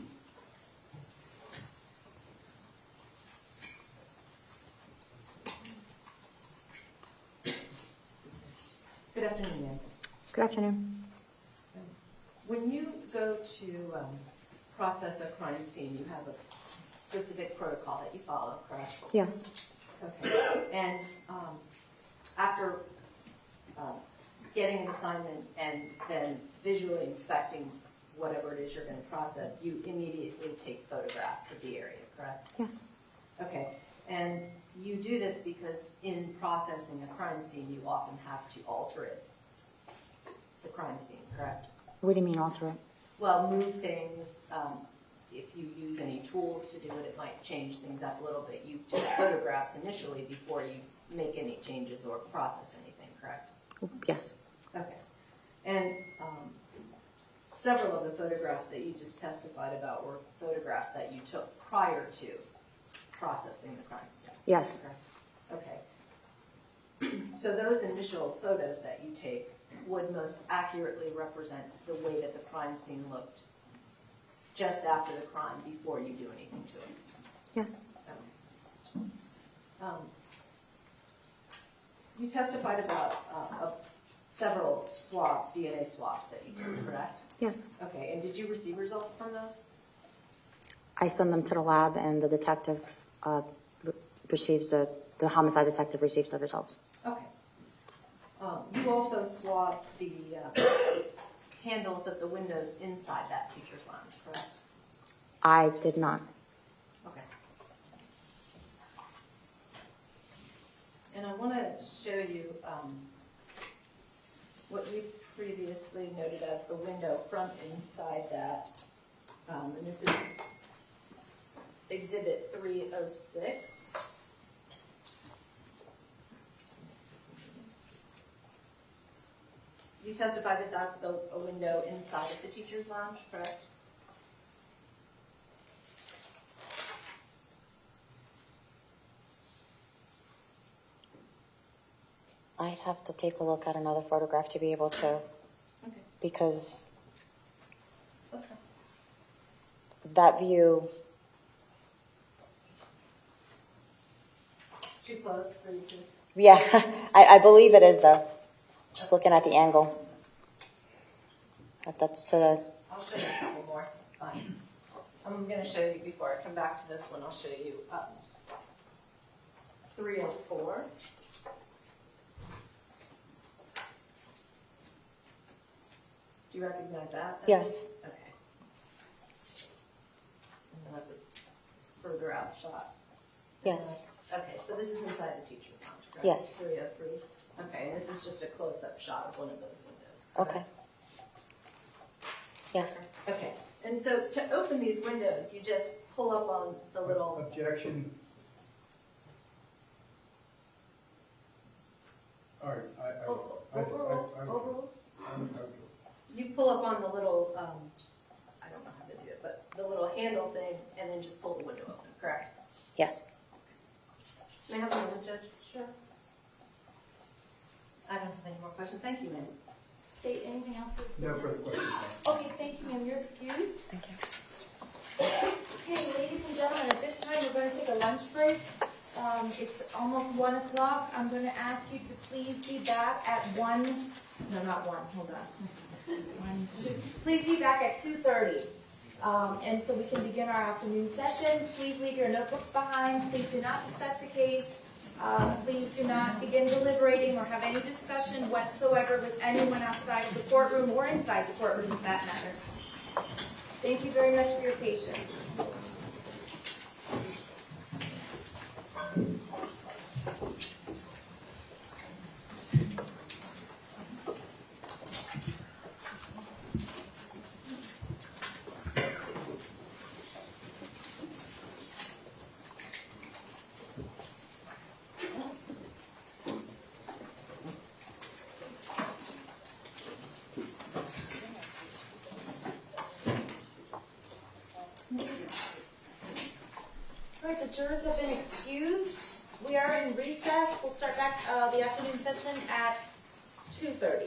afternoon, ma'am. Good afternoon. When you go to process a crime scene, you have a specific protocol that you follow, correct? Yes. Okay. And after getting an assignment and then visually inspecting whatever it is you're going to process, you immediately take photographs of the area, correct? Yes. Okay. And you do this because in processing a crime scene, you often have to alter it, the crime scene, correct? What do you mean alter it? Well, move things. If you use any tools to do it, it might change things up a little bit. You take photographs initially before you make any changes or process anything, correct? Yes. Okay. And several of the photographs that you just testified about were photographs that you took prior to processing the crime scene. Yes. Okay. So those initial photos that you take would most accurately represent the way that the crime scene looked just after the crime before you do anything to it. Yes. Okay. You testified about several swabs, DNA swabs that you took, correct? Yes. Okay, and did you receive results from those? I send them to the lab, and the detective receives the homicide detective receives the results. Okay. You also swabbed the handles of the windows inside that teacher's lounge, correct? I did not. Okay. And I want to show you what you previously noted as the window from inside that. And this is Exhibit 306. You testified that that's a window inside of the teacher's lounge, correct? I'd have to take a look at another photograph to be able to, Okay. because That's fine. that view, It's too close for you to... yeah, I believe it is though. Just looking at the angle. But that's to the, I'll show you a couple more. It's fine. I'm going to show you, before I come back to this one, I'll show you 304. Do you recognize that? Yes. Okay. And then that's a further out shot. yes, Okay, so this is inside the teacher's lounge, correct? Yes. 303. Okay, and this is just a close-up shot of one of those windows, correct? okay. Yes, Okay, and so to open these windows, you just pull up on the little... Objection. All right, Overruled? You pull up on the little, I don't know how to do it, but the little handle thing, and then just pull the window open, correct? yes. May I have a moment, Judge? Sure. I don't have any more questions. Thank you, ma'am. State anything else for the No witness? further questions. Okay, thank you, ma'am. You're excused. Thank you. Okay, ladies and gentlemen, at this time, we're going to take a lunch break. It's almost 1 o'clock. I'm going to ask you to please be back at 1, no, not 1, hold on. 1, 2. Please be back at 2:30. And so we can begin our afternoon session. Please leave your notebooks behind. Please do not discuss the case. Please do not begin deliberating or have any discussion whatsoever with anyone outside of the courtroom or inside the courtroom for that matter. Thank you very much for your patience. All right, the jurors have been excused. We are in recess. We'll start back the afternoon session at 2:30.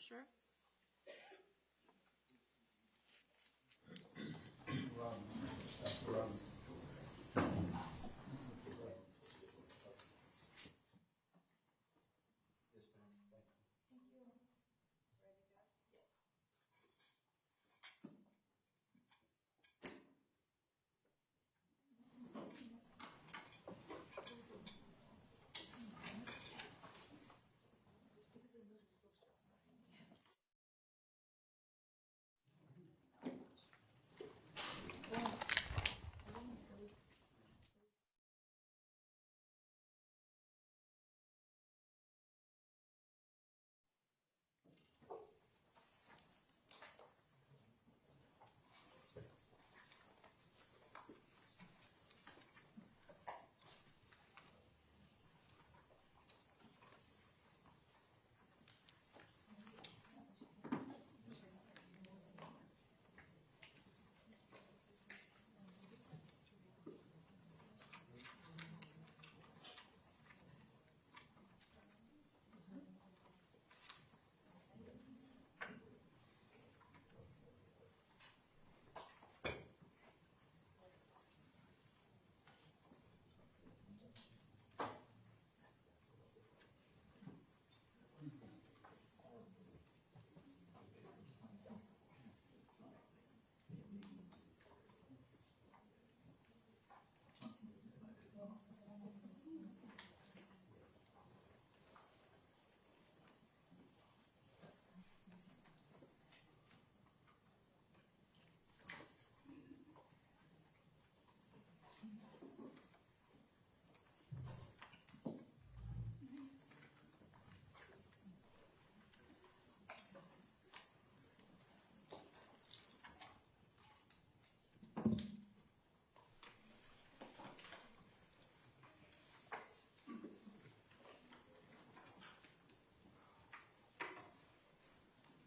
Sure. Thank you. Ready to go?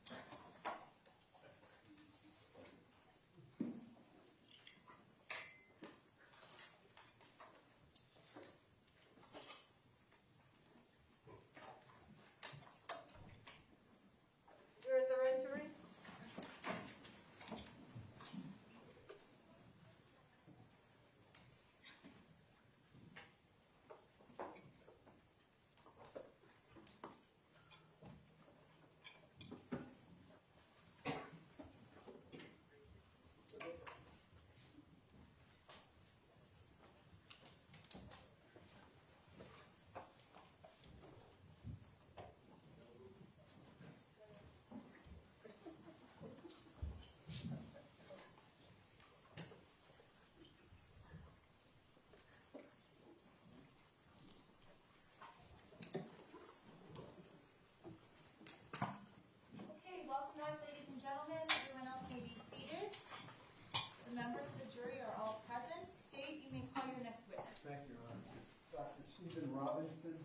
Yes. Where is the right to read? Okay, welcome back, ladies and gentlemen. Everyone else may be seated. The members of the jury are all present. State, you may call your next witness. Thank you, Your Honor. Dr. Stephen Robinson.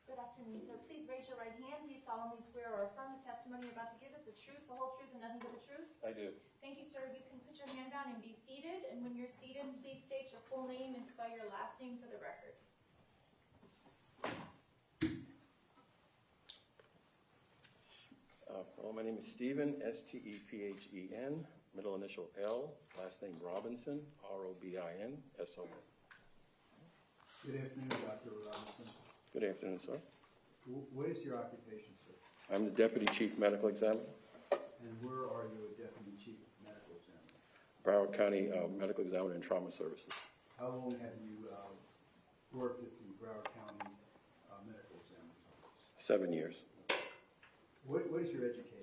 Good afternoon, sir. Please raise your right hand. Do you solemnly swear or affirm the testimony you're about to give us the truth, the whole truth, and nothing but the truth? I do. Thank you, sir. You can put your hand down and be seated. And when you're seated, please state your full name and spell your last name for the record. Well, My name is Stephen, Stephen, middle initial L, last name Robinson, Robinson. Good afternoon, Dr. Robinson. Good afternoon, sir. What is your occupation, sir? I'm the Deputy Chief Medical Examiner, And where are you a Deputy Chief Medical Examiner? Broward County Medical Examiner and Trauma Services. How long have you worked at the Broward County Medical Examiner's Office? 7 years. What is your education?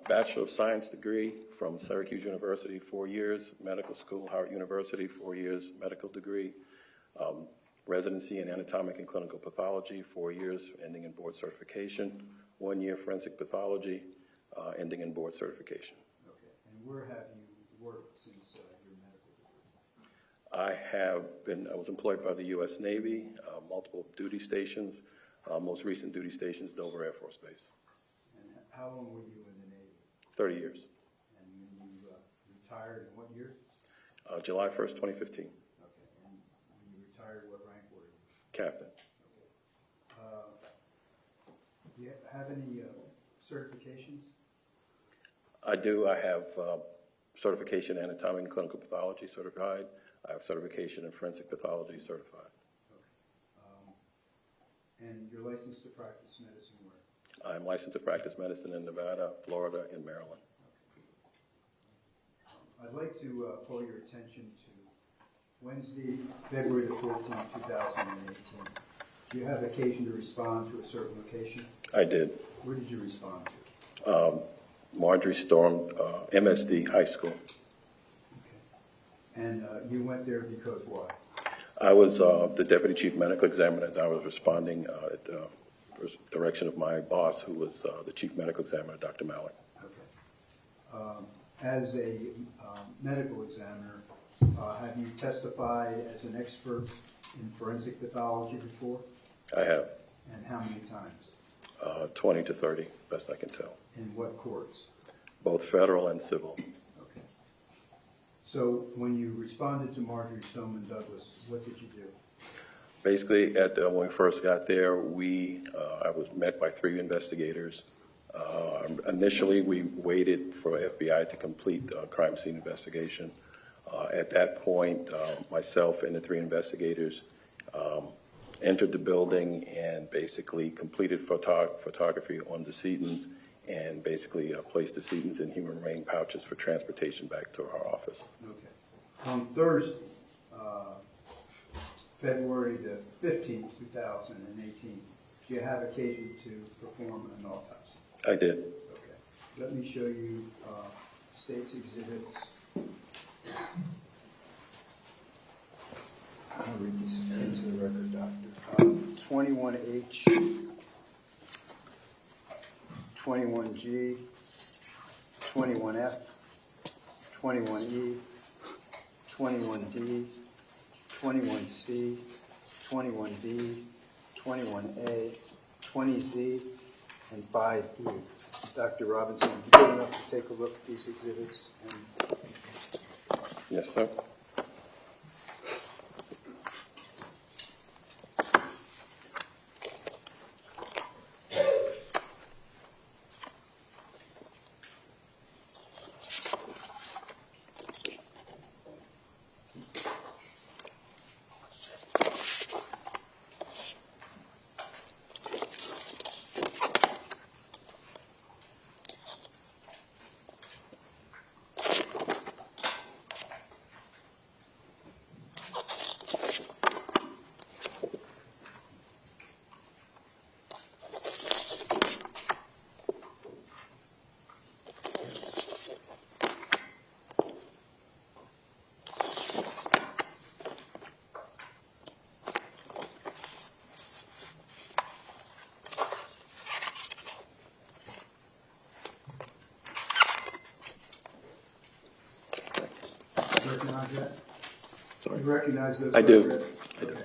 Bachelor of Science degree from Syracuse University, 4 years. Medical school, Howard University, 4 years. Medical degree. Residency in anatomic and clinical pathology, 4 years, ending in board certification. 1 year forensic pathology, ending in board certification. Okay. And where have you worked since your medical degree? I was employed by the U.S. Navy, multiple duty stations. Most recent duty stations, Dover Air Force Base. And how long were you in the Navy? 30 years. And when you retired in what year? July 1st, 2015. Okay. And when you retired, what rank were you? Captain. Okay. Do you have any certifications? I do. I have certification in anatomic and clinical pathology certified. I have certification in forensic pathology certified. And you're licensed to practice medicine where? I'm licensed to practice medicine in Nevada, Florida, and Maryland. Okay. I'd like to call your attention to Wednesday, February the 14th, 2018. Do you have occasion to respond to a certain location? I did. Where did you respond to? Marjory stormed MSD High School. Okay. And you went there because why? I was the Deputy Chief Medical Examiner as I was responding at the direction of my boss, who was the Chief Medical Examiner, Dr. Malik. Okay. As a medical examiner, have you testified as an expert in forensic pathology before? I have. And how many times? 20 to 30, best I can tell. In what courts? Both federal and civil. Okay. So when you responded to Marjory Stoneman Douglas, what did you do? Basically, when we first got there, I was met by 3 investigators. Initially, we waited for FBI to complete the crime scene investigation. At that point, myself and the 3 investigators entered the building and basically completed photography on decedents and basically placed decedents in human remain pouches for transportation back to our office. Okay. On Thursday, February the 15th, 2018, do you have occasion to perform an autopsy? I did. Okay. Let me show you state's exhibits. I'll read this into the record, Doctor. 21H, 21G, 21F, 21E, 21D, 21C, 21D, 21A, 20Z, and 5E. Dr. Robinson, would you good enough to take a look at these exhibits? Yes, sir. Recognize that? Sorry. You recognize those? I do. photographs? Okay.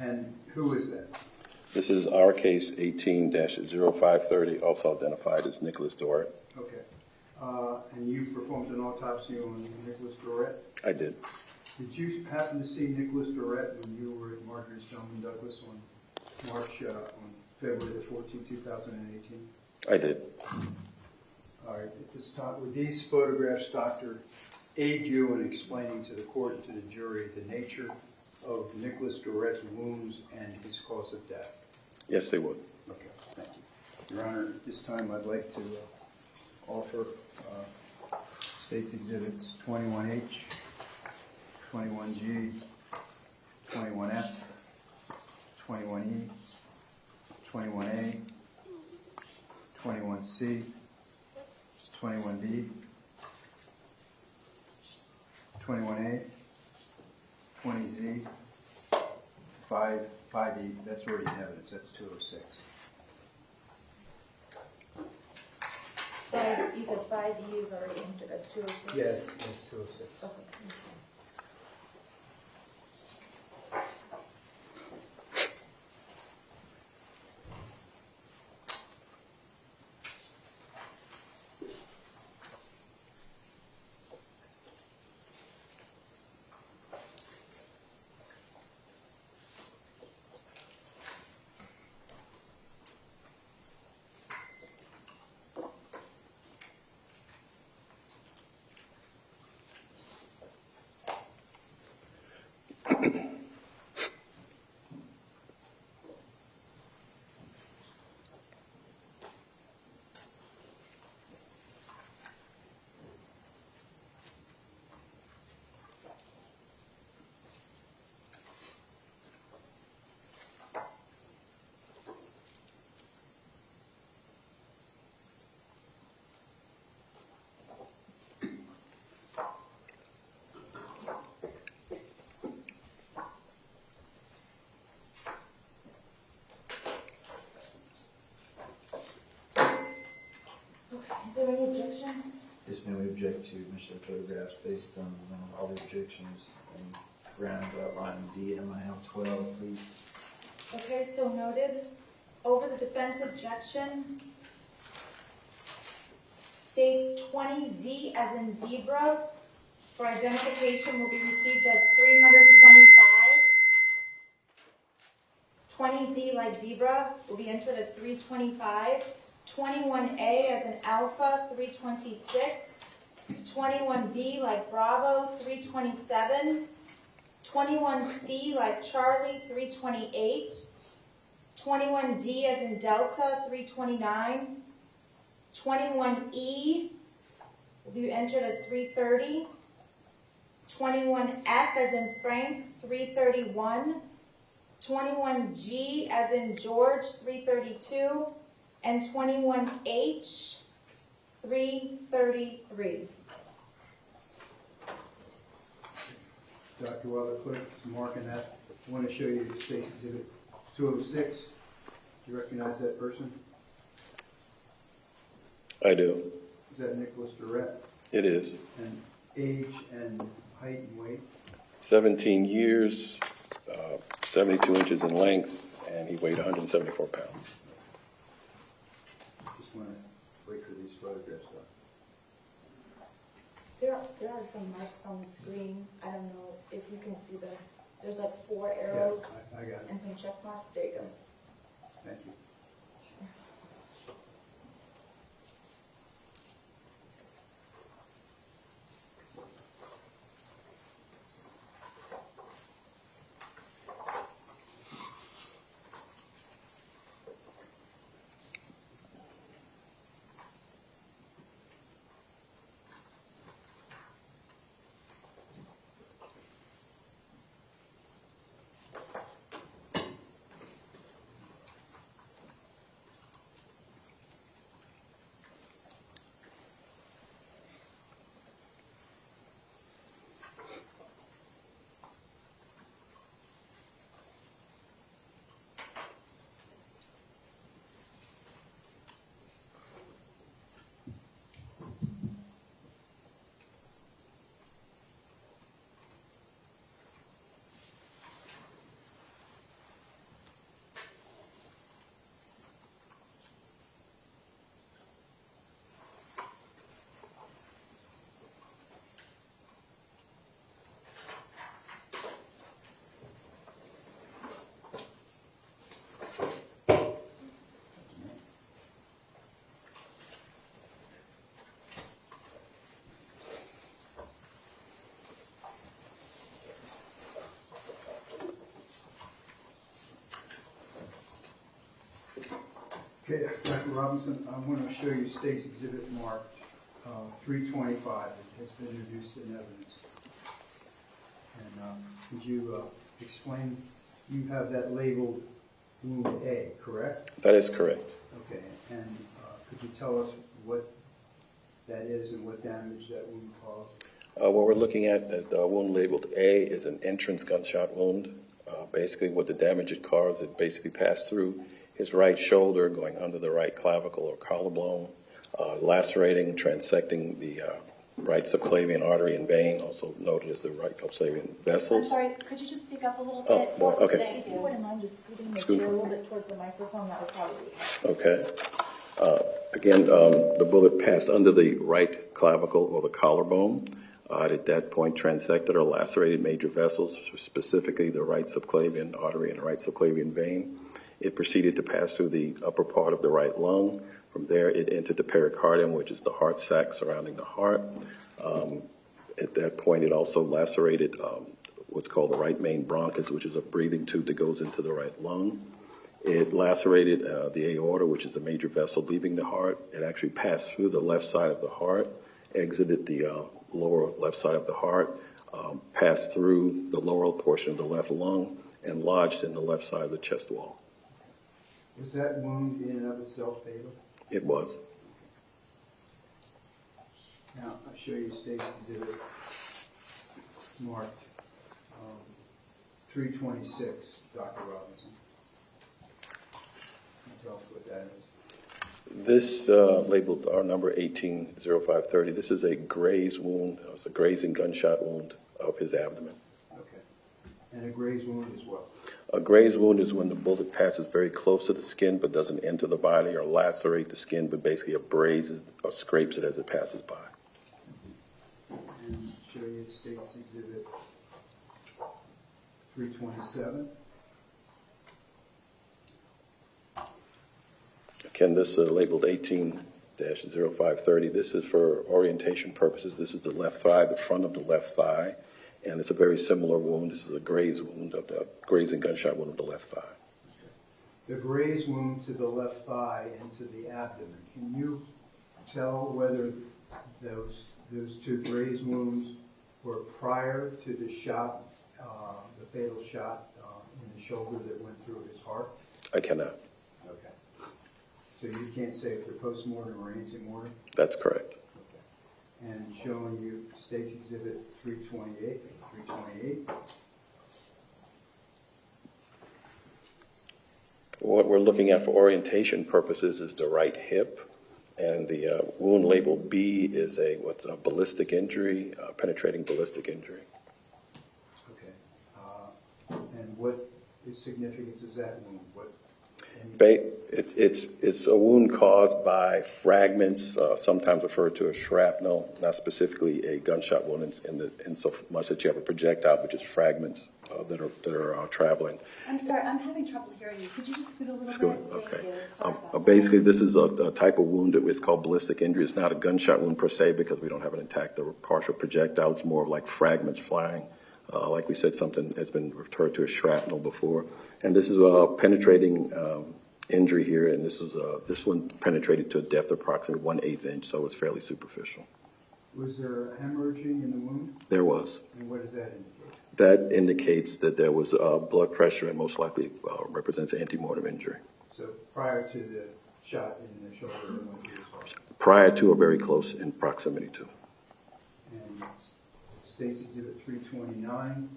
And who is that? This is our case 18-0530, also identified as Nicholas Dorrit. Okay. And you performed an autopsy on Nicholas Dorrit? I did. Did you happen to see Nicholas Dorrit when you were at Marjory Stoneman Douglas on February the 14th, 2018? I did. All right, at this time, would these photographs, Doctor, aid you in explaining to the court and to the jury the nature of Nicholas Duret's wounds and his cause of death? Yes, they would. Okay, thank you. Your Honor, at this time, I'd like to offer State's Exhibits 21H, 21G, 21F, 21E, 21A, 21C, 21B, 21A, 20Z, 5E, that's already in evidence, that's 206. You said 5E is already entered as 206? Yeah, that's 206. Okay. Is there any objection? Yes, ma'am, we object to Mr. Photographs based on all the objections and grounds outlined in DMIL 12, please. Okay, so noted. Over the defense objection, states 20Z as in zebra for identification will be received as 325. 20Z like zebra will be entered as 325. 21A as in alpha, 326. 21B like bravo, 327. 21C like Charlie, 328. 21D as in delta, 329. 21E will be entered as 330. 21F as in Frank, 331. 21G as in George, 332. And 21H, 333. Dr. Weller, clerk, marking that. I want to show you State Exhibit 206. Do you recognize that person? I do. Is that Nicholas Duret? It is. And age and height and weight? 17 years, 72 inches in length, and he weighed 174 pounds. Just want to wait for these photographs though. There are some marks on the screen. I don't know if you can see there's like 4 arrows Yeah, I got it. and some check marks. There you go. Thank you. Okay, Dr. Robinson, I want to show you State's Exhibit marked 325. It has been introduced in evidence. And could you explain, you have that labeled wound A, correct? That is correct. Okay, and could you tell us what that is and what damage that wound caused? What we're looking at, the wound labeled A, is an entrance gunshot wound. Basically, what the damage it caused, it basically passed through his right shoulder, going under the right clavicle or collarbone, lacerating, transecting the right subclavian artery and vein, also noted as the right subclavian vessels. I'm sorry, could you just speak up a little bit? Oh, well, okay. If you wouldn't mind just scooting the Scoot. chair a little bit towards the microphone, that would probably help. Okay. Again, the bullet passed under the right clavicle or the collarbone. At that point, transected or lacerated major vessels, specifically the right subclavian artery and the right subclavian vein. It proceeded to pass through the upper part of the right lung. From there, it entered the pericardium, which is the heart sac surrounding the heart. At that point, it also lacerated what's called the right main bronchus, which is a breathing tube that goes into the right lung. It lacerated the aorta, which is the major vessel leaving the heart. It actually passed through the left side of the heart, exited the lower left side of the heart, passed through the lower portion of the left lung, and lodged in the left side of the chest wall. Was that wound in and of itself fatal? It was. Now, I'll show you State's Exhibit marked 326, Dr. Robinson. Can you tell us what that is? This labeled our number 180530. This is a graze wound. It's a grazing gunshot wound of his abdomen. Okay. And a graze wound as well? A graze wound is when the bullet passes very close to the skin but doesn't enter the body or lacerate the skin, but basically abrades it or scrapes it as it passes by. And show you State's Exhibit 327. Again, this labeled 18-0530. This is for orientation purposes. This is the left thigh, the front of the left thigh. And it's a very similar wound. This is a graze wound, of the grazing gunshot wound of the left thigh. The graze wound to the left thigh and to the abdomen. Can you tell whether those two graze wounds were prior to the shot, the fatal shot in the shoulder that went through his heart? I cannot. Okay. So you can't say if they're post-mortem or ante-mortem? That's correct. Okay. And showing you State's Exhibit 328. What we're looking at for orientation purposes is the right hip, and the wound labeled B is what's a ballistic injury, penetrating ballistic injury. Okay. And what significance is that wound? It's a wound caused by fragments, sometimes referred to as shrapnel, not specifically a gunshot wound in so much that you have a projectile, but just fragments that are traveling. I'm sorry, I'm having trouble hearing you. Could you just scoot a little Scoot, bit? okay. Thank you. Sorry about that. Basically, this is a type of wound that is called ballistic injury. It's not a gunshot wound per se because we don't have an intact or partial projectile. It's more of like fragments flying. Like we said, something has been referred to as shrapnel before. And this is a penetrating injury here, and this one penetrated to a depth of approximately 1/8 inch, so it's fairly superficial. Was there hemorrhaging in the wound? There was. And what does that indicate? That indicates that there was blood pressure and most likely represents ante-mortem injury. So prior to the shot in the shoulder that went through his heart? Prior to or very close in proximity to. And State's Exhibit 329,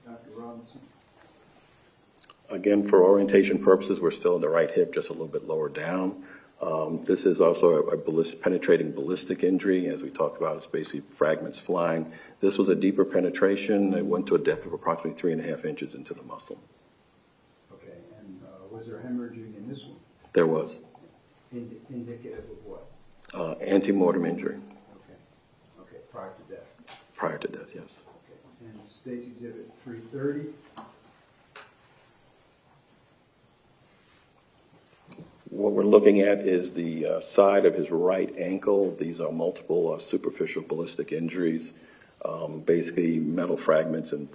Dr. Robinson. Again, for orientation purposes, we're still in the right hip, just a little bit lower down. This is also a penetrating ballistic injury. As we talked about, it's basically fragments flying. This was a deeper penetration. It went to a depth of approximately 3.5 inches into the muscle. Okay, and was there hemorrhaging in this one? There was. Indicative of what? Ante-mortem injury. Okay, prior to death. Prior to death, yes. Okay, and State's Exhibit 330. What we're looking at is the side of his right ankle. These are multiple superficial ballistic injuries, basically metal fragments and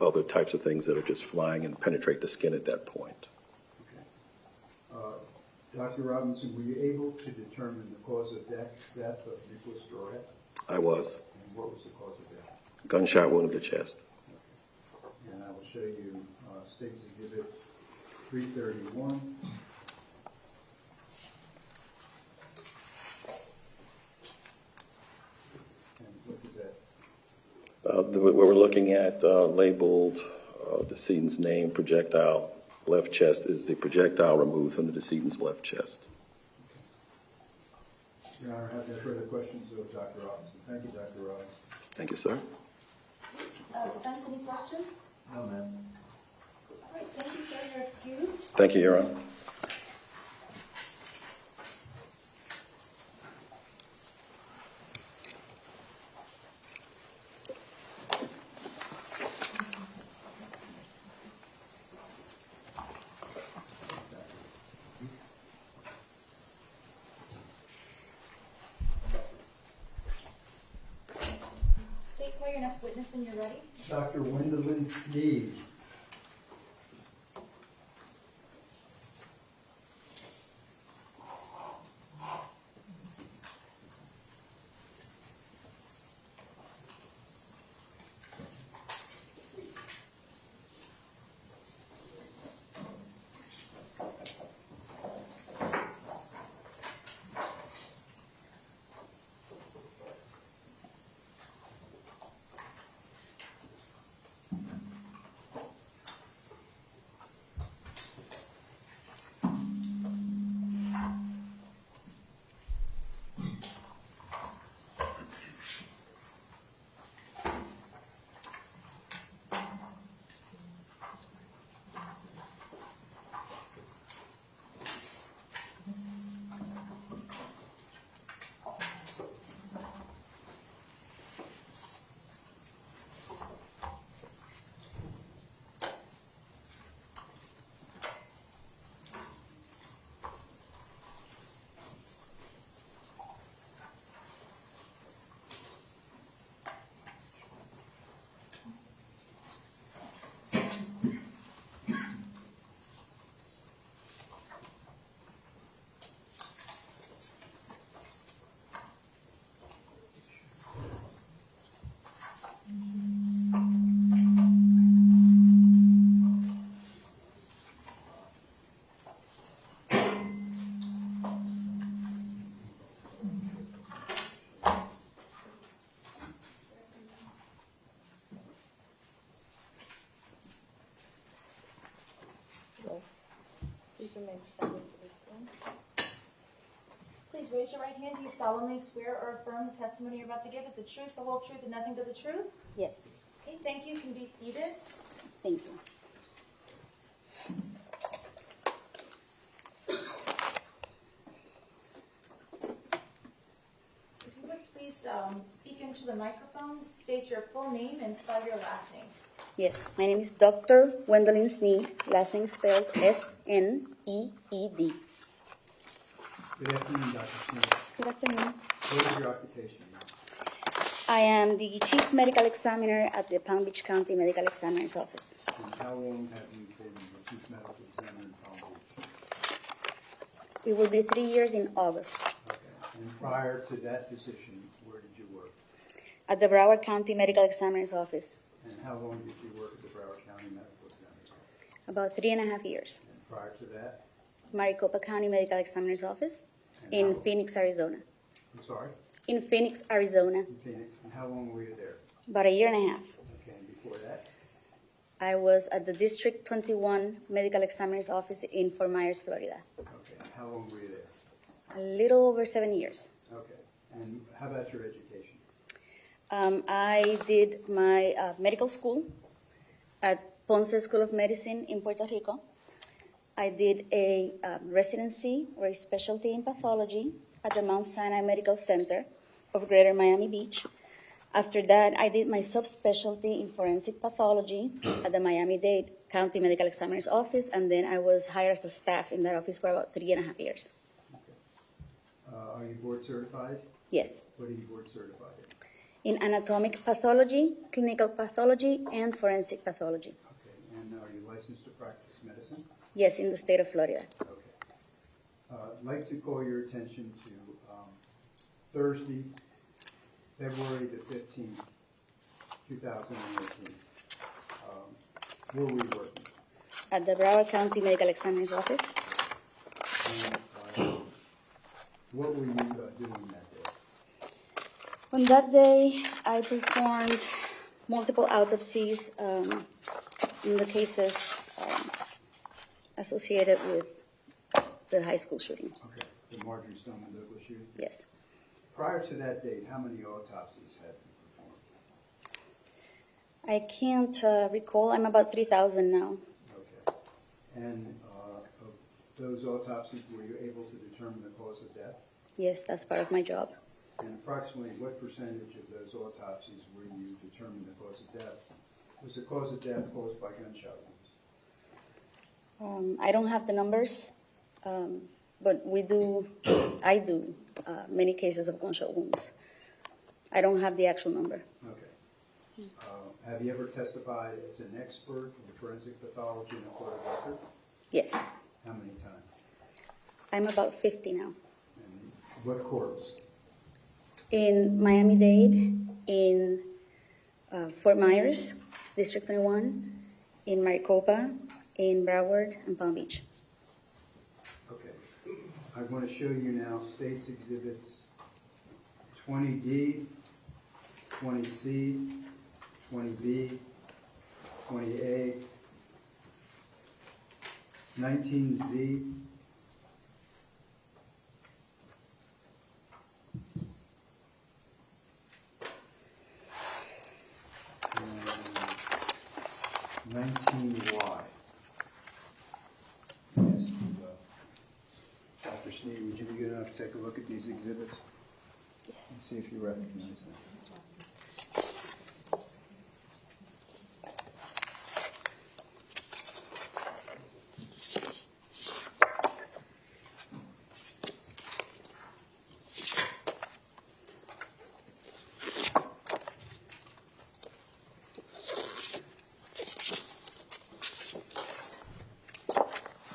other types of things that are just flying and penetrate the skin at that point. Okay. Dr. Robinson, were you able to determine the cause of death of Nicholas Dorette? I was. And what was the cause of death? Gunshot wound to the chest. And I will show you State's Exhibit 331. And what is that? What we're looking at labeled decedent's name, projectile, left chest, is the projectile removed from the decedent's left chest. Your Honor, I have no further questions of Dr. Robinson. Thank you, Dr. Robinson. Thank you, sir. Defense, any questions? No, ma'am. All right, thank you, sir. You're excused. Thank you, Your Honor. State, call your next witness when you're ready. Dr. Gwendolyn Sneed. Please raise your right hand. Do you solemnly swear or affirm the testimony you're about to give is the truth, the whole truth, and nothing but the truth? Yes, Okay, thank you. You can be seated. thank you. If you would please speak into the microphone, state your full name and spell your last name. Yes, my name is Dr. Gwendolyn Sneed, last name spelled S-N-E-E-D. Good afternoon, Dr. Sneed. Good afternoon. What is your occupation? I am the Chief Medical Examiner at the Palm Beach County Medical Examiner's Office. And how long have you been the Chief Medical Examiner in Palm Beach? It will be 3 years in August. Okay. And prior to that position, where did you work? At the Broward County Medical Examiner's Office. And how long did you work at the Broward County Medical Examiner's Office? About 3.5 years. And prior to that? Maricopa County Medical Examiner's Office in Phoenix, Arizona. I'm sorry? In Phoenix, Arizona. In Phoenix. And how long were you there? About 1.5 years. Okay. And before that? I was at the District 21 Medical Examiner's Office in Fort Myers, Florida. Okay. And how long were you there? A little over 7 years. Okay. And how about your education? I did my medical school at Ponce School of Medicine in Puerto Rico. I did a residency or a specialty in pathology at the Mount Sinai Medical Center of Greater Miami Beach. After that, I did my subspecialty in forensic pathology at the Miami-Dade County Medical Examiner's Office, and then I was hired as a staff in that office for about 3.5 years. Okay. Are you board certified? Yes. What are you board certified In anatomic pathology, clinical pathology, and forensic pathology. Okay. And are you licensed to practice medicine? Yes, in the state of Florida. Okay. I'd like to call your attention to Thursday, February the 15th, 2018. Where were we working? At the Broward County Medical Examiner's Office. And, what were you doing that day? On that day, I performed multiple autopsies in the cases associated with the high school shooting. Okay, the Marjory Stoneman shooting? Yes. Prior to that date, how many autopsies had been performed? I can't recall. I'm about 3,000 now. Okay. And of those autopsies, were you able to determine the cause of death? Yes, that's part of my job. And approximately what percentage of those autopsies were you determining the cause of death? Was the cause of death caused by gunshot wounds? I don't have the numbers, but I do many cases of gunshot wounds. I don't have the actual number. Okay. Have you ever testified as an expert in forensic pathology in a court of record? Yes. How many times? I'm about 50 now. And what courts? In Miami-Dade, in Fort Myers, District 21, in Maricopa, in Broward, and Palm Beach. Okay. I want to show you now States Exhibits 20D, 20C, 20B, 20A, 19Z, and 19Y. Yes, Dr. Sneed, would you be good enough to take a look at these exhibits? Yes. And see if you recognize them.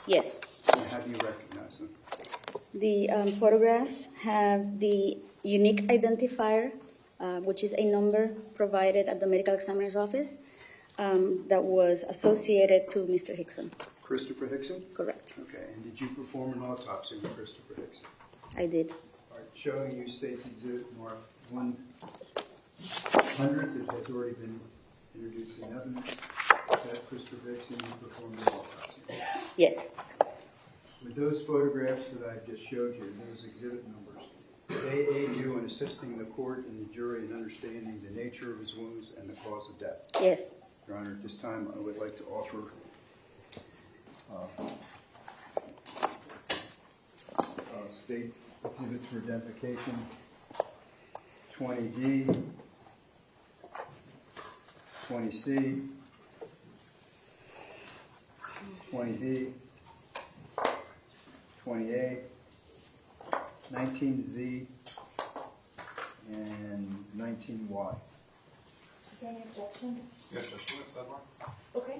Yes. And how do you recognize them? The photographs have the unique identifier, which is a number provided at the medical examiner's office that was associated to Mr. Hickson. Christopher Hickson? Correct. Okay, and did you perform an autopsy with Christopher Hickson? I did. All right, showing you Stacy Exhibit 100 that has already been introduced in evidence. Is that Christopher Hickson you performed an autopsy? Yes. With those photographs that I just showed you, those exhibit numbers, they aid you in assisting the court and the jury in understanding the nature of his wounds and the cause of death. Yes. Your Honor, at this time, I would like to offer state exhibits for identification 20D, 20C, 20B, 20A, 19Z, and 19Y. Is there any objection? Yes, Judge, can I sidebar? Okay.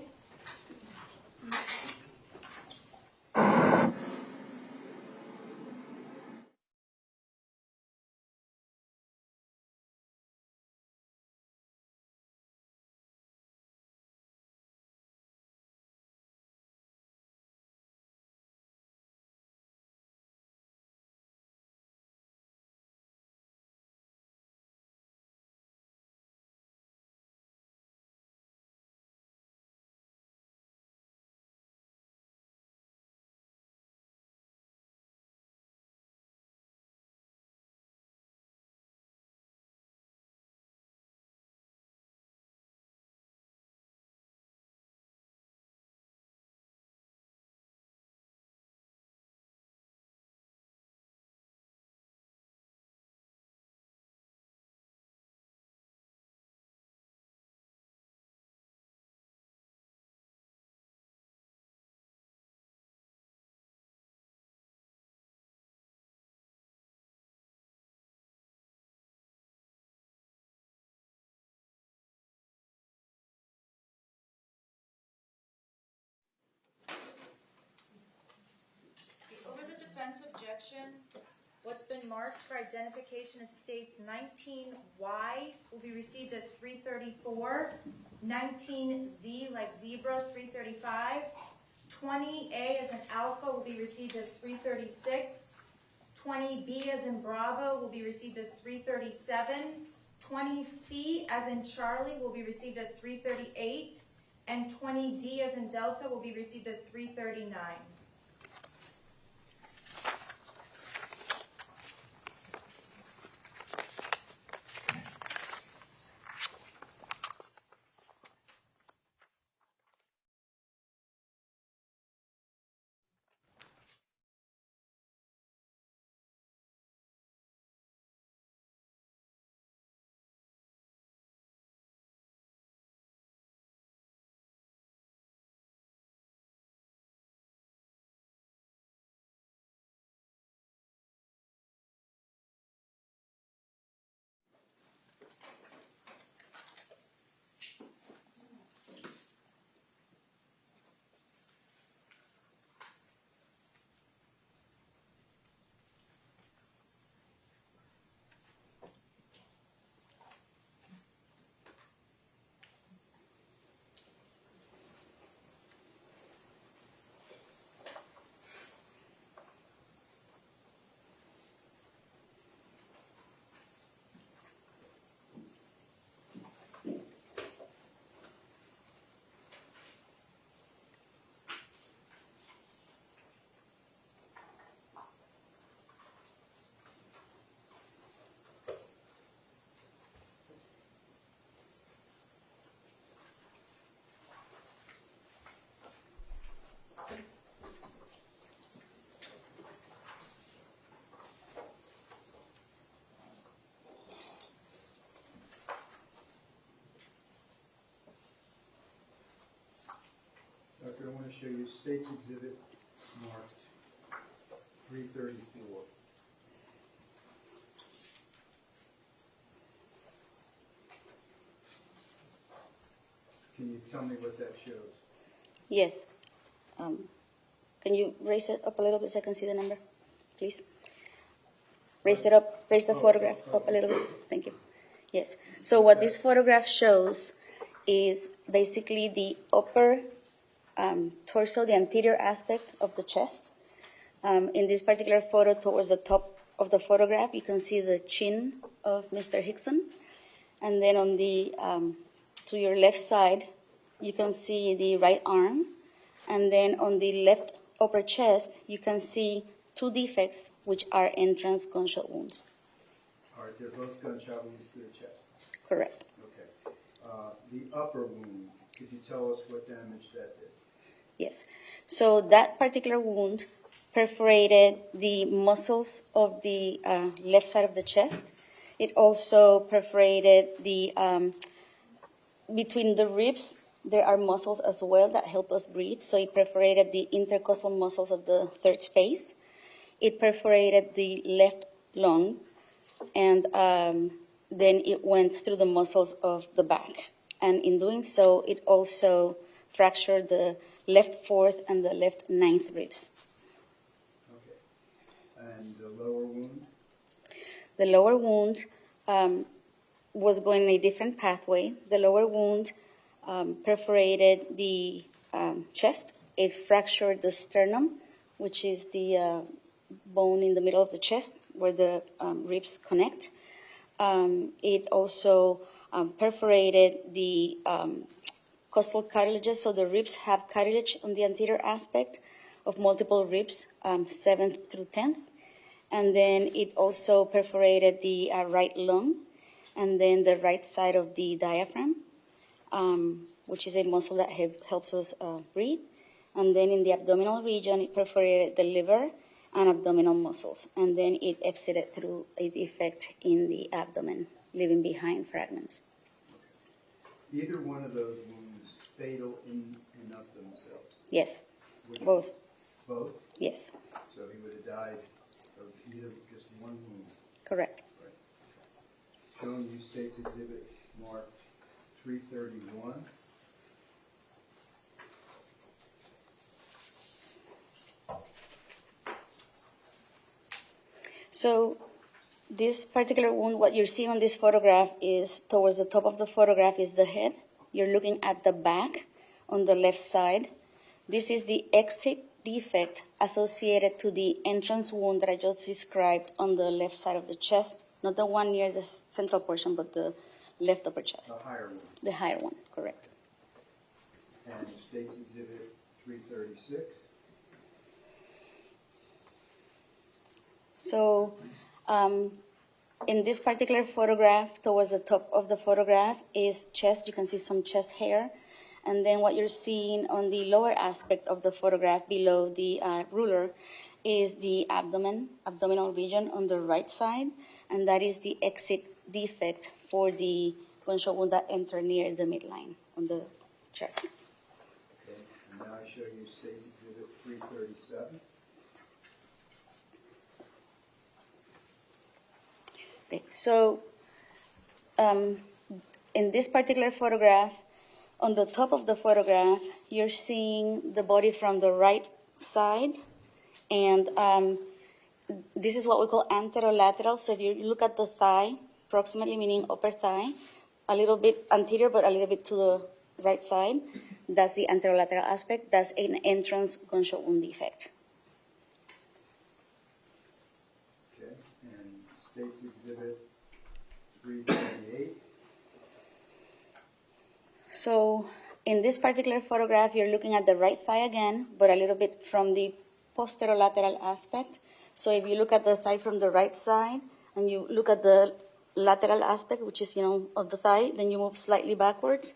objection. What's been marked for identification as states 19Y will be received as 334, 19Z like zebra, 335, 20A as in alpha will be received as 336, 20B as in Bravo will be received as 337, 20C as in Charlie will be received as 338, and 20D as in Delta will be received as 339. Doctor, I want to show you State's Exhibit marked 334. Can you tell me what that shows? Yes. Can you raise it up a little bit so I can see the number, please? Raise it up, raise the photograph up a little bit. Thank you. Yes. So what this photograph shows is basically the upper torso, the anterior aspect of the chest. In this particular photo, towards the top of the photograph, you can see the chin of Mr. Hickson. And then on the, to your left side, you can see the right arm. And then on the left upper chest, you can see two defects, which are entrance gunshot wounds. All right, they're both gunshot wounds to the chest. Correct. Okay. The upper wound, could you tell us what damage that did? Yes. So that particular wound perforated the muscles of the left side of the chest. It also perforated the, between the ribs, there are muscles as well that help us breathe. So it perforated the intercostal muscles of the third space. It perforated the left lung, and then it went through the muscles of the back. And in doing so, it also fractured the left fourth and the left ninth ribs. Okay. And the lower wound? The lower wound was going in a different pathway. The lower wound perforated the chest. It fractured the sternum, which is the bone in the middle of the chest where the ribs connect. It also perforated the costal cartilages, so the ribs have cartilage on the anterior aspect of multiple ribs, 7th through 10th. And then it also perforated the right lung, and then the right side of the diaphragm, which is a muscle that helps us breathe. And then in the abdominal region, it perforated the liver and abdominal muscles. And then it exited through a defect in the abdomen, leaving behind fragments. Okay. Either one of those wounds fatal in and of themselves? Yes, both. Both? Yes. So he would have died of either just one wound? Correct. Right. Showing you State's Exhibit marked 331. So this particular wound, what you're seeing on this photograph is towards the top of the photograph is the head. You're looking at the back on the left side. This is the exit defect associated to the entrance wound that I just described on the left side of the chest, not the one near the central portion, but the left upper chest. The higher one. The higher one, correct. And State's Exhibit 336. So in this particular photograph, towards the top of the photograph is chest. You can see some chest hair. And then what you're seeing on the lower aspect of the photograph below the ruler is the abdominal region on the right side. And that is the exit defect for the gunshot wound that entered near the midline on the chest. Okay, and now I show you State's Exhibit 337. Okay, so in this particular photograph, on the top of the photograph, you're seeing the body from the right side, and this is what we call anterolateral. So if you look at the thigh, proximally meaning upper thigh, a little bit anterior but a little bit to the right side, that's the anterolateral aspect. That's an entrance gunshot wound defect. Okay, and State's Exhibit 338. So in this particular photograph, you're looking at the right thigh again, but a little bit from the posterolateral aspect. So if you look at the thigh from the right side and you look at the lateral aspect, which is, of the thigh, then you move slightly backwards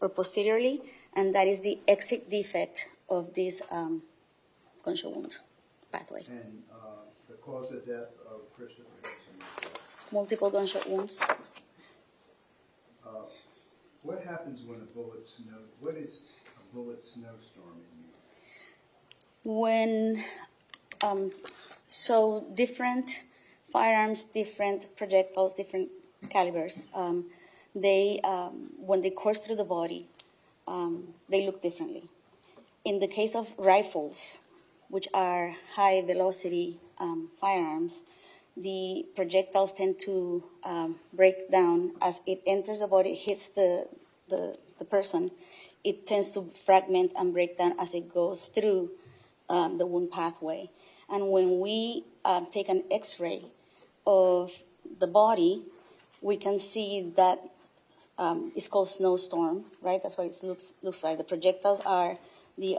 or posteriorly, and that is the exit defect of this gunshot wound pathway. And the cause of death of Christopher Hickson. Multiple gunshot wounds. What happens when a bullet snow? What is a bullet snowstorm in you? When so different firearms, different projectiles, different calibers. They when they course through the body, they look differently. In the case of rifles, which are high velocity firearms, the projectiles tend to break down as it enters the body, hits the person. It tends to fragment and break down as it goes through the wound pathway. And when we take an X-ray of the body, we can see that it's called snowstorm, right? That's what it looks like. The projectiles are the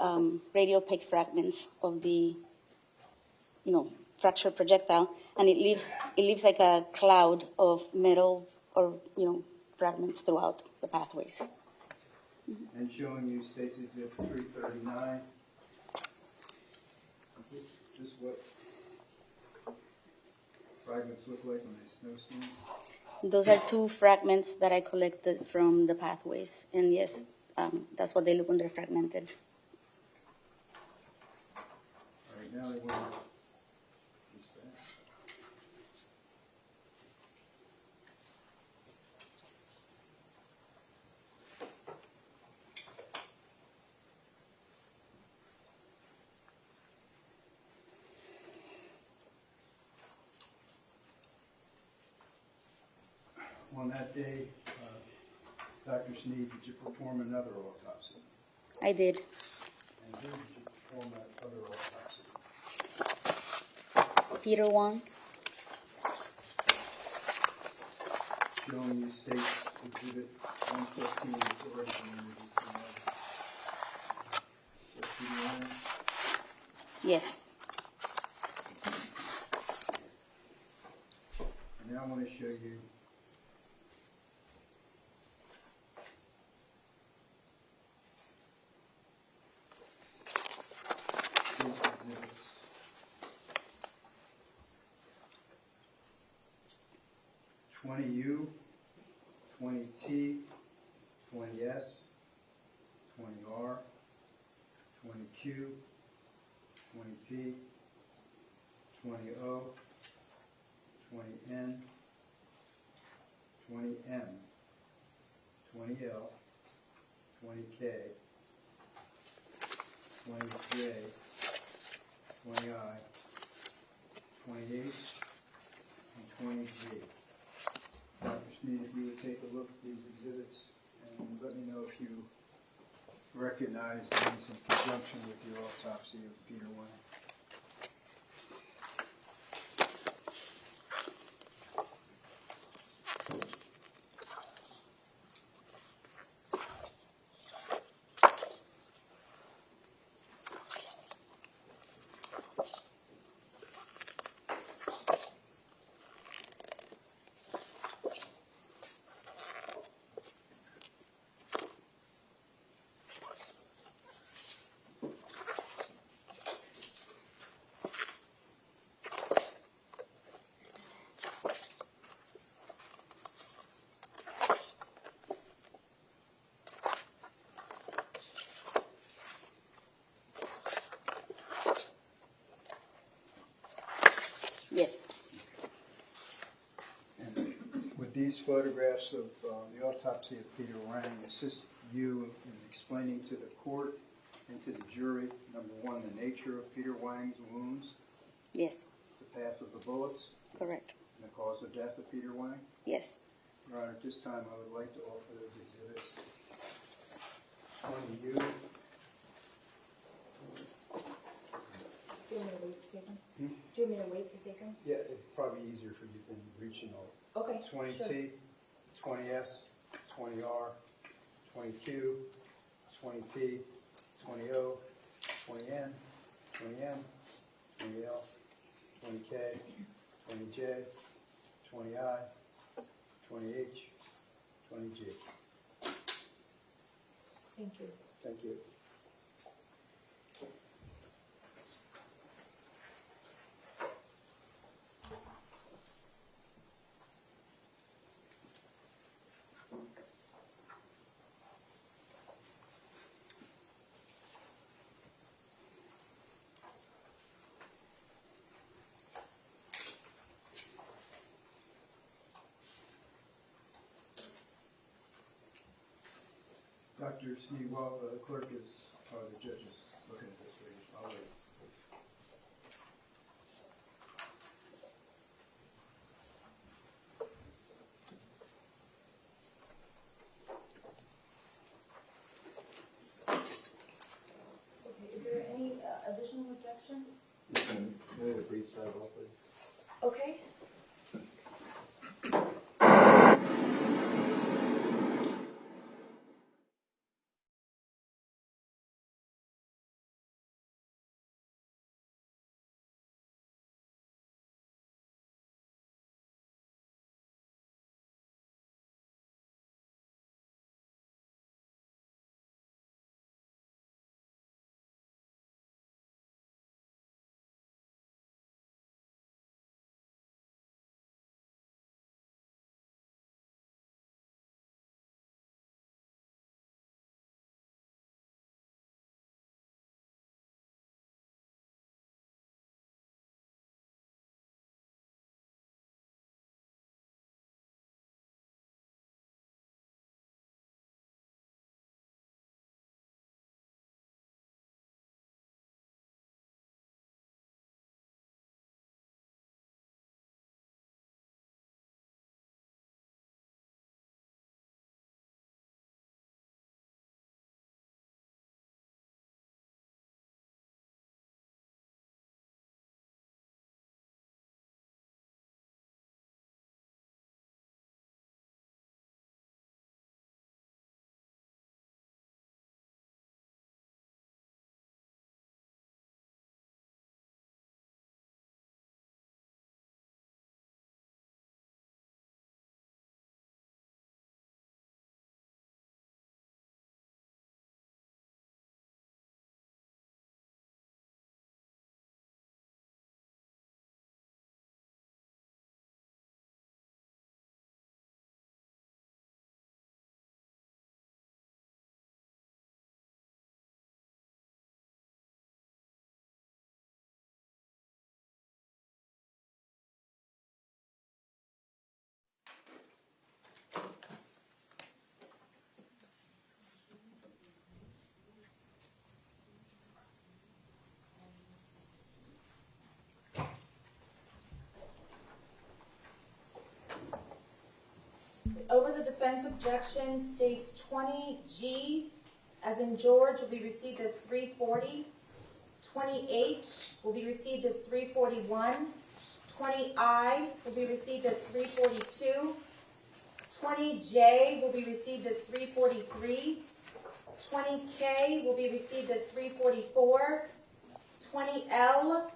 radiopaque fragments of the, fractured projectile, and it leaves like a cloud of metal or fragments throughout the pathways. And showing you State's Exhibit 339. Is this what fragments look like when they snowstorm? Those are two fragments that I collected from the pathways, and yes, that's what they look when they're fragmented. All right, now I want to just that. On that day, Dr. Sneed, did you perform another autopsy? I did. And who did you perform that other autopsy? Peter Wong. Showing you State's Exhibit 115, it's already been introduced tonight. Yes. And now I want to show you State's Exhibits 20U, 20T, 20S, 20R, 20Q, 20P, 20O, 20N, 20M, 20L, 20K, 20J, 20I, 20H, 20G. Dr. Sneed, if you would take a look at these exhibits and let me know if you recognize these in conjunction with your autopsy of Peter Wayne. Yes. And would these photographs of the autopsy of Peter Wang assist you in explaining to the court and to the jury, number one, the nature of Peter Wang's wounds? Yes. The path of the bullets? Correct. And the cause of death of Peter Wang? Yes. Your Honor, at this time I would like to offer those exhibits. One to you. Do you want me to wait to take them? Hmm? Do you want me to wait to take them? Yeah, it'd probably be easier for you than reaching all. Okay, 20T, sure. 20S, 20R, 20Q, 20P, 20O, 20N, 20M, 20L, 20K, 20J, 20I, 20H, 20G. Thank you. Thank you. Dr. Sneed, while the clerk is, or the judges looking at this, I'll wait. Okay, is there any additional objection? May the briefs have all, please? Okay. defense objection states 20G, as in George, will be received as 340. 20H will be received as 341. 20I will be received as 342. 20J will be received as 343. 20K will be received as 344. 20L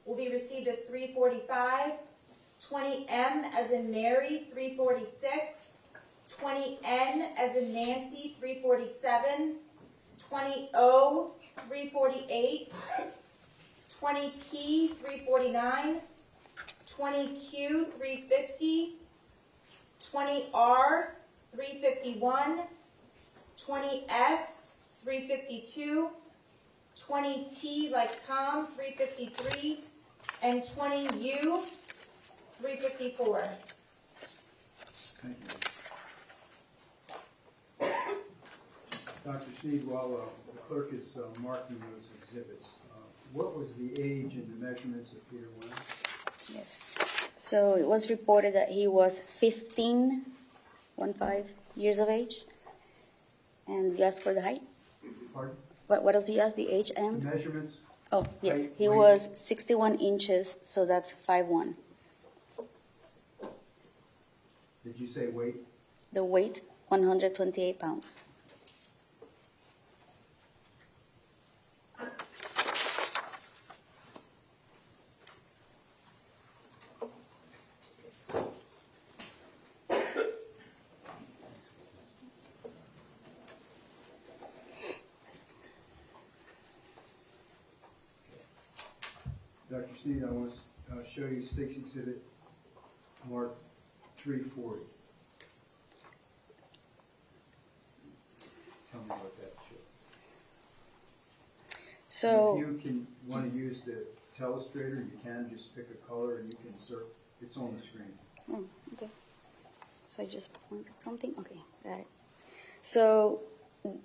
will be received as 345. 20M as in Mary, 346. 20N as in Nancy, 347. 20O, 348. 20P, 349. 20Q, 350. 20R, 351. 20S, 352. 20T, like Tom, 353. And 20U, 354. Thank you. Dr. Sneed, while the clerk is marking those exhibits, what was the age and the measurements of Peter Wayne? Yes. So it was reported that he was 15 years of age. And you asked for the height? Pardon? What else you asked, the age and? The measurements? Oh, yes. Height, He weight. was 61 inches, so that's 5'1". Did you say weight? The weight, 128 pounds. Dr. Sneed, I want to show you State's Exhibit marked 340. Tell me what that shows. So, if you want to use the telestrator, you can just pick a color and you can insert. It's on the screen. oh, okay. So I just pointed something. Okay, got it. So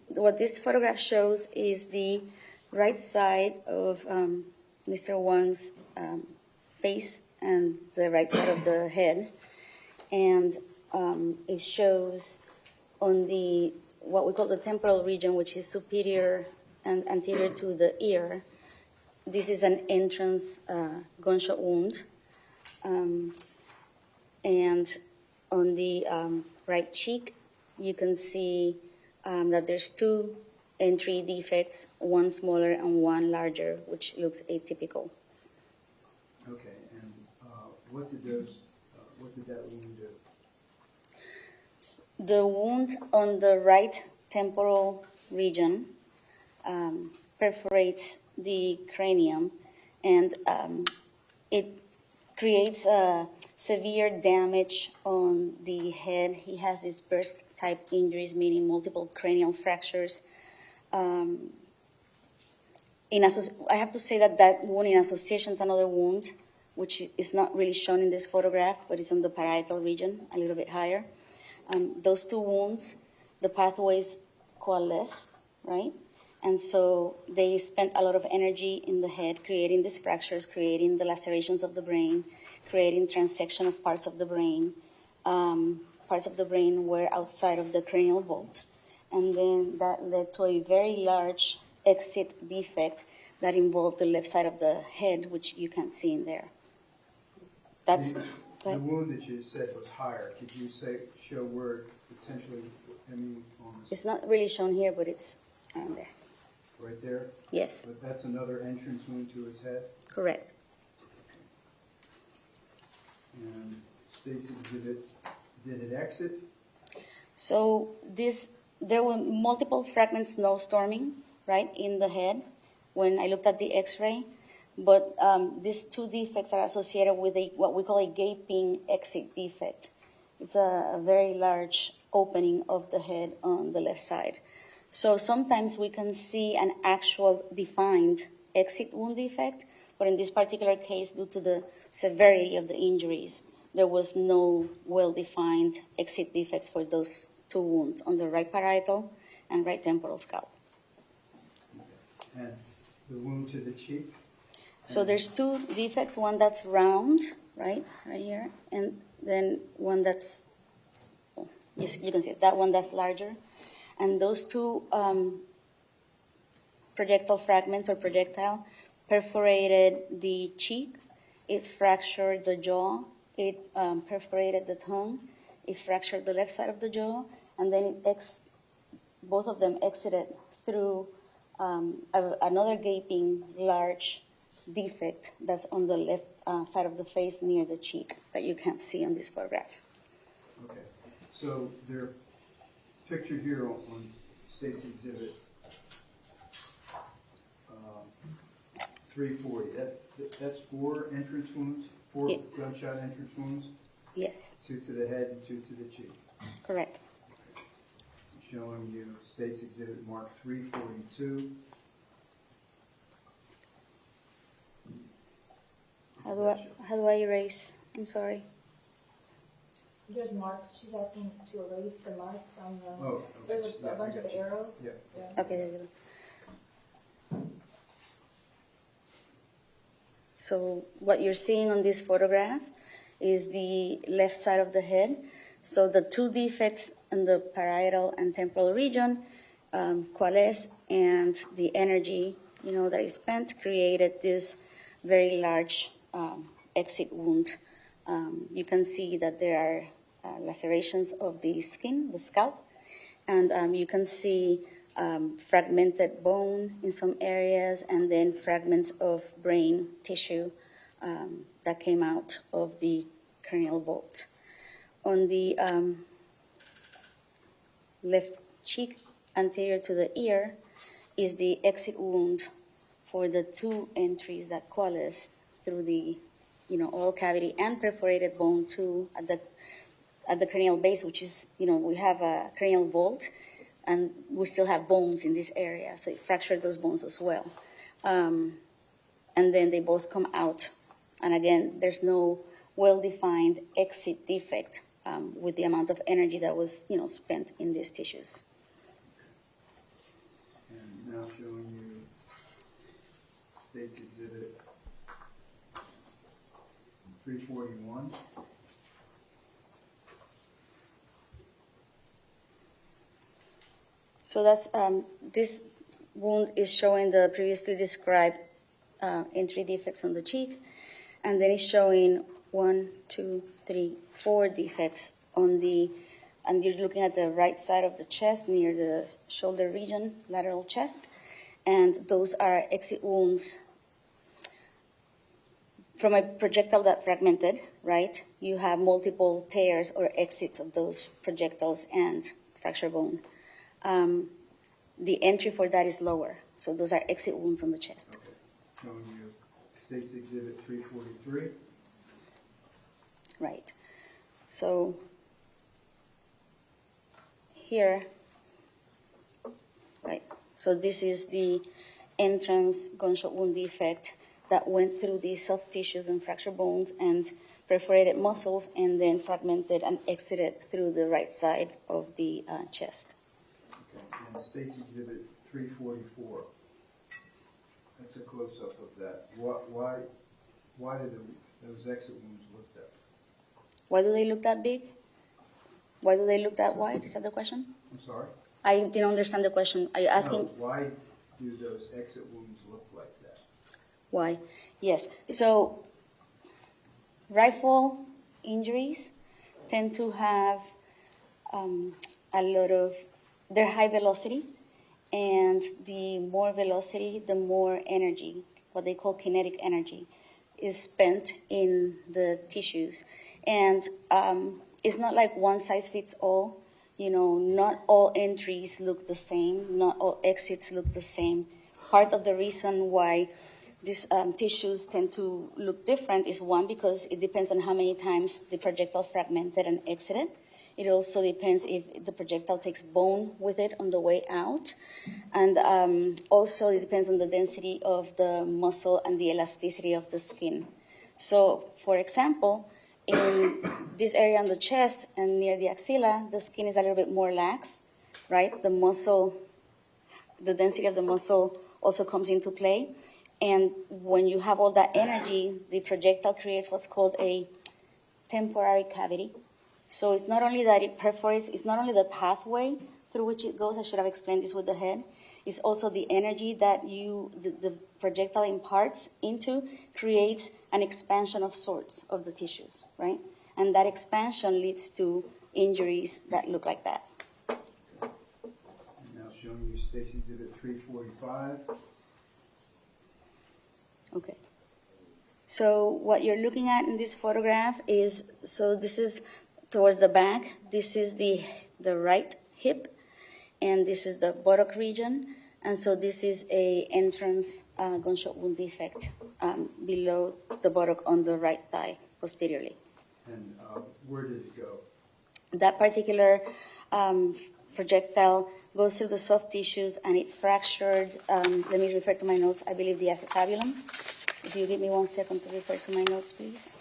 what this photograph shows is the right side of Mr. Wang's face and the right side of the head. And it shows on the, what we call the temporal region, which is superior and anterior to the ear. This is an entrance gunshot wound. And on the right cheek, you can see that there's two entry defects, one smaller and one larger, which looks atypical. Okay, and what did that wound do? The wound on the right temporal region perforates the cranium, and it creates severe damage on the head. He has these burst-type injuries, meaning multiple cranial fractures. I have to say that wound in association to another wound, which is not really shown in this photograph, but it's on the parietal region, a little bit higher. Those two wounds, the pathways coalesce, right? And so they spent a lot of energy in the head creating these fractures, creating the lacerations of the brain, creating transection of parts of the brain. Parts of the brain were outside of the cranial vault. And then that led to a very large exit defect that involved the left side of the head, which you can see in there. That's the wound that you said was higher. Could you show where potentially, on this? It's not really shown here, but it's around there. Right there? Yes. But that's another entrance wound to his head? Correct. And State's Exhibit, did it exit? So there were multiple fragments snowstorming, right, in the head when I looked at the x-ray. But these two defects are associated with what we call a gaping exit defect. It's a very large opening of the head on the left side. So sometimes we can see an actual defined exit wound defect, but in this particular case, due to the severity of the injuries, there was no well-defined exit defects for those two wounds on the right parietal and right temporal scalp. And the wound to the cheek? So there's two defects, one that's round, right here, and then one that's You can see it. That one that's larger. And those two projectile fragments or projectile perforated the cheek, it fractured the jaw, it perforated the tongue, it fractured the left side of the jaw, and then both of them exited through another gaping large defect that's on the left side of the face near the cheek that you can't see on this photograph. Okay, so they're pictured here on State's Exhibit 340. That's 4 entrance wounds, 4 gunshot entrance wounds? Yes. 2 to the head and 2 to the cheek. Correct. Showing you State's Exhibit Mark 342. How do I erase? I'm sorry. There's marks. She's asking to erase the marks on the. Oh, there's a bunch of arrows. Yeah. Okay, there you go. So what you're seeing on this photograph is the left side of the head. So the 2 defects in the parietal and temporal region coalesced, and the energy, that is spent created this very large exit wound. You can see that there are lacerations of the skin, the scalp, and you can see fragmented bone in some areas, and then fragments of brain tissue that came out of the cranial vault. On the left cheek, anterior to the ear, is the exit wound for the 2 entries that coalesced through the oral cavity and perforated bone too at the cranial base, which is, we have a cranial vault, and we still have bones in this area, so it fractured those bones as well. And then they both come out, and again, there's no well-defined exit defect with the amount of energy that was, spent in these tissues. And now showing you State's Exhibit 341. So that's this wound is showing the previously described entry defects on the cheek, and then it's showing 1, 2, 3, 4 defects on the, and you're looking at the right side of the chest near the shoulder region, lateral chest, and those are exit wounds from a projectile that fragmented, right? You have multiple tears or exits of those projectiles and fracture bone. The entry for that is lower, so those are exit wounds on the chest. Okay. Showing you State's Exhibit 343. Right. So here, right, so this is the entrance gunshot wound defect that went through the soft tissues and fracture bones and perforated muscles, and then fragmented and exited through the right side of the chest. Okay. And State's Exhibit 344. That's a close-up of that. Why did those exit wounds look that? Why do they look that big? Why do they look that wide? Is that the question? I'm sorry? I didn't understand the question. Are you asking? No, why do those exit wounds look like that? Why? Yes. So rifle injuries tend to have a lot of, they're high velocity, and the more velocity, the more energy, what they call kinetic energy, is spent in the tissues. And it's not like one size fits all. Not all entries look the same. Not all exits look the same. Part of the reason why these tissues tend to look different is, one, because it depends on how many times the projectile fragmented and exited. It also depends if the projectile takes bone with it on the way out. And also it depends on the density of the muscle and the elasticity of the skin. So, for example, in this area on the chest and near the axilla, the skin is a little bit more lax, right? The muscle, the density of the muscle also comes into play. And when you have all that energy, the projectile creates what's called a temporary cavity. So it's not only that it perforates, it's not only the pathway through which it goes, I should have explained this with the head, it's also the energy that the projectile imparts into creates an expansion of sorts of the tissues, right? And that expansion leads to injuries that look like that. Now showing you State's Exhibit 345. Okay. So what you're looking at in this photograph is, so this is towards the back, this is the right hip, and this is the buttock region, and so this is a entrance gunshot wound defect below the buttock on the right thigh, posteriorly. And where did it go? That particular projectile goes through the soft tissues and it fractured, let me refer to my notes, I believe the acetabulum. If you give me 1 second to refer to my notes, please.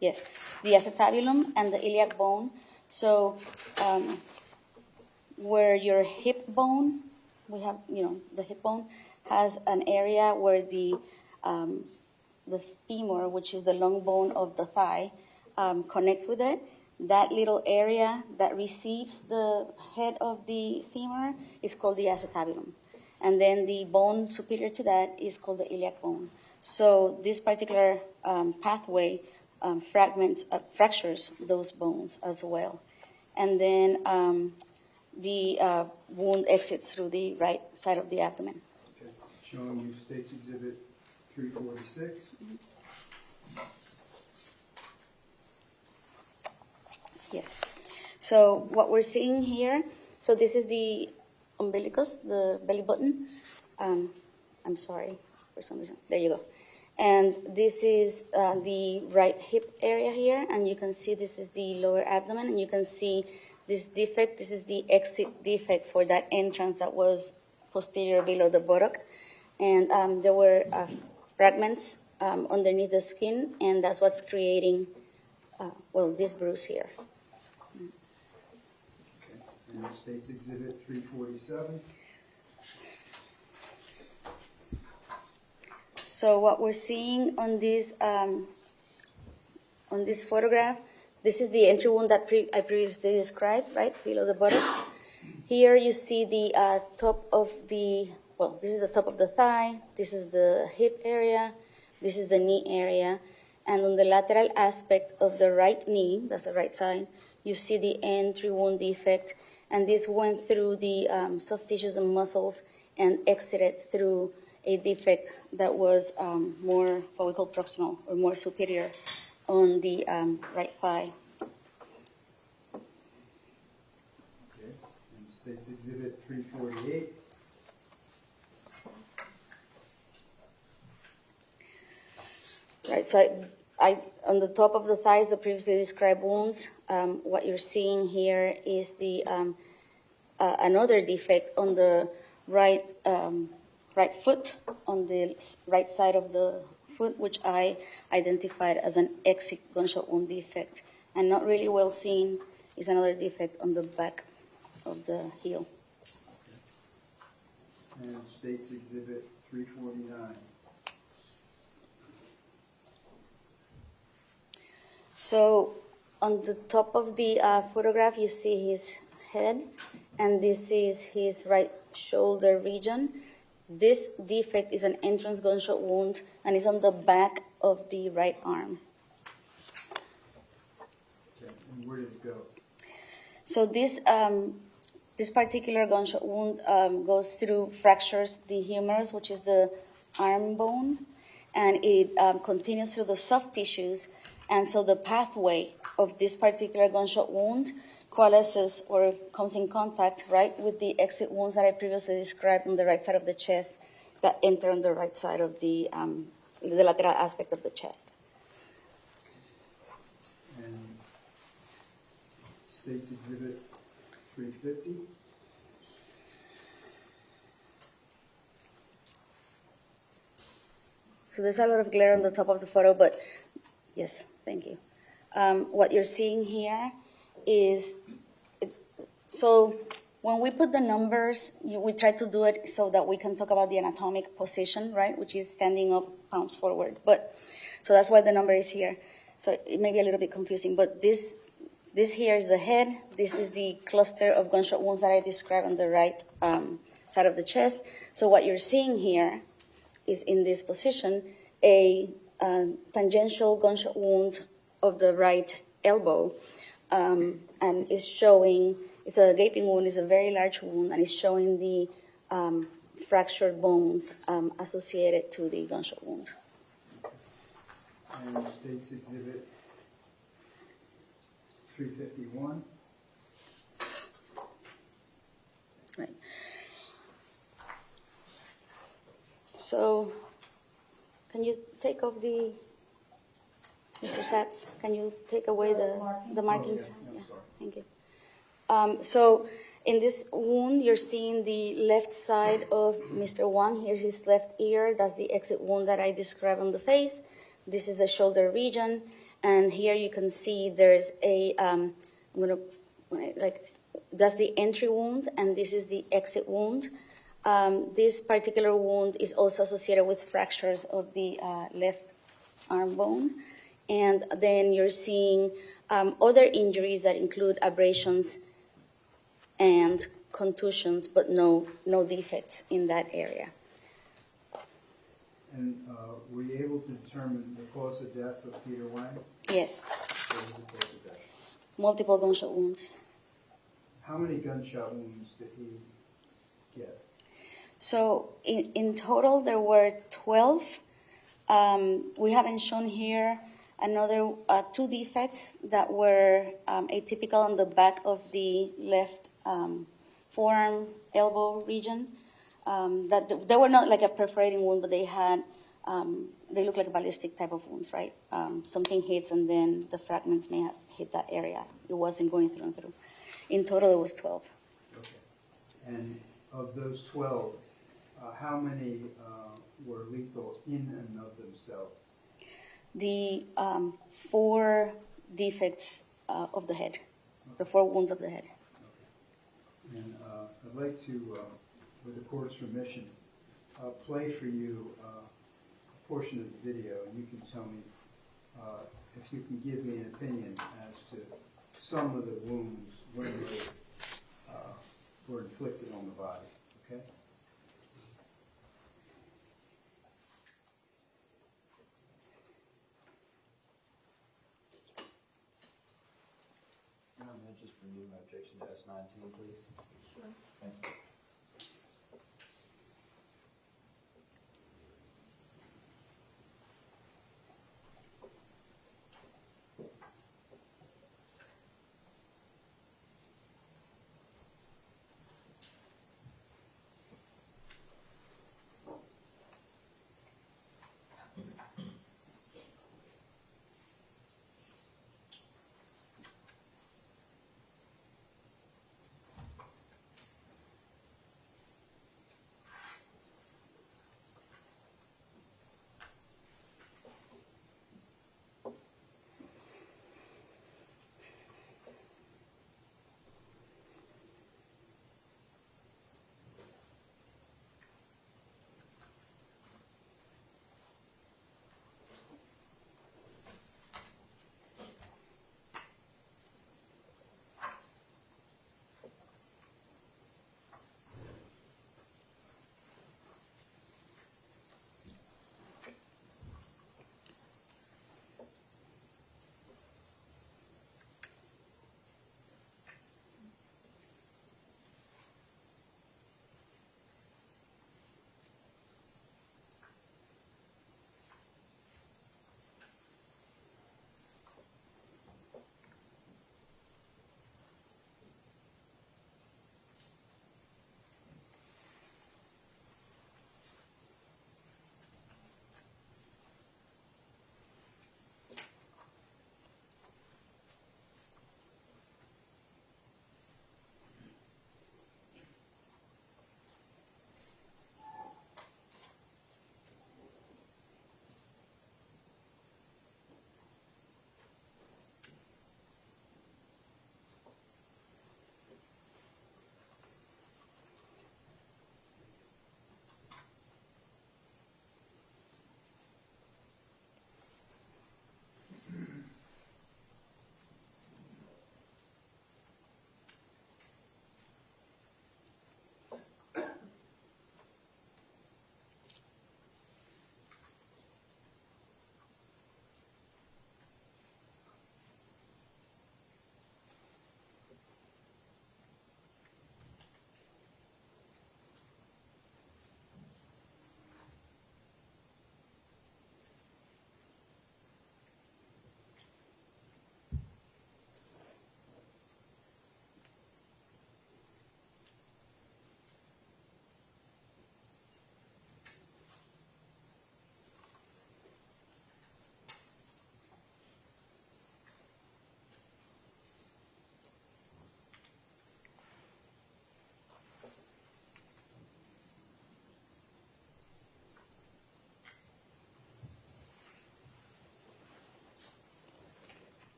Yes, the acetabulum and the iliac bone. So where your hip bone, we have, the hip bone has an area where the femur, which is the long bone of the thigh, connects with it. That little area that receives the head of the femur is called the acetabulum. And then the bone superior to that is called the iliac bone. So this particular pathway fractures those bones as well. And then the wound exits through the right side of the abdomen. Okay. Showing you State's Exhibit 346. Yes. So what we're seeing here, so this is the umbilicus, the belly button. I'm sorry, for some reason. There you go. And this is the right hip area here, and you can see this is the lower abdomen, and you can see this defect. This is the exit defect for that entrance that was posterior below the buttock. And there were fragments underneath the skin, and that's what's creating, this bruise here. Okay. And State's Exhibit 347. So what we're seeing on this photograph, this is the entry wound that I previously described, right, below the buttock. Here you see the top of the, this is the top of the thigh, this is the hip area, this is the knee area, and on the lateral aspect of the right knee, that's the right side, you see the entry wound defect, and this went through the soft tissues and muscles and exited through a defect that was more what we call proximal or more superior on the right thigh. Okay. And State's Exhibit 348. Right, so I on the top of the thighs, the previously described wounds, what you're seeing here is the another defect on the right foot, on the right side of the foot, which I identified as an exit gunshot wound defect. And not really well seen is another defect on the back of the heel. And State's Exhibit 349. So on the top of the photograph, you see his head, and this is his right shoulder region. This defect is an entrance gunshot wound, and it's on the back of the right arm. Okay. And where did it go? So this particular gunshot wound goes through, fractures the humerus, which is the arm bone, and it continues through the soft tissues. And so the pathway of this particular gunshot wound coalesces or comes in contact, right, with the exit wounds that I previously described on the right side of the chest that enter on the right side of the lateral aspect of the chest. And State's Exhibit 350. So there's a lot of glare on the top of the photo, but yes, thank you. What you're seeing here is, so when we put the numbers, we try to do it so that we can talk about the anatomic position, right, which is standing up, palms forward. So that's why the number is here. So it may be a little bit confusing, but this here is the head. This is the cluster of gunshot wounds that I described on the right side of the chest. So what you're seeing here is in this position, a tangential gunshot wound of the right elbow, and is showing, it's a gaping wound, it's a very large wound, and it's showing the fractured bones associated to the gunshot wound. And State's Exhibit 351. Right. So, can you take off the, Mr. Satz, can you take away the markings? Oh, yeah. Sorry. Thank you. So, in this wound, you're seeing the left side of Mr. Wang. Here's his left ear. That's the exit wound that I described on the face. This is the shoulder region. And here you can see there's a, that's the entry wound, and this is the exit wound. This particular wound is also associated with fractures of the left arm bone. And then you're seeing other injuries that include abrasions and contusions, but no defects in that area. And were you able to determine the cause of death of Peter Wang? Yes. What was the cause of death? Multiple gunshot wounds. How many gunshot wounds did he get? So in total, there were 12. We haven't shown here another 2 defects that were atypical on the back of the left forearm, elbow region. That they were not like a perforating wound, but they had, they look like ballistic type of wounds, right? Something hits and then the fragments may have hit that area. It wasn't going through and through. In total, it was 12. Okay. And of those 12, how many were lethal in and of themselves? The 4 defects of the head, the 4 wounds of the head. Okay. And I'd like to, with the court's permission, play for you a portion of the video, and you can tell me if you can give me an opinion as to some of the wounds when they were inflicted on the body. Okay? May I just renew my objection to S19, please? Sure. Thank you.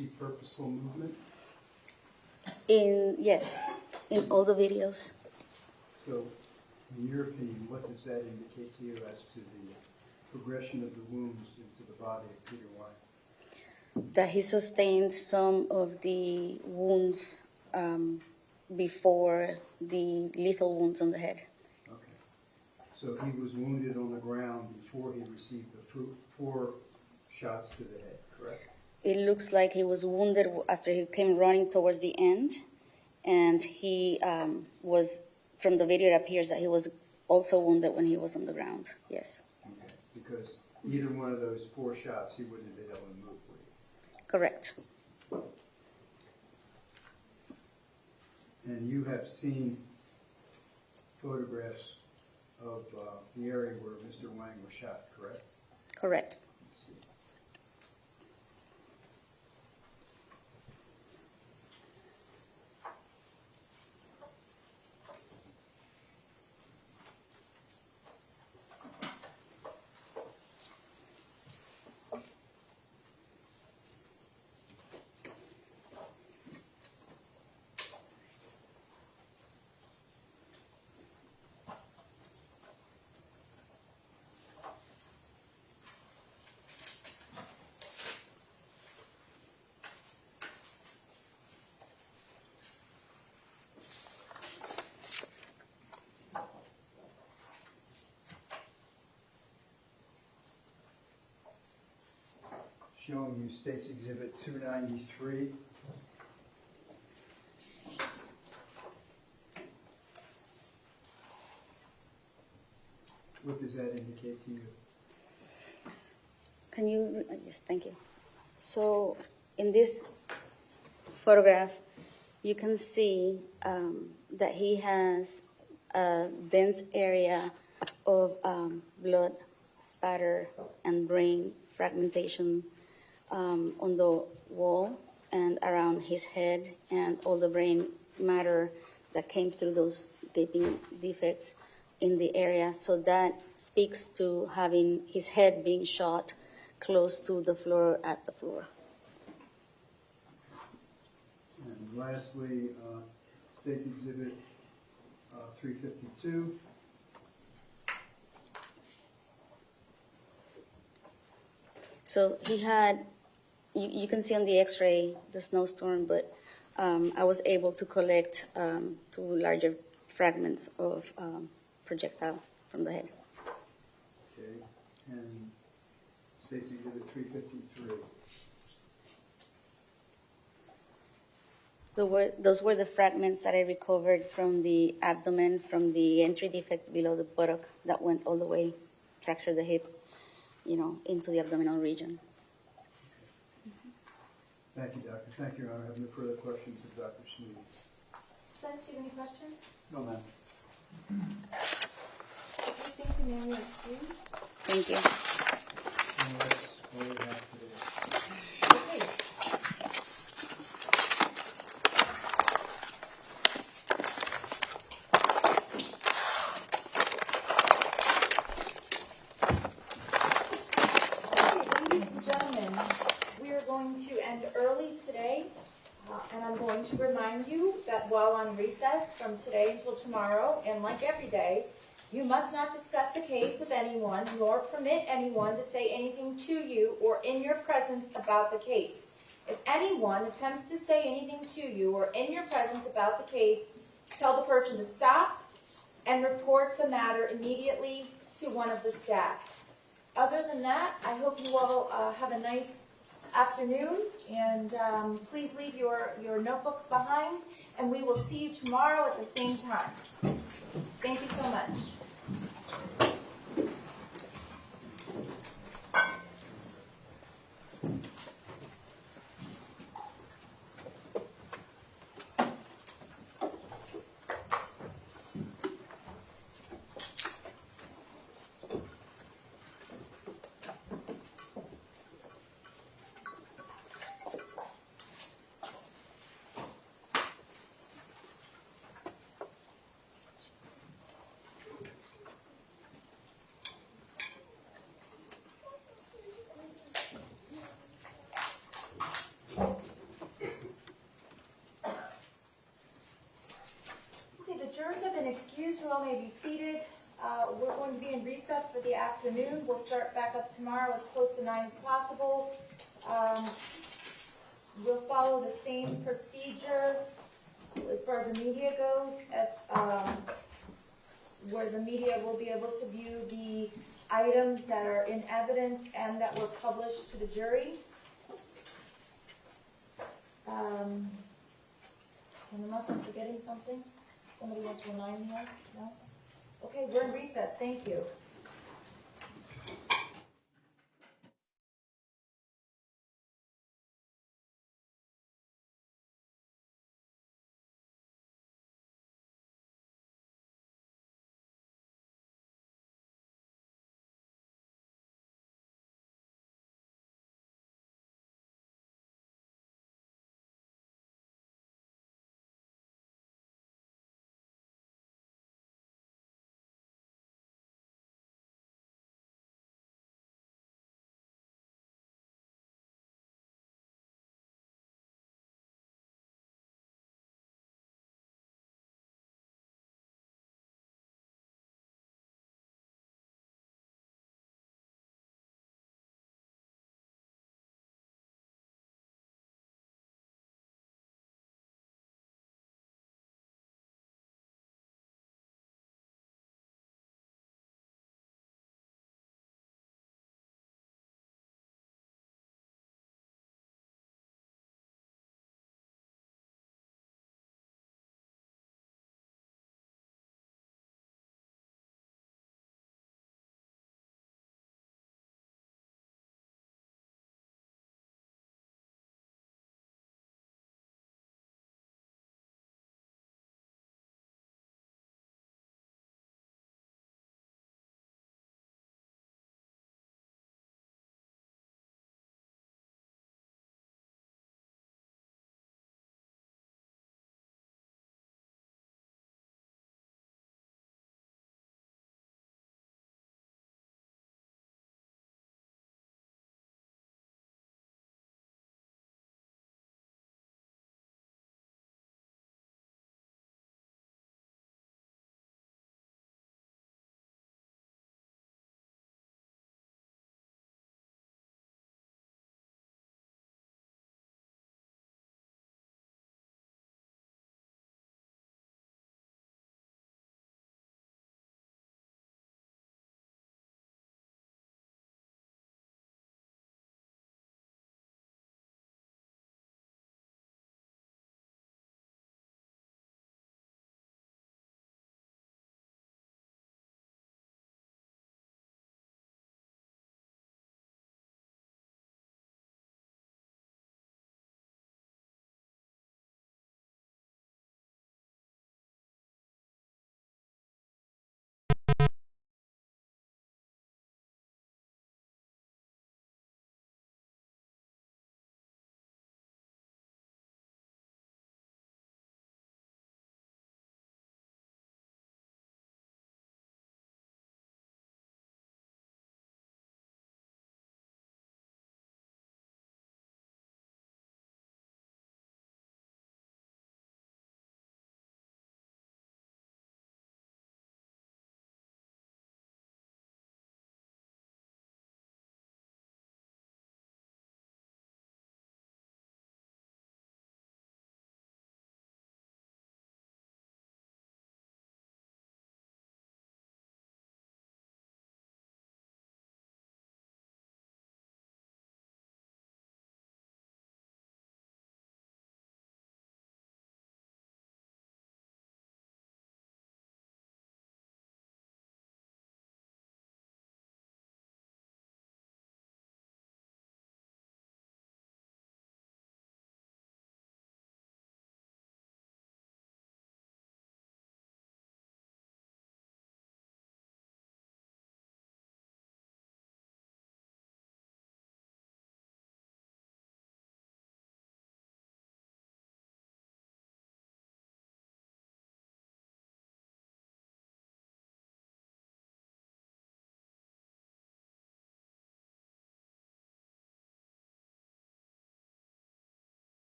see purposeful movement? Yes, in all the videos. So, in your opinion, what does that indicate to you as to the progression of the wounds into the body of Peter Wang? That he sustained some of the wounds before the lethal wounds on the head. Okay. So he was wounded on the ground before he received the 4 shots to the head, correct? It looks like he was wounded after he came running towards the end, and he was, from the video it appears that he was also wounded when he was on the ground, yes. Okay. Because either one of those 4 shots, he wouldn't have been able to move, would he? Correct. And you have seen photographs of the area where Mr. Wang was shot, correct? Correct. Let's see. Showing you State's Exhibit 293. What does that indicate to you? Can you, yes, thank you. So in this photograph, you can see that he has a dense area of blood spatter and brain fragmentation on the wall and around his head, and all the brain matter that came through those gaping defects in the area. So that speaks to having his head being shot close to the floor, at the floor. And lastly, State's Exhibit 352. So he had, you can see on the x-ray the snowstorm, but I was able to collect 2 larger fragments of projectile from the head. Okay, and State's Exhibit 353. Those were the fragments that I recovered from the abdomen, from the entry defect below the buttock that went all the way, fractured the hip, into the abdominal region. Thank you, Doctor. Thank you, Your Honor. I have no further questions of Dr. Sneed. Spence, do you have any questions? No, ma'am. Thank you, Mary. Thank you. And that's all we have today. Okay. Ladies and gentlemen, we are going to end early today, and I'm going to remind you that while on recess from today until tomorrow, and like every day, you must not discuss the case with anyone, nor permit anyone to say anything to you or in your presence about the case. If anyone attempts to say anything to you or in your presence about the case, tell the person to stop and report the matter immediately to one of the staff. Other than that, I hope you all have a nice afternoon, and please leave your notebooks behind, and we will see you tomorrow at the same time. Thank you so much. all may be seated. We're going to be in recess for the afternoon. We'll start back up tomorrow as close to 9 as possible. We'll follow the same procedure as far as the media goes, as where the media will be able to view the items that are in evidence and that were published to the jury. And unless I'm forgetting something, somebody wants to remind me of? No? Okay, we're in recess. Thank you.